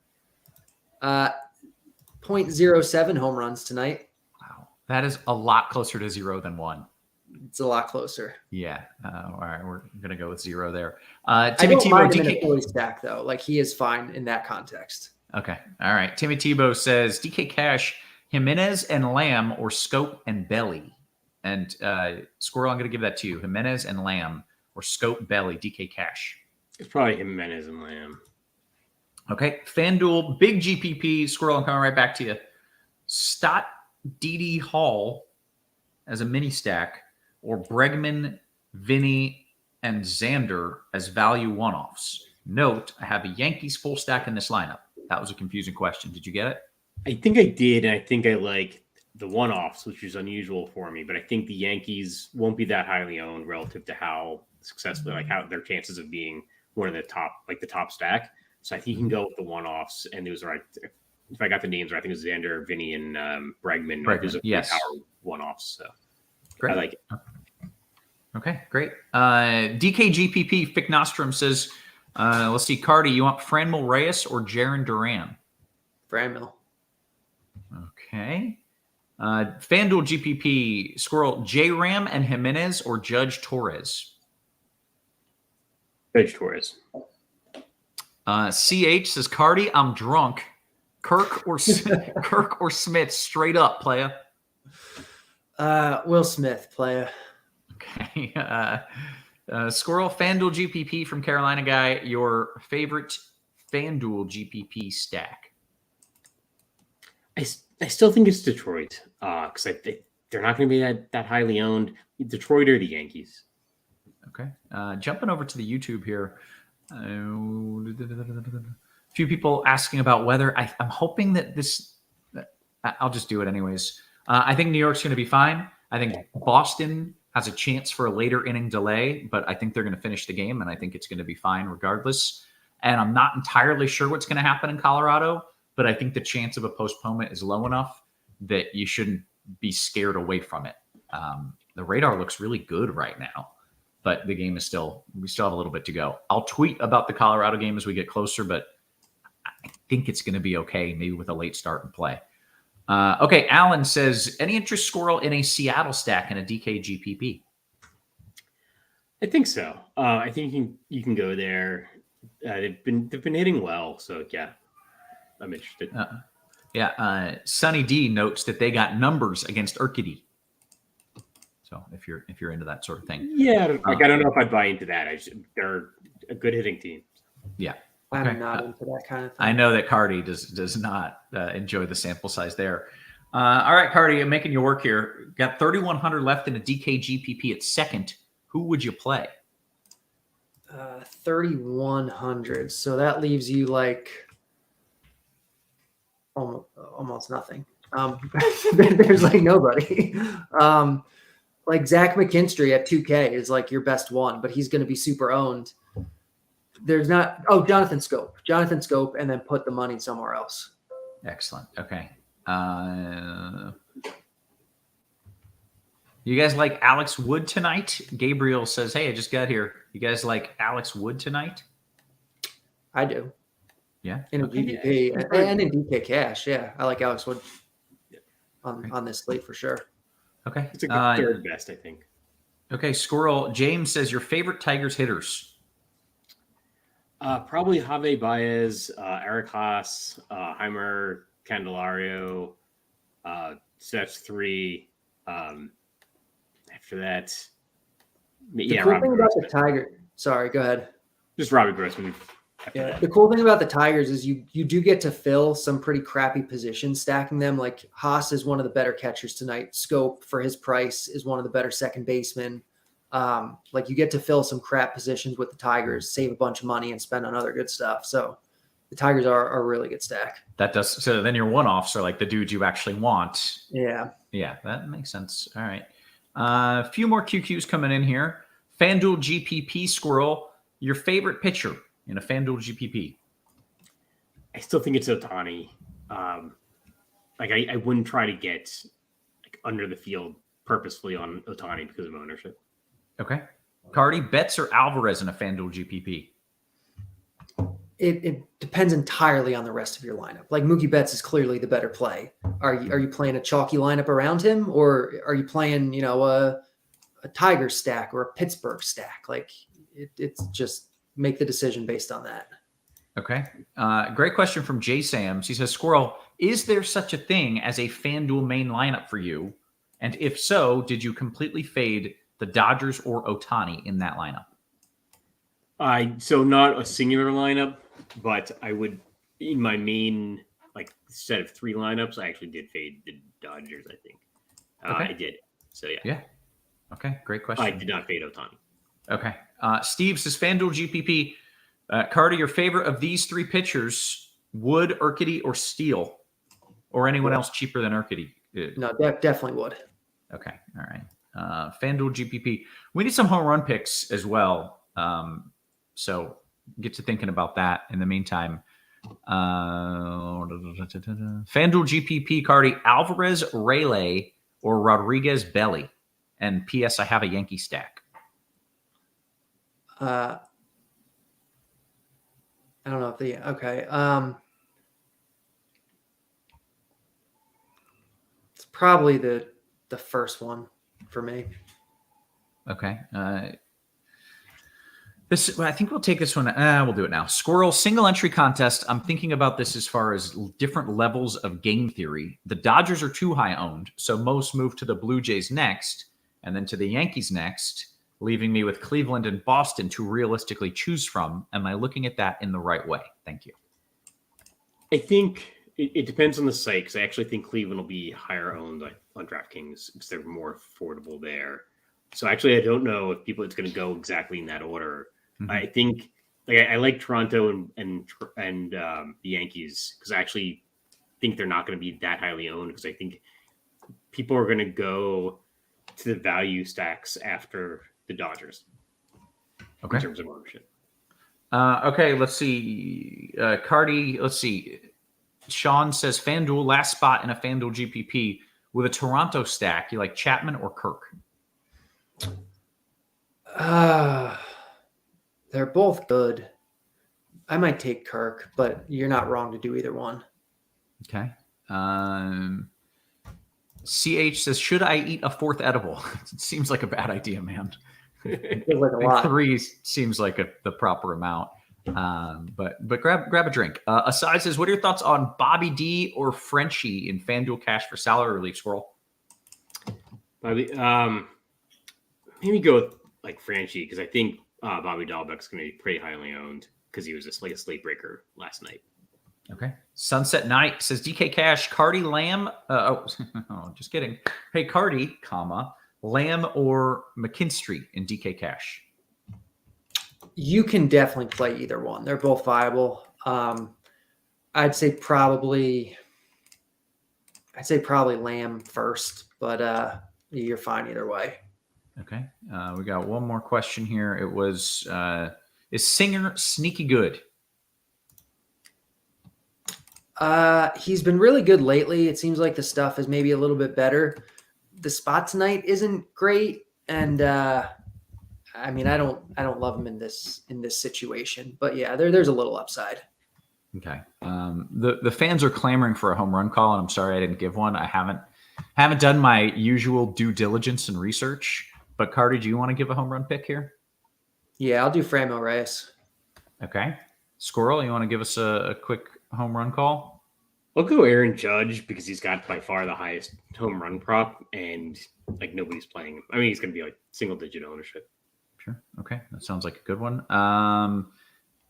0.07 home runs tonight. Wow. That is a lot closer to 0 than 1. It's a lot closer. Yeah. All right. We're going to go with 0 there. Timmy Timmy Tebow, in a Philly stack, though. Like, he is fine in that context. Okay. All right. Timmy Tebow says DK Cash, Jimenez and Lamb, or Scope and Belly. And Squirrel, I'm going to give that to you. Jimenez and Lamb, or Scope, Belly, DK Cash. It's probably Jimenez and Lamb. Okay. FanDuel, big GPP. Squirrel, I'm coming right back to you. Stott DD Hall as a mini stack, or Bregman, Vinny, and Xander as value one-offs. Note, I have a Yankees full stack in this lineup. That was a confusing question. Did you get it? I think I did, and I think I like the one-offs, which is unusual for me. But I think the Yankees won't be that highly owned relative to how successful, like how their chances of being one of the top, like the top stack. So I think you can go with the one-offs. And it was right. If I got the names right, I think it was Xander, Vinny, and Bregman. Yes. Power one-offs. So Great. I like it. Okay, great. DKGPP Fick Nostrum says, let's see, Carty, you want Franmil Reyes or Jaron Duran? Franmil. Okay. FanDuel GPP Squirrel, J-Ram and Jimenez or Judge Torres? Judge Torres. CH says, Carty, I'm drunk. Kirk or Smith, straight up, playa. Will Smith, playa. Okay. Squirrel, FanDuel GPP from Carolina guy, your favorite FanDuel GPP stack? I still think it's Detroit because I think they're not going to be that highly owned. Detroit or the Yankees. Okay. Jumping over to the YouTube here. A few people asking about weather. I'm hoping that I'll just do it anyways. I think New York's going to be fine. I think Boston has a chance for a later inning delay, but I think they're going to finish the game, and I think it's going to be fine regardless. And I'm not entirely sure what's going to happen in Colorado, but I think the chance of a postponement is low enough that you shouldn't be scared away from it. The radar looks really good right now, but the game we still have a little bit to go. I'll tweet about the Colorado game as we get closer, but I think it's going to be okay, maybe with a late start and play. Okay, Alan says, any interest, Squirrel, in a Seattle stack in a DK GPP? I think so. I think you can go there. They've been hitting well, so yeah, I'm interested. Sunny D notes that they got numbers against Urquidy. So if you're into that sort of thing, yeah, I don't know if I'd buy into that. They're a good hitting team. Yeah. I'm not into that kind of thing. I know that Carty does not enjoy the sample size there. All right, Carty, I'm making you work here. Got 3,100 left in a DK GPP at second. Who would you play? 3,100. So that leaves you like almost nothing. There's like nobody. Like Zach McKinstry at 2K is like your best one, but he's going to be super owned. There's not. Oh, Jonathan Scope, and then put the money somewhere else. Excellent. Okay. You guys like Alex Wood tonight? Gabriel says, "Hey, I just got here. You guys like Alex Wood tonight?" I do. Yeah. In a GPP and in DK Cash. Yeah, I like Alex Wood on this slate for sure. Okay. It's a good third best, I think. Okay, Squirrel. James says your favorite Tigers hitters. Probably Javi Baez, Eric Haas, Heimer, Candelario. So that's 3. After that, The cool thing about the Tiger. Sorry, go ahead. Just Robbie Grossman. Yeah, the cool thing about the Tigers is you do get to fill some pretty crappy positions stacking them. Like Haas is one of the better catchers tonight. Scope for his price is one of the better second basemen. Like you get to fill some crap positions with the Tigers, save a bunch of money, and spend on other good stuff. So the Tigers are a really good stack. That does. So then your one-offs are like the dudes you actually want. Yeah. Yeah, that makes sense. All right. A few more QQs coming in here. FanDuel GPP Squirrel, your favorite pitcher in a FanDuel GPP? I still think it's Ohtani. Like I wouldn't try to get like under the field purposefully on Ohtani because of ownership. Okay. Carty, Betts or Alvarez in a FanDuel GPP? It depends entirely on the rest of your lineup. Like Mookie Betts is clearly the better play. Are you playing a chalky lineup around him, or are you playing a Tiger stack or a Pittsburgh stack? Like it's just make the decision based on that. Okay. Great question from Jay Sams. He says, Squirrel, is there such a thing as a FanDuel main lineup for you? And if so, did you completely fade the Dodgers or Ohtani in that lineup? So not a singular lineup, but I would, in my main set of 3 lineups, I actually did fade the Dodgers, I think. Okay. I did. So yeah. Yeah. Okay. Great question. I did not fade Ohtani. Okay. Steve says, FanDuel GPP, Carty, your favorite of these 3 pitchers, Wood, Urquidy, or Steele? Or anyone else cheaper than Urquidy? No, definitely Wood. Okay. All right. FanDuel GPP. We need some home run picks as well. So get to thinking about that in the meantime. FanDuel GPP, Carty, Alvarez, Rayleigh, or Rodriguez, Belly. And P.S. I have a Yankee stack. I don't know if okay. It's probably the first one for me. Okay. I think we'll take this one. We'll do it now. Squirrel single entry contest. I'm thinking about this as far as different levels of game theory. The Dodgers are too high owned, so most move to the Blue Jays next, and then to the Yankees next, leaving me with Cleveland and Boston to realistically choose from. Am I looking at that in the right way? Thank you. I think it depends on the site, because I actually think Cleveland will be higher owned on DraftKings because they're more affordable there. So actually, I don't know if it's going to go exactly in that order. Mm-hmm. I think I like Toronto and the Yankees because I actually think they're not going to be that highly owned, because I think people are going to go to the value stacks after the Dodgers. Okay. In terms of ownership. Okay, let's see. Carty, let's see. Sean says FanDuel, last spot in a FanDuel GPP with a Toronto stack. You like Chapman or Kirk? They're both good. I might take Kirk, but you're not wrong to do either one. Okay. CH says, should I eat a 4th edible? It seems like a bad idea, man. It feels like a lot. 3 seems like the proper amount. But grab a drink. Aside says, what are your thoughts on Bobby D or Frenchie in FanDuel Cash for Salary Relief, Squirrel? Maybe go with Frenchie, because I think Bobby Dahlbeck's going to be pretty highly owned because he was a slate breaker last night. Okay. Sunset Night says DK Cash, Carty, Lamb. Just kidding. Hey, Carty, Lamb or McKinstry in DK Cash. You can definitely play either one. They're both viable. I'd say probably Lamb first, but you're fine either way. Okay. We got one more question here. It was, is Singer sneaky good? He's been really good lately. It seems like the stuff is maybe a little bit better. The spot tonight isn't great. And, I don't love him in this situation, but yeah, there's a little upside. Okay. The fans are clamoring for a home run call, and I'm sorry I didn't give one. I haven't done my usual due diligence and research. But Carty, do you want to give a home run pick here? Yeah, I'll do Franmil Reyes. Okay. Squirrel, you want to give us a quick home run call? I'll go Aaron Judge because he's got by far the highest home run prop, and nobody's playing him. I mean, he's going to be single digit ownership. Sure. Okay. That sounds like a good one.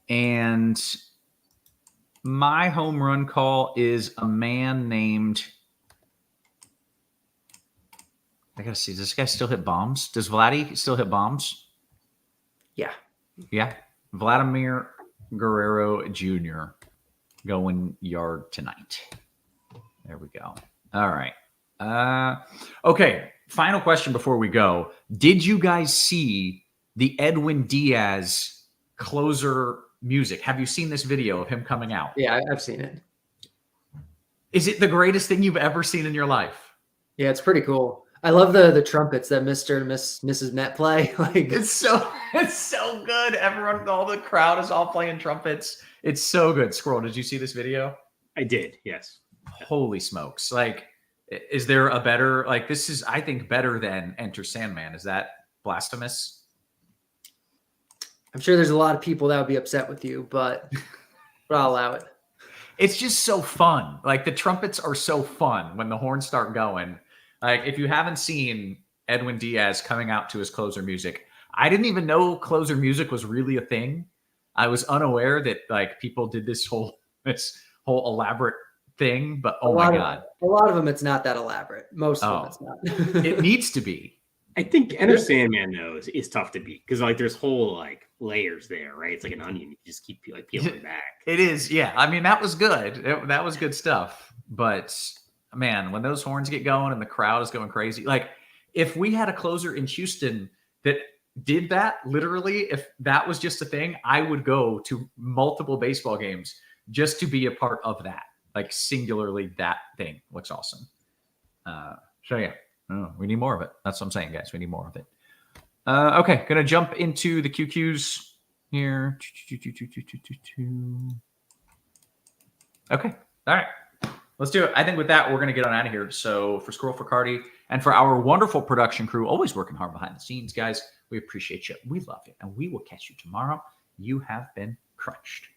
And my home run call is a man named. I gotta see. Does this guy still hit bombs? Does Vladdy still hit bombs? Yeah. Yeah. Vladimir Guerrero Jr. going yard tonight. There we go. All right. Okay. Final question before we go. Did you guys see the Edwin Diaz closer music? Have you seen this video of him coming out? Yeah, I've seen it. Is it the greatest thing you've ever seen in your life? Yeah, it's pretty cool. I love the trumpets that Mr. and Mrs. Met play. Like It's so good. Everyone, all the crowd is all playing trumpets. It's so good. Squirrel, did you see this video? I did, yes. Holy smokes. Like, is there a better, like, this is, I think, better than Enter Sandman. Is that blasphemous? I'm sure there's a lot of people that would be upset with you, but I'll allow it. It's just so fun. Like, the trumpets are so fun when the horns start going. Like, if you haven't seen Edwin Diaz coming out to his closer music, I didn't even know closer music was really a thing. I was unaware that like people did this whole elaborate thing, but oh my God. A lot of them, it's not that elaborate. Most of them, it's not. It needs to be. I think Enter Sandman though is tough to beat because like there's whole like layers there, right? It's like an onion. You just keep like peeling back. It is, yeah. I mean, that was good. That was good stuff. But man, when those horns get going and the crowd is going crazy, like if we had a closer in Houston that did that, literally, if that was just a thing, I would go to multiple baseball games just to be a part of that. Like singularly, that thing looks awesome. So yeah, we need more of it. That's what I'm saying, guys. We need more of it. Okay, gonna jump into the QQs here. Okay, all right. Let's do it. I think with that, we're going to get on out of here. So for Squirrel, for Carty, and for our wonderful production crew, always working hard behind the scenes, guys, we appreciate you. We love you. And we will catch you tomorrow. You have been crunched.